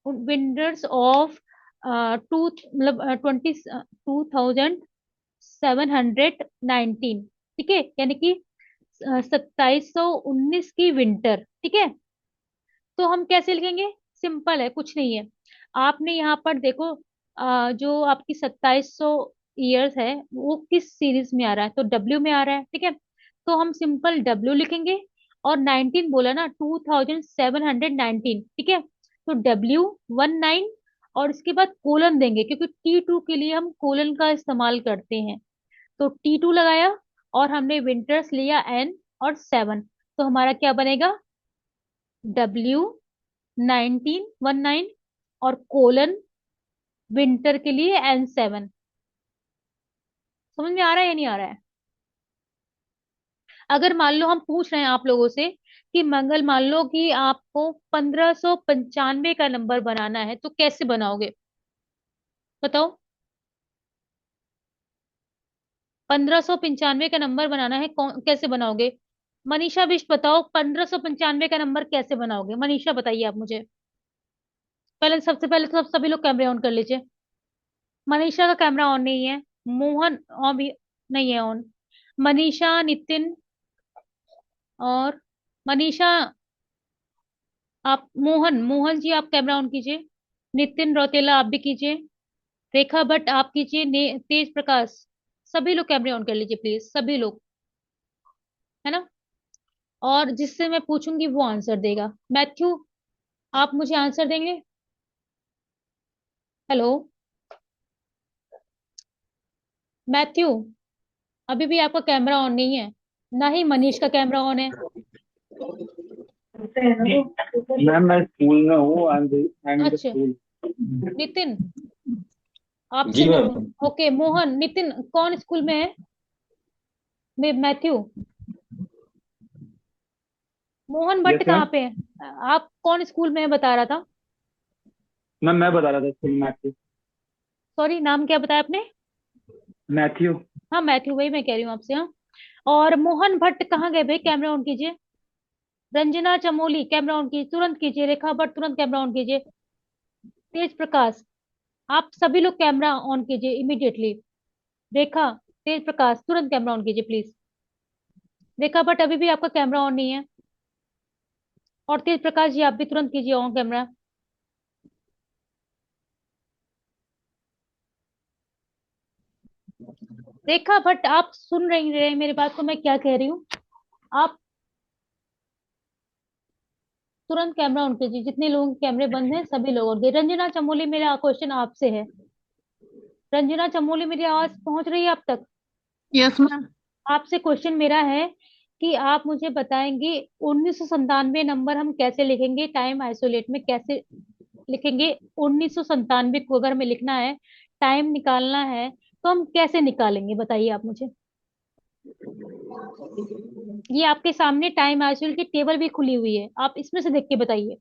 winters of two मतलब 2719, ठीक है, यानी कि 2719 की विंटर, ठीक है। तो हम कैसे लिखेंगे? सिंपल है, कुछ नहीं है। आपने यहाँ पर देखो, जो आपकी 2700 ईयर्स है वो किस सीरीज में आ रहा है, तो डब्ल्यू में आ रहा है, ठीक है। तो हम सिंपल डब्ल्यू लिखेंगे, और 19 बोला ना, 2719, ठीक है। तो W19, और इसके बाद कोलन देंगे, क्योंकि T2 के लिए हम कोलन का इस्तेमाल करते हैं। तो T2 लगाया, और हमने विंटर्स लिया N और 7, तो हमारा क्या बनेगा? W1919, और कोलन विंटर के लिए N7। समझ में आ रहा है या नहीं आ रहा है? अगर मान लो हम पूछ रहे हैं आप लोगों से कि मंगल, मान लो कि आपको 1595 का नंबर बनाना है, तो कैसे बनाओगे? बताओ। 1595 का नंबर बनाना है, कैसे बनाओगे? मनीषा बिष्ट बताओ, 1595 का नंबर कैसे बनाओगे? मनीषा बताइए आप मुझे। पहले, सबसे पहले तो सब सभी लोग कैमरे ऑन कर लीजिए। मनीषा का कैमरा ऑन नहीं है। मोहन ऑन भी नहीं है ऑन। मनीषा, नितिन, और मनीषा, आप, मोहन, मोहन जी आप कैमरा ऑन कीजिए। नितिन रौतेला आप भी कीजिए। रेखा भट्ट आप कीजिए। तेज प्रकाश, सभी लोग कैमरे ऑन कर लीजिए प्लीज, सभी लोग, है ना। और जिससे मैं पूछूंगी वो आंसर देगा। मैथ्यू, आप मुझे आंसर देंगे? हेलो मैथ्यू, अभी भी आपका कैमरा ऑन नहीं है, ना ही मनीष का कैमरा ऑन है। मैम मैं स्कूल में हूँ। आई एम इन द अच्छा, स्कूल। नितिन आपसे जी मैम। ओके, मोहन, नितिन कौन स्कूल में है? मैथ्यू, मोहन भट्ट यस कहाँ मैम। पे है? आप कौन स्कूल में है बता रहा था? मैम मैं बता रहा था स्कूल। मैथ्यू। सॉरी, नाम क्या बताया आपने? मैथ्यू। हाँ मैथ्यू, वही मैं कह रही हूँ आपसे, हाँ। और मोहन भट्ट कहाँ गए भाई? कैमरा ऑन कीजिए। रंजना चमोली कैमरा ऑन कीजिए, तुरंत कीजिए। रेखा भट्ट तुरंत कैमरा ऑन कीजिए। तेज प्रकाश, आप सभी लोग कैमरा ऑन कीजिए इमीडिएटली। रेखा, तेज प्रकाश तुरंत कैमरा ऑन कीजिए प्लीज। रेखा भट्ट अभी भी आपका कैमरा ऑन नहीं है। और तेज प्रकाश जी आप भी तुरंत कीजिए ऑन कैमरा। रेखा भट्ट, आप सुन रही रहे मेरी बात को, मैं क्या कह रही हूँ? आप तुरंत कैमरा ऑन कीजिए, जितने लोगों के कैमरे बंद हैं सभी लोग ऑन कीजिए। रंजना चमोली, मेरा क्वेश्चन आपसे है। रंजना चमोली, मेरी आवाज पहुंच रही है आप तक? Yes ma'am. आपसे क्वेश्चन मेरा है कि आप मुझे बताएंगे 1997 नंबर हम कैसे लिखेंगे, टाइम आइसोलेट में कैसे लिखेंगे? 1997 को अगर हमें लिखना है, टाइम निकालना है, तो हम कैसे निकालेंगे बताइए आप मुझे। ये आपके सामने टाइम आइसोलेट की टेबल भी खुली हुई है, आप इसमें से देख के बताइए।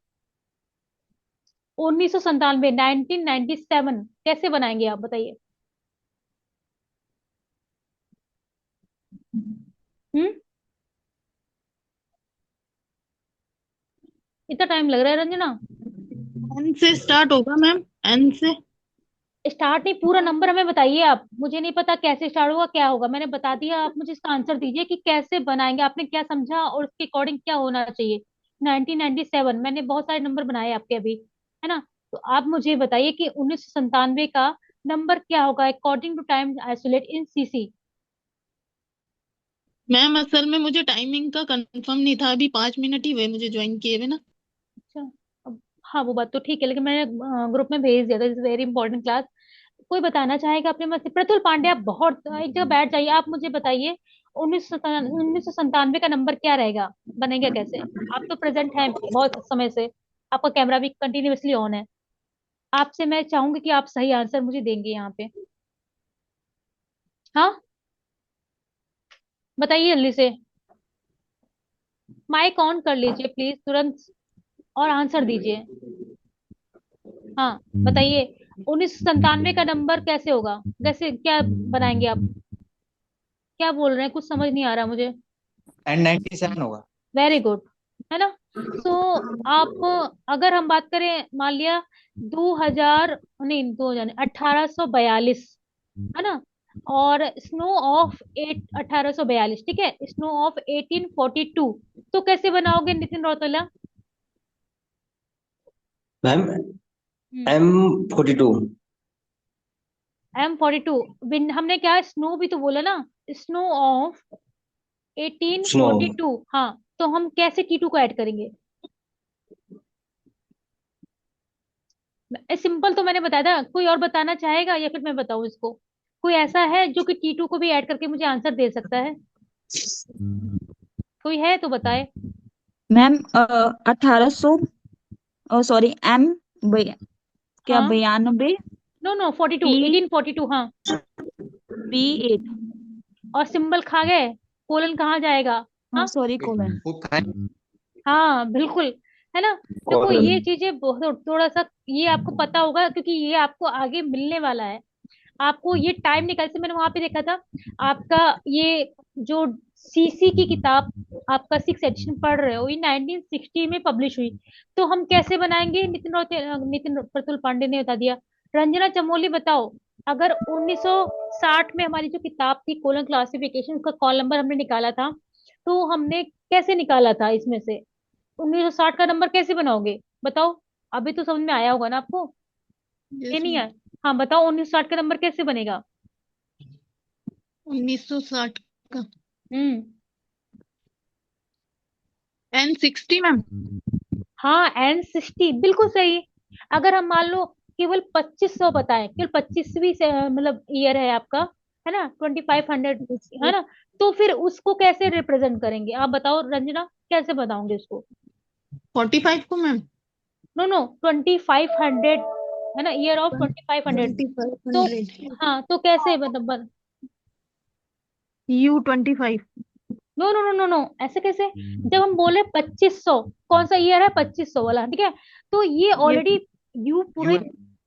1997, 1997 कैसे बनाएंगे आप बताइए। हम्म, इतना टाइम लग रहा है रंजना? एन से स्टार्ट होगा मैम, एन से। स्टार्ट नहीं, पूरा नंबर हमें बताइए आप। मुझे नहीं पता कैसे स्टार्ट होगा, क्या होगा, मैंने बता दिया, आप मुझे इसका आंसर दीजिए कि कैसे बनाएंगे, आपने क्या समझा और उसके अकॉर्डिंग क्या होना चाहिए। 1997, मैंने बहुत सारे नंबर बनाए आपके अभी, है ना। तो आप मुझे बताइए कि 1997 का नंबर क्या होगा according to time isolate in CC. Ma'am असल में मुझे टाइमिंग का कंफर्म नहीं था, अभी 5 मिनट ही हुए मुझे ज्वाइन किए हुए ना। अच्छा, हाँ वो बात तो ठीक है, लेकिन मैंने ग्रुप में भेज दिया था, इज वेरी इंपॉर्टेंट क्लास। कोई बताना चाहेगा अपने मत से? प्रतुल पांडे, आप बहुत एक जगह बैठ जाइए, आप मुझे बताइए 1997 का नंबर क्या रहेगा, बनेगा कैसे? आप तो प्रेजेंट हैं बहुत समय से, आपका कैमरा भी कंटिन्यूअसली ऑन है। आपसे मैं चाहूंगी कि आप सही आंसर मुझे देंगे यहाँ पे। हाँ, बताइए जल्दी से। माइक ऑन कर लीजिए प्लीज तुरंत, और आंसर दीजिए। हाँ बताइए, 1997 का नंबर कैसे होगा, कैसे क्या बनाएंगे आप? क्या बोल रहे हैं, कुछ समझ नहीं आ रहा मुझे। N97 होगा। वेरी गुड, है ना। सो आप, अगर हम बात करें, मान लिया 2000, नहीं 2000, 1842, है ना। और स्नो ऑफ 1842, ठीक है, स्नो ऑफ 1842, तो कैसे बनाओगे नितिन रौतेला? मैम हम्म M42 M42 विन हमने क्या स्नो भी तो बोला ना, स्नो ऑफ स्नो 1842। हाँ, तो हम कैसे T2 को ऐड करेंगे? सिंपल तो मैंने बताया था, कोई और बताना चाहेगा या फिर मैं बताऊं इसको? कोई ऐसा है जो कि T2 को भी ऐड करके मुझे आंसर दे सकता है? कोई है तो बताए। मैम 1800, सॉरी क्या हाँ, 92 नो नो 42, P 1842। हाँ, P8। और सिंबल खा गए, कोलन कहाँ जाएगा? हाँ हाँ सॉरी कोलन। हाँ बिल्कुल, है ना। देखो कॉलन। ये चीजें बहुत थोड़ा सा ये आपको पता होगा, क्योंकि ये आपको आगे मिलने वाला है। आपको ये टाइम निकाल से मैंने वहां पे देखा था आपका, ये जो सीसी की किताब आपका 6 एडिशन पढ़ रहे हो, ये 1960 में पब्लिश हुई। तो हम कैसे बनाएंगे? नितिन प्रतुल पांडे ने बता दिया। रंजना चमोली बताओ, अगर 1960 में हमारी जो किताब थी कोलन क्लासिफिकेशन, उसका कॉल नंबर हमने निकाला था, तो हमने कैसे निकाला था इसमें से? 1960 का नंबर कैसे बनाओगे बताओ? अभी तो समझ में आया होगा ना आपको, ये यस नहीं मैम। है? हाँ बताओ, 1960 का नंबर कैसे बनेगा? 1960 का हम्म N60 मैम। हाँ, N60 बिल्कुल सही। अगर हम मान लो केवल 2500 बताएं, केवल 25वीं से मतलब ईयर है आपका, है ना, 2500, है ना, तो फिर उसको कैसे रिप्रेजेंट करेंगे आप बताओ रंजना, कैसे बताओगे उसको? 45 को मैम। नो नो, 2500, है ना, ईयर ऑफ 2500। तो 2500 हाँ, तो कैसे मतलब? U25। No no no no no, ऐसे कैसे? जब हम बोले 2500, कौन सा ईयर है 2500 वाला, ठीक है, तो ये यस ऑलरेडी यू पूरे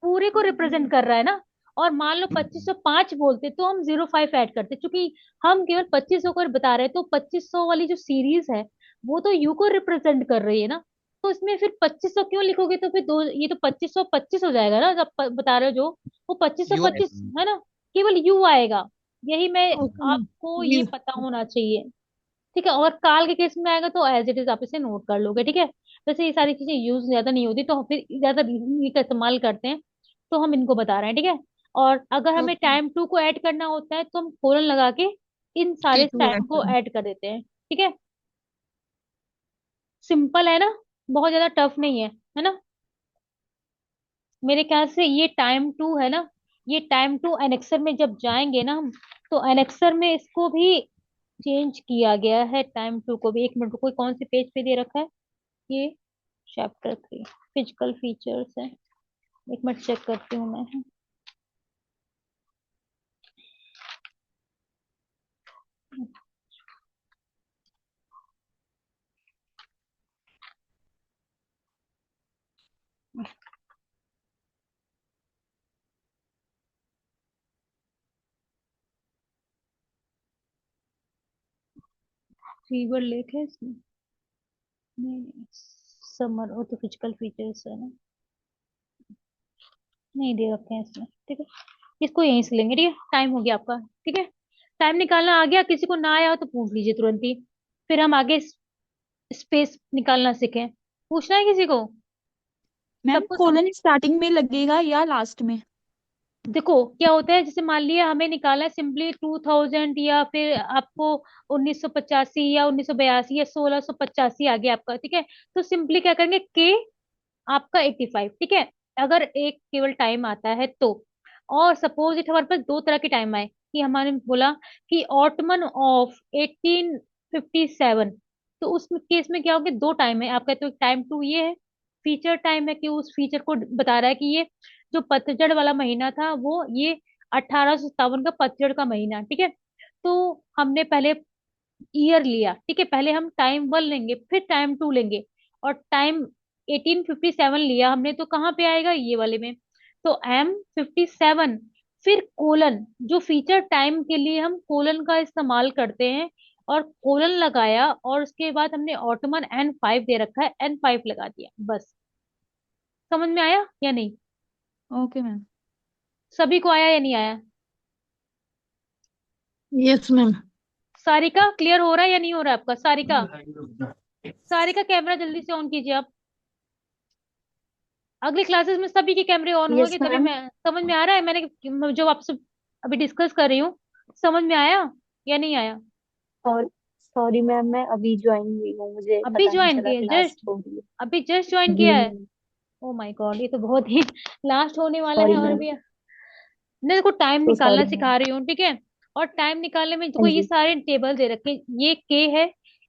पूरे को रिप्रेजेंट कर रहा है ना। और मान लो 2505 बोलते तो हम 05 ऐड करते, क्योंकि हम केवल 2500 को बता रहे हैं, तो 2500 वाली जो सीरीज है वो तो यू को रिप्रेजेंट कर रही है ना। तो इसमें फिर 2500 क्यों लिखोगे? तो फिर दो, ये तो 2525 हो जाएगा ना, जब बता रहे हो जो, वो 2525 है ना, केवल यू आएगा। यही मैं, ओके मैम। आपको ये U। पता होना चाहिए, ठीक है। और काल के केस में आएगा तो एज इट इज आप इसे नोट कर लोगे, ठीक है। वैसे ये सारी चीजें यूज ज्यादा नहीं होती, तो फिर ज्यादा रीजनिंग का इस्तेमाल करते हैं, तो हम इनको बता रहे हैं, ठीक है। और अगर हमें ओके। टाइम टू को ऐड करना होता है तो हम कोलन लगा के इन सारे T2 टाइम ऐड को करें। ऐड कर देते हैं, ठीक है। सिंपल है ना, बहुत ज्यादा टफ नहीं है ना। मेरे ख्याल से ये टाइम टू है ना, ये टाइम टू एनेक्सर में जब जाएंगे ना हम, तो एनेक्सर में इसको भी चेंज किया गया है, टाइम टू को भी। एक मिनट, कोई कौन से पेज पे दे रखा है ये? चैप्टर 3 फिजिकल फीचर्स है। एक मिनट चेक करती हूँ मैं। फीवर लेक है इसमें? नहीं, समर, वो तो फिजिकल फीचर्स है ना, नहीं दे रखे हैं इसमें, ठीक है। इसको यहीं से लेंगे, ठीक है। टाइम हो गया आपका, ठीक है। टाइम निकालना आ गया? किसी को ना आया हो तो पूछ लीजिए तुरंत ही, फिर हम आगे स्पेस निकालना सीखें। पूछना है किसी को? मैम सबको कोलन स्टार्टिंग में लगेगा या लास्ट में? देखो क्या होता है, जैसे मान लिया हमें निकाला है सिंपली 2000, या फिर आपको 1985 या 1982 या 1685 आ गया आपका, ठीक है। तो सिंपली क्या करेंगे, के आपका 85, ठीक है। अगर एक केवल टाइम आता है तो, और सपोज इट हमारे पास दो तरह के टाइम आए, कि हमारे बोला कि ऑटमन ऑफ 1857, तो उस केस में क्या होगा, दो टाइम है आपका, तो एक टाइम टू ये है, फीचर टाइम है कि उस फीचर को बता रहा है कि ये जो पतझड़ वाला महीना था वो ये 1857 का पतझड़ का महीना, ठीक है। तो हमने पहले ईयर लिया, ठीक है, पहले हम टाइम वन लेंगे फिर टाइम टू लेंगे, और टाइम 1857 लिया हमने, तो कहाँ पे आएगा, ये वाले में। तो M57, फिर कोलन, जो फीचर टाइम के लिए हम कोलन का इस्तेमाल करते हैं, और कोलन लगाया, और उसके बाद हमने ऑटोमन N5 दे रखा है, N5 लगा दिया, बस। समझ में आया या नहीं? Okay ma'am. सभी को आया या नहीं आया? Yes ma'am. सारिका क्लियर हो रहा है या नहीं हो रहा है आपका? सारिका, सारिका कैमरा जल्दी से ऑन कीजिए आप। अगली क्लासेस में सभी के कैमरे ऑन यस होंगे, तभी मैम। मैं समझ में आ रहा है, मैंने जो आपसे अभी डिस्कस कर रही हूँ, समझ में आया या नहीं आया? और सॉरी मैम, मैं अभी ज्वाइन हुई हूँ, मुझे अभी पता नहीं ज्वाइन चला किए क्लास जस्ट? हो रही है। अभी जस्ट ज्वाइन जी किया है? मैम। ओ माय गॉड, ये तो बहुत ही लास्ट होने वाला है सॉरी और मैम। अभी मैं देखो टाइम तो निकालना सॉरी मैम। सिखा रही हूँ, ठीक है? और टाइम निकालने में देखो हाँ ये जी। सारे टेबल दे रखे हैं। ये के है,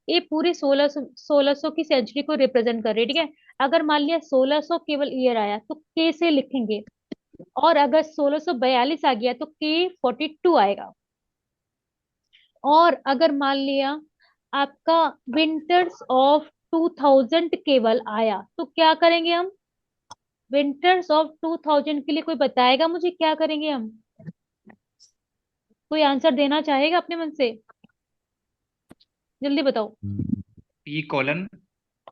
ये पूरी 1600 की सेंचुरी को रिप्रेजेंट कर रही है, ठीक है? अगर मान लिया 1600 केवल ईयर आया तो के से लिखेंगे, और अगर 1642 आ गया तो के 42 आएगा। और अगर मान लिया आपका विंटर्स ऑफ 2000 केवल आया तो क्या करेंगे हम? विंटर्स ऑफ 2000 के लिए कोई बताएगा मुझे क्या करेंगे हम? कोई आंसर देना चाहेगा अपने मन से? जल्दी बताओ। P colon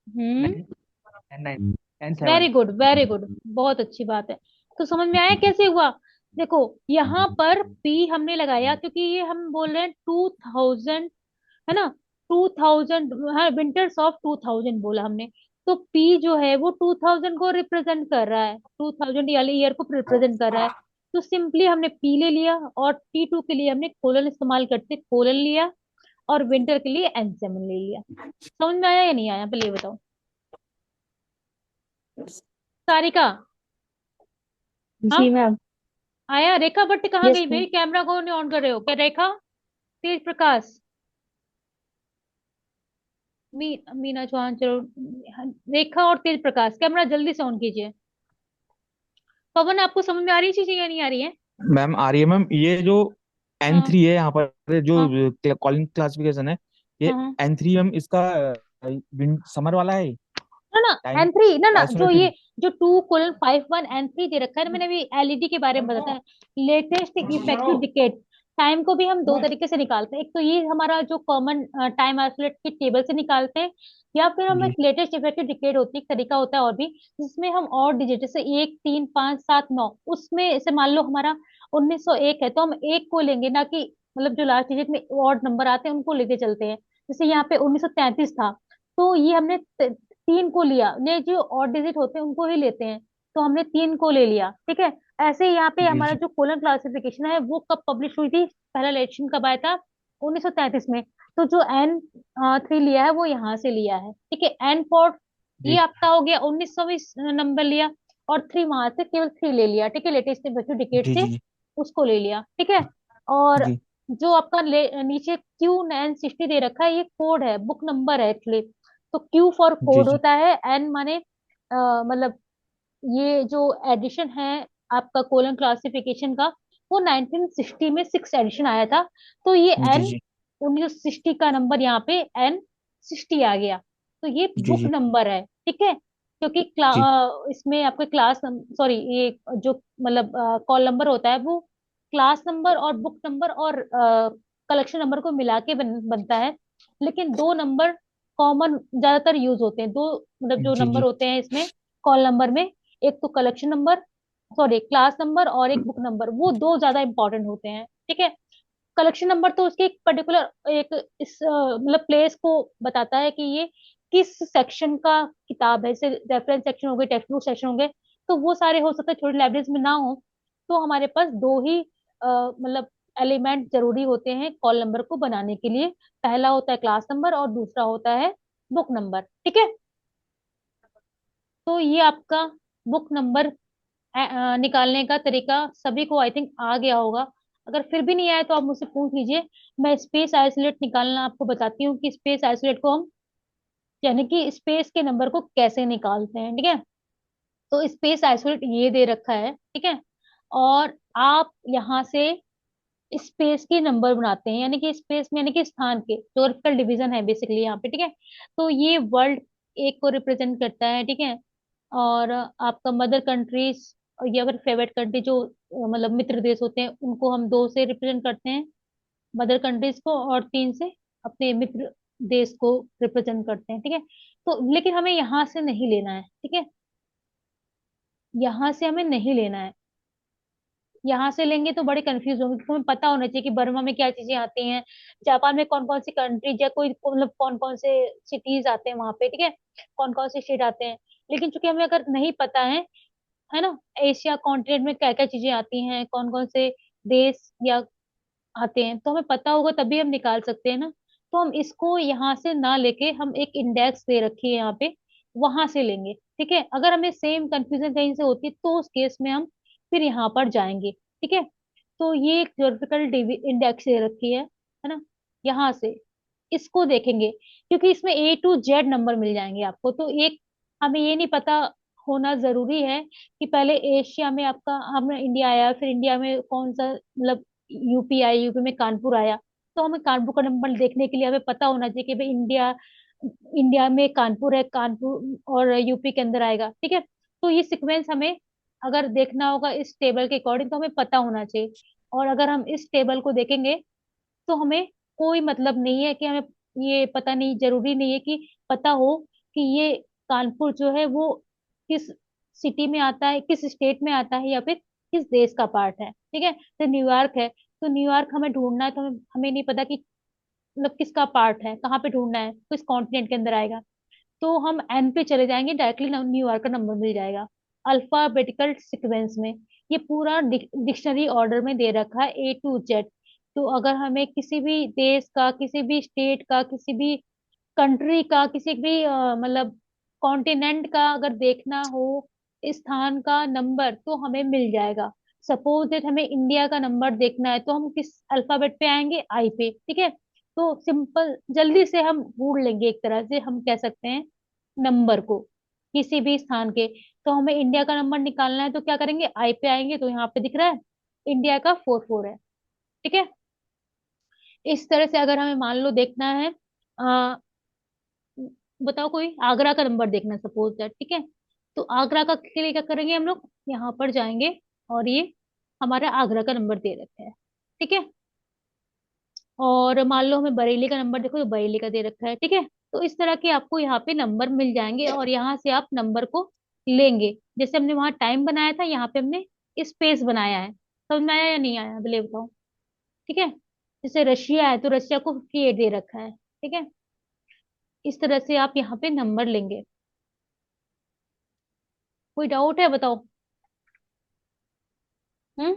hmm. N nine N very seven. Good, very good, बहुत अच्छी बात है। तो समझ में आया कैसे हुआ? देखो, यहाँ पर पी हमने लगाया क्योंकि ये हम बोल रहे हैं 2000, है ना? 2000, हाँ, विंटर्स ऑफ 2000 बोला हमने। तो पी जो है वो 2000 को रिप्रेजेंट कर रहा है, 2000 वाले ईयर को रिप्रेजेंट कर रहा है। तो सिंपली हमने पी ले लिया, और T2 के लिए हमने कोलन इस्तेमाल करते कोलन लिया, और विंटर के लिए N7 ले लिया। समझ में आया या नहीं आया, पहले ये बताओ। सारिका? जी हाँ, मैम। आया? रेखा भट्ट कहाँ यस गई मैम। भाई? कैमरा को नहीं ऑन कर रहे हो क्या? रेखा, तेज प्रकाश, मीना चौहान, चलो। रेखा और तेज प्रकाश, कैमरा जल्दी से ऑन कीजिए। पवन, आपको समझ में आ रही चीजें या नहीं आ रही है? मैम आ रही है मैम। ये जो एन हाँ थ्री है यहाँ पर हाँ जो कॉलिंग क्लासिफिकेशन है, ये हाँ हाँ। एन थ्री मैम इसका समर वाला है ना ना, टाइम N3 ना ना, जो आइसोलेटेड। ये जो 2:51 N3 दे रखा है ना, मैंने अभी एलईडी के बारे में बताया है। लेटेस्ट इफेक्टिव डिकेट टाइम को भी हम दो तरीके से निकालते हैं। एक तो ये हमारा जो कॉमन टाइम आइसोलेट के टेबल से निकालते हैं, या फिर हम एक जी लेटेस्ट इफेक्टिव डिकेट होती है, एक तरीका होता है और भी, जिसमें हम और डिजिट जैसे 1 3 5 7 9, उसमें से मान लो हमारा 1901 है तो हम एक को लेंगे, ना कि मतलब जो लास्ट डिजिट में ऑड नंबर आते हैं उनको लेके चलते हैं। जैसे यहाँ पे 1933 था, तो ये हमने 3 को लिया, ने जो ऑड डिजिट होते हैं उनको ही लेते हैं, तो हमने 3 को ले लिया, ठीक है? ऐसे ही यहाँ पे जी हमारा जी जो कोलन क्लासिफिकेशन है वो कब पब्लिश हुई थी, पहला इलेक्शन कब आया था? 1933 में। तो जो N3 लिया है वो यहाँ से लिया है, ठीक है? N4 ये जी आपका हो गया 1920 नंबर लिया, और 3 वहां से केवल 3 ले लिया, ठीक है? लेटेस्ट डिकेट जी से जी उसको ले लिया, ठीक है? और जी जो आपका नीचे Q960 दे रखा है, ये कोड है, बुक नंबर है एक्चुअली। तो Q फॉर जी कोड जी होता है, N माने मतलब ये जो एडिशन है आपका कोलन क्लासिफिकेशन का, वो 1960 में 6 एडिशन आया था, तो ये जी N जी 1960 का नंबर यहाँ पे N60 आ गया। तो ये जी बुक जी नंबर है, ठीक है? क्योंकि जी इसमें आपके क्लास, सॉरी, ये जो मतलब कॉल नंबर होता है वो क्लास नंबर और बुक नंबर और कलेक्शन नंबर को मिला के बनता है। लेकिन दो नंबर कॉमन ज्यादातर यूज होते हैं, दो मतलब जो जी नंबर जी होते हैं इसमें कॉल नंबर में, एक तो collection number, sorry class number, और एक बुक नंबर, वो दो ज्यादा इंपॉर्टेंट होते हैं, ठीक है? कलेक्शन नंबर तो उसके एक पर्टिकुलर एक इस मतलब प्लेस को बताता है कि ये किस सेक्शन का किताब है, जैसे रेफरेंस सेक्शन हो गए, टेक्स्ट बुक सेक्शन हो गए, तो वो सारे हो सकते हैं छोटी लाइब्रेरीज में ना हो। तो हमारे पास दो ही मतलब एलिमेंट जरूरी होते हैं कॉल नंबर को बनाने के लिए, पहला होता है क्लास नंबर और दूसरा होता है बुक नंबर, ठीक है? तो ये आपका बुक नंबर निकालने का तरीका सभी को आई थिंक आ गया होगा। अगर फिर भी नहीं आया तो आप मुझसे पूछ लीजिए। मैं स्पेस आइसोलेट निकालना आपको बताती हूँ कि स्पेस आइसोलेट को हम, यानी कि स्पेस के नंबर को कैसे निकालते हैं, ठीक है? तो स्पेस आइसोलेट ये दे रखा है, ठीक है? और आप यहाँ से स्पेस के नंबर बनाते हैं, यानी कि स्पेस में, यानी कि स्थान के, जोग्राफिकल डिवीजन है बेसिकली यहाँ पे, ठीक है? तो ये वर्ल्ड एक को रिप्रेजेंट करता है, ठीक है? और आपका मदर कंट्रीज या फिर फेवरेट कंट्री जो मतलब मित्र देश होते हैं, उनको हम 2 से रिप्रेजेंट करते हैं, मदर कंट्रीज को, और 3 से अपने मित्र देश को रिप्रेजेंट करते हैं, ठीक है? तो लेकिन हमें यहाँ से नहीं लेना है, ठीक है? यहाँ से हमें नहीं लेना है। यहाँ से लेंगे तो बड़े कंफ्यूज होंगे, क्योंकि हमें पता होना चाहिए कि बर्मा में क्या चीजें आती हैं, जापान में कौन कौन सी कंट्रीज या कोई मतलब कौन कौन से सिटीज आते हैं वहां पे, ठीक है? कौन कौन से स्टेट आते हैं। लेकिन चूंकि हमें अगर नहीं पता है है ना, एशिया कॉन्टिनेंट में क्या क्या चीजें आती हैं, कौन कौन से देश या आते हैं, तो हमें पता होगा तभी हम निकाल सकते हैं ना। तो हम इसको यहाँ से ना लेके हम एक इंडेक्स दे रखी है यहाँ पे, वहां से लेंगे। ठीक है, अगर हमें सेम कंफ्यूजन कहीं से होती है तो उस केस में हम फिर यहाँ पर जाएंगे। ठीक है, तो ये एक ज्योग्राफिकल इंडेक्स दे रखी है ना, यहाँ से इसको देखेंगे, क्योंकि इसमें A to Z नंबर मिल जाएंगे आपको। तो एक हमें ये नहीं पता होना जरूरी है कि पहले एशिया में आपका हम इंडिया आया, फिर इंडिया में कौन सा मतलब यूपी आया, यूपी में कानपुर आया। तो हमें कानपुर का नंबर देखने के लिए हमें पता होना चाहिए कि भाई इंडिया इंडिया में कानपुर है, कानपुर और यूपी के अंदर आएगा। ठीक है, तो ये सीक्वेंस हमें अगर देखना होगा इस टेबल के अकॉर्डिंग तो हमें पता होना चाहिए। और अगर हम इस टेबल को देखेंगे तो हमें कोई मतलब नहीं है कि हमें ये पता नहीं, जरूरी नहीं है कि पता हो कि ये कानपुर जो है वो किस सिटी में आता है, किस स्टेट में आता है, या फिर किस देश का पार्ट है। ठीक है, तो न्यूयॉर्क है, तो न्यूयॉर्क हमें ढूंढना है, तो हमें नहीं पता कि मतलब किसका पार्ट है, कहाँ पे ढूंढना है, किस कॉन्टिनेंट के अंदर आएगा। तो हम एन पे चले जाएंगे, डायरेक्टली न्यूयॉर्क का नंबर मिल जाएगा अल्फाबेटिकल सीक्वेंस में। ये पूरा डिक्शनरी ऑर्डर में दे रखा है A to Z। तो अगर हमें किसी भी देश का, किसी भी स्टेट का, किसी भी कंट्री का, किसी भी मतलब कॉन्टिनेंट का अगर देखना हो स्थान का नंबर, तो हमें मिल जाएगा। सपोज दैट हमें इंडिया का नंबर देखना है तो हम किस अल्फाबेट पे आएंगे, आई पे। ठीक है, तो सिंपल जल्दी से हम ढूंढ लेंगे, एक तरह से हम कह सकते हैं नंबर को किसी भी स्थान के। तो हमें इंडिया का नंबर निकालना है तो क्या करेंगे, आई पे आएंगे, तो यहाँ पे दिख रहा है इंडिया का 44 है। ठीक है, इस तरह से अगर हमें मान लो देखना है आ, बताओ कोई आगरा का नंबर देखना है सपोज दैट। ठीक है, तो आगरा का के लिए क्या करेंगे, हम लोग यहाँ पर जाएंगे और ये हमारा आगरा का नंबर दे रखा है। ठीक है, और मान लो हमें बरेली का नंबर देखो तो बरेली का दे रखा है। ठीक है, तो इस तरह के आपको यहाँ पे नंबर मिल जाएंगे और यहाँ से आप नंबर को लेंगे। जैसे हमने वहां टाइम बनाया था, यहाँ पे हमने स्पेस बनाया है। समझ में आया या नहीं आया, पहले बताओ। ठीक है, जैसे रशिया है तो रशिया को 58 दे रखा है। ठीक है, इस तरह से आप यहाँ पे नंबर लेंगे। कोई डाउट है, बताओ। हम्म,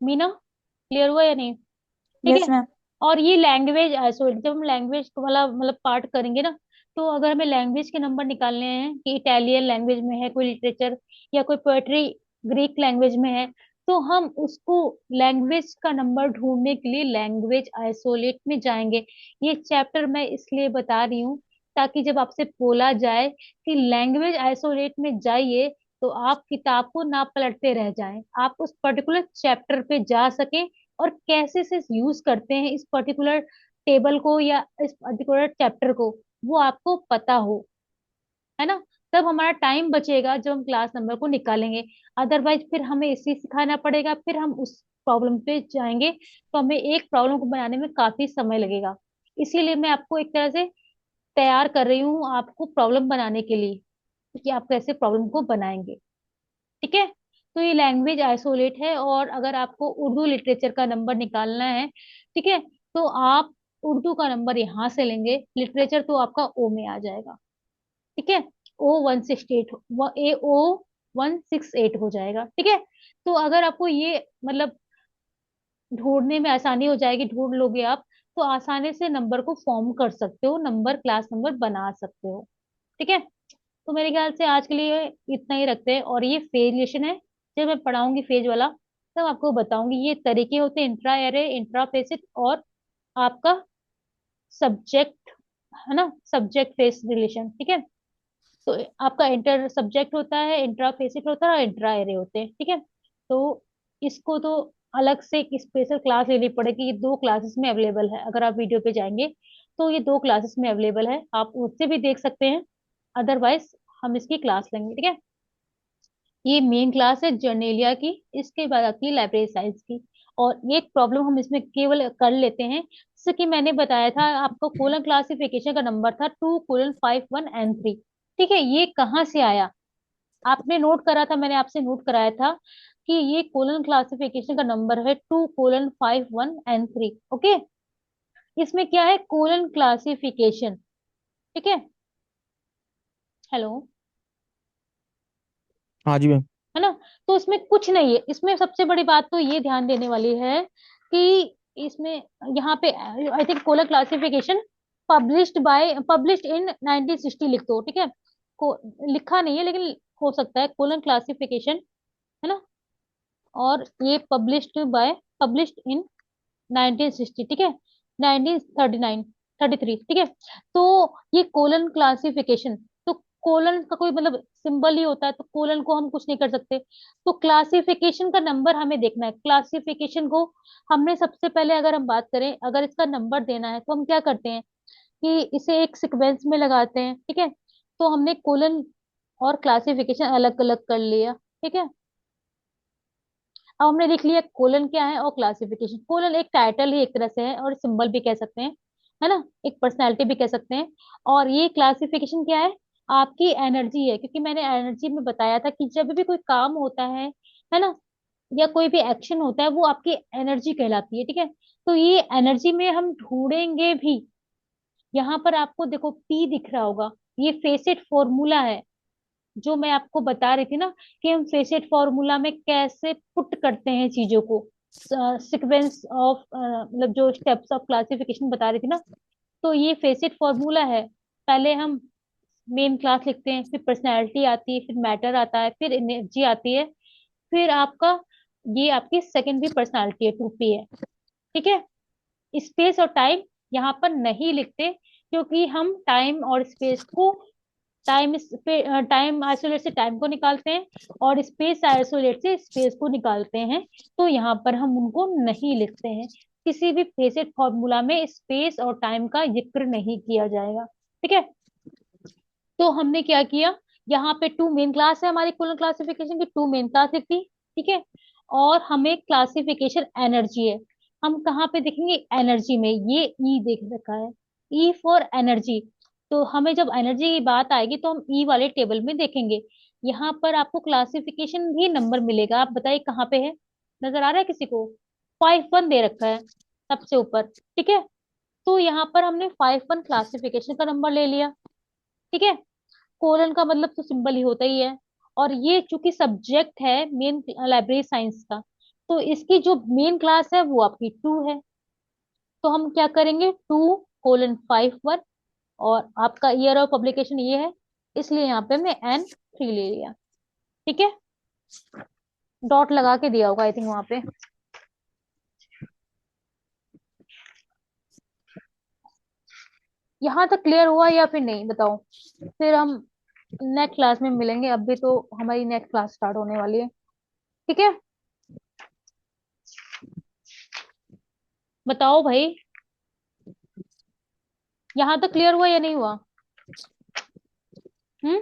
मीना, क्लियर हुआ या नहीं। ठीक है, यस मैम। और ये लैंग्वेज आइसोलेट, जब हम लैंग्वेज को वाला मतलब पार्ट करेंगे ना, तो अगर हमें लैंग्वेज के नंबर निकालने हैं कि इटालियन लैंग्वेज में है कोई लिटरेचर, या कोई पोएट्री ग्रीक लैंग्वेज में है, तो हम उसको लैंग्वेज का नंबर ढूंढने के लिए लैंग्वेज आइसोलेट में जाएंगे। ये चैप्टर मैं इसलिए बता रही हूँ ताकि जब आपसे बोला जाए कि लैंग्वेज आइसोलेट में जाइए, तो आप किताब को ना पलटते रह जाएं, आप उस पर्टिकुलर चैप्टर पे जा सकें और कैसे से यूज करते हैं इस पर्टिकुलर टेबल को या इस पर्टिकुलर चैप्टर को, वो आपको पता हो, है ना। तब हमारा टाइम बचेगा जब हम क्लास नंबर को निकालेंगे। अदरवाइज फिर हमें इसी सिखाना पड़ेगा, फिर हम उस प्रॉब्लम पे जाएंगे तो हमें एक प्रॉब्लम को बनाने में काफी समय लगेगा। इसीलिए मैं आपको एक तरह से तैयार कर रही हूँ आपको प्रॉब्लम बनाने के लिए, कि आप कैसे प्रॉब्लम को बनाएंगे। ठीक है, तो ये लैंग्वेज आइसोलेट है। और अगर आपको उर्दू लिटरेचर का नंबर निकालना है, ठीक है, तो आप उर्दू का नंबर यहाँ से लेंगे, लिटरेचर तो आपका ओ में आ जाएगा। ठीक है, O 168, AO 168 हो जाएगा। ठीक है, तो अगर आपको ये मतलब ढूंढने में आसानी हो जाएगी, ढूंढ लोगे आप, तो आसानी से नंबर को फॉर्म कर सकते हो, नंबर क्लास नंबर बना सकते हो। ठीक है, तो मेरे ख्याल से आज के लिए इतना ही रखते हैं। और ये फेज रिलेशन है, जब मैं पढ़ाऊंगी फेज वाला तब आपको बताऊंगी। ये तरीके होते हैं इंट्रा एरे, इंट्रा फेसिट और आपका सब्जेक्ट, है ना, सब्जेक्ट फेस रिलेशन। ठीक है, तो आपका इंटर सब्जेक्ट होता है, इंट्रा फेसिट होता है और इंट्रा एरे होते हैं। ठीक है, तो इसको तो अलग से एक स्पेशल क्लास लेनी पड़ेगी। ये दो क्लासेस में अवेलेबल है, अगर आप वीडियो पे जाएंगे तो ये दो क्लासेस में अवेलेबल है, आप उससे भी देख सकते हैं। अदरवाइज हम इसकी क्लास लेंगे। ठीक है, ये मेन क्लास है जर्नेलिया की, इसके बाद आती है लाइब्रेरी साइंस की। और एक प्रॉब्लम हम इसमें केवल कर लेते हैं, जैसे कि मैंने बताया था आपको कोलन क्लासिफिकेशन का नंबर था 2:51 and 3। ठीक है, ये कहाँ से आया, आपने नोट करा था, मैंने आपसे नोट कराया था कि ये कोलन क्लासिफिकेशन का नंबर है 2:51 and 3। ओके, इसमें क्या है, कोलन क्लासिफिकेशन। ठीक है, हेलो। हाँ जी मैम। है ना। तो इसमें कुछ नहीं है, इसमें सबसे बड़ी बात तो ये ध्यान देने वाली है कि इसमें यहाँ पे I think colon classification published in 1960 लिख दो, ठीक है। को लिखा नहीं है लेकिन हो सकता है कोलन क्लासिफिकेशन, है ना। और ये पब्लिश्ड इन 1960, ठीक है। 1939, 33, ठीक है। तो ये कोलन क्लासिफिकेशन, तो कोलन का कोई मतलब सिंबल ही होता है, तो कोलन को हम कुछ नहीं कर सकते। तो क्लासिफिकेशन का नंबर हमें देखना है। क्लासिफिकेशन को हमने सबसे पहले, अगर हम बात करें, अगर इसका नंबर देना है तो हम क्या करते हैं कि इसे एक सीक्वेंस में लगाते हैं, ठीक है। तो हमने कोलन और क्लासिफिकेशन अलग अलग कर लिया, ठीक है। अब हमने लिख लिया कोलन क्या है और क्लासिफिकेशन। कोलन एक टाइटल ही एक तरह से है और सिंबल भी कह सकते हैं, है ना, एक पर्सनैलिटी भी कह सकते हैं। और ये क्लासिफिकेशन क्या है, आपकी एनर्जी है, क्योंकि मैंने एनर्जी में बताया था कि जब भी कोई काम होता है ना, या कोई भी एक्शन होता है, वो आपकी एनर्जी कहलाती है, ठीक है। तो ये एनर्जी में हम ढूंढेंगे भी। यहाँ पर आपको देखो पी दिख रहा होगा, ये फेसेट फॉर्मूला है, जो मैं आपको बता रही थी ना कि हम फेसेट फॉर्मूला में कैसे पुट करते हैं चीजों को, सीक्वेंस ऑफ मतलब जो स्टेप्स ऑफ क्लासिफिकेशन बता रही थी ना। तो ये फेसेट फॉर्मूला है। पहले हम मेन क्लास लिखते हैं, फिर पर्सनैलिटी आती है, फिर मैटर आता है, फिर एनर्जी आती है, फिर आपका ये आपकी सेकेंडरी पर्सनैलिटी है, 2P है, ठीक है। स्पेस और टाइम यहाँ पर नहीं लिखते, क्योंकि हम टाइम और स्पेस को टाइम आइसोलेट से टाइम को निकालते हैं और स्पेस आइसोलेट से स्पेस को निकालते हैं। तो यहाँ पर हम उनको नहीं लिखते हैं। किसी भी फेसेट फॉर्मूला में स्पेस और टाइम का जिक्र नहीं किया जाएगा, ठीक है। तो हमने क्या किया, यहाँ पे टू मेन क्लास है हमारी कोलन क्लासिफिकेशन की, टू मेन क्लास लिखी, ठीक है। और हमें क्लासिफिकेशन एनर्जी है, हम कहाँ पे देखेंगे, एनर्जी में, ये ई देख रखा है, ई फॉर एनर्जी। तो हमें जब एनर्जी की बात आएगी तो हम ई वाले टेबल में देखेंगे। यहाँ पर आपको क्लासिफिकेशन भी नंबर मिलेगा, आप बताइए कहाँ पे है, नजर आ रहा है किसी को? 5-1 दे रखा है सबसे ऊपर, ठीक है। तो यहाँ पर हमने 5-1 क्लासिफिकेशन का नंबर ले लिया, ठीक है। कोलन का मतलब तो सिंबल ही होता ही है। और ये चूंकि सब्जेक्ट है मेन लाइब्रेरी साइंस का, तो इसकी जो मेन क्लास है वो आपकी 2 है। तो हम क्या करेंगे, 2:5:1, और आपका ईयर ऑफ पब्लिकेशन ये है, इसलिए यहाँ पे मैं N3 ले लिया, ठीक है। डॉट लगा के दिया होगा आई थिंक वहां पे। यहाँ तक क्लियर हुआ या फिर नहीं, बताओ। फिर हम नेक्स्ट क्लास में मिलेंगे, अभी तो हमारी नेक्स्ट क्लास स्टार्ट होने वाली है, ठीक है। बताओ भाई, यहाँ तक क्लियर हुआ या नहीं हुआ? हम्म।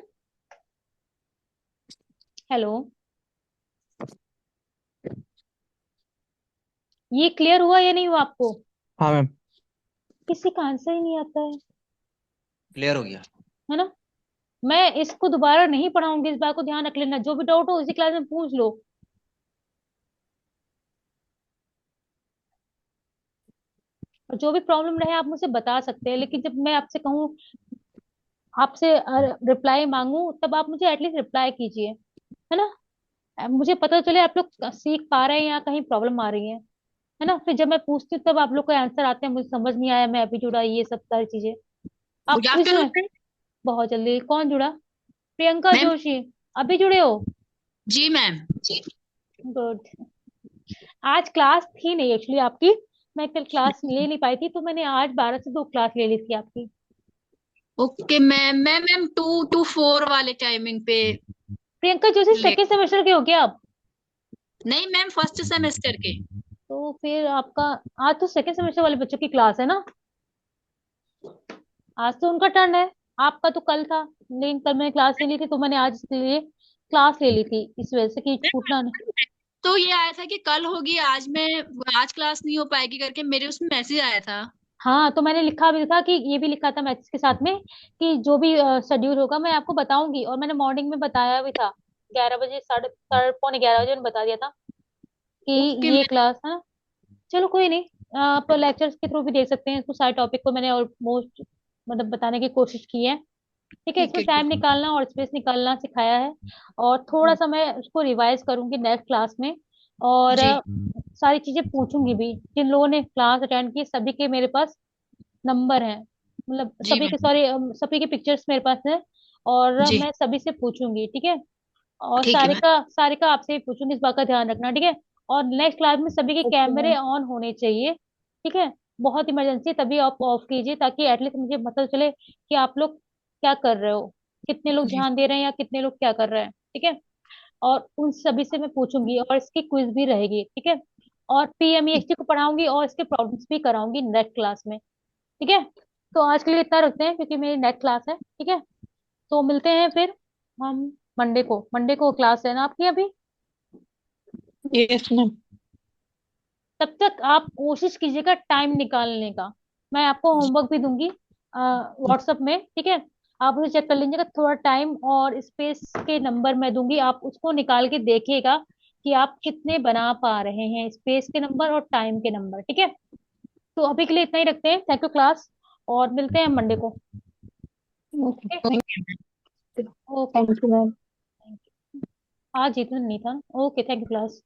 हेलो। ये क्लियर हुआ या नहीं हुआ आपको? हाँ मैम। किसी का आंसर ही नहीं आता क्लियर हो गया। है ना। मैं इसको दोबारा नहीं पढ़ाऊंगी, इस बात को ध्यान रख लेना, जो भी डाउट हो इसी क्लास में पूछ लो। और जो भी प्रॉब्लम रहे आप मुझसे बता सकते हैं, लेकिन जब मैं आपसे कहूँ, आपसे रिप्लाई मांगू, तब आप मुझे एटलीस्ट रिप्लाई कीजिए, है ना। मुझे पता चले आप लोग सीख पा रहे हैं या कहीं प्रॉब्लम आ रही है ना। फिर जब मैं पूछती हूँ तब आप लोग को आंसर आते हैं, मुझे समझ नहीं आया, मैं अभी जुड़ा, ये सब सारी चीजें गुड आप आफ्टरनून इसमें। बहुत जल्दी कौन जुड़ा? प्रियंका मैम। जोशी, अभी जुड़े हो? जी मैम। गुड। आज क्लास थी नहीं एक्चुअली आपकी, मैं कल क्लास ले नहीं पाई थी, तो मैंने आज 12 से 2 क्लास ले ली थी आपकी। ओके मैम, मैम 2 to 4 वाले टाइमिंग पे प्रियंका जोशी ले। सेकेंड सेमेस्टर के हो क्या आप? नहीं मैम, फर्स्ट सेमेस्टर के। तो फिर आपका आज तो सेकेंड सेमेस्टर वाले बच्चों की क्लास है ना, आज तो उनका टर्न है। आपका तो कल था, लेकिन कल मैंने क्लास ले ली थी, तो मैंने आज इसलिए क्लास ले ली थी, इस वजह से कि छूटना नहीं। तो ये आया था कि कल होगी, आज क्लास नहीं हो पाएगी करके मेरे उसमें मैसेज आया था। हाँ, तो मैंने लिखा भी था कि ये भी लिखा था मैथ्स के साथ में कि जो भी शेड्यूल होगा मैं आपको बताऊंगी, और मैंने मॉर्निंग में बताया भी था, 11 बजे, साढ़े साढ़े पौने 11 बजे मैंने बता दिया था कि ओके ये मैम। क्लास है ना। चलो कोई नहीं, आप लेक्चर्स के थ्रू भी देख सकते हैं, तो सारे टॉपिक को मैंने ऑलमोस्ट मतलब बताने की कोशिश की है। ठीक है, ठीक इसमें है टाइम निकालना और स्पेस निकालना सिखाया है, और थोड़ा सा मैं उसको रिवाइज करूंगी नेक्स्ट क्लास में। और जी सारी चीजें पूछूंगी भी, जिन लोगों ने क्लास अटेंड की सभी के मेरे पास नंबर हैं, मतलब जी सभी के मैम। सारे सभी के पिक्चर्स मेरे पास है, और जी मैं सभी से पूछूंगी, ठीक है। और ठीक है मैम। सारे का आपसे ही पूछूंगी, इस बात का ध्यान रखना, ठीक है। और नेक्स्ट क्लास में सभी के ओके कैमरे मैम। ऑन होने चाहिए, ठीक है। बहुत इमरजेंसी तभी आप ऑफ कीजिए, ताकि एटलीस्ट मुझे पता चले कि आप लोग क्या कर रहे हो, कितने लोग जी ध्यान दे रहे हैं या कितने लोग क्या कर रहे हैं, ठीक है। और उन सभी से मैं पूछूंगी, और इसकी क्विज भी रहेगी, ठीक है। और पीएमईएसटी को पढ़ाऊंगी और इसके प्रॉब्लम्स भी कराऊंगी नेक्स्ट क्लास में, ठीक है। तो आज के लिए इतना रखते हैं, क्योंकि मेरी नेक्स्ट क्लास है, ठीक है। तो मिलते हैं फिर हम मंडे को क्लास है ना आपकी अभी। Yes ma'am. तब तक आप कोशिश कीजिएगा टाइम निकालने का। मैं आपको होमवर्क भी दूंगी व्हाट्सएप में, ठीक है। आप उसे चेक कर लीजिएगा, थोड़ा टाइम और स्पेस के नंबर मैं दूंगी, आप उसको निकाल के देखिएगा कि आप कितने बना पा रहे हैं, स्पेस के नंबर और टाइम के नंबर, ठीक है। तो अभी के लिए इतना ही रखते हैं, थैंक यू क्लास, और मिलते हैं मंडे को, ओके। ठीक है। Okay, thank you ma'am. आज इतना नहीं था, ओके, थैंक यू क्लास।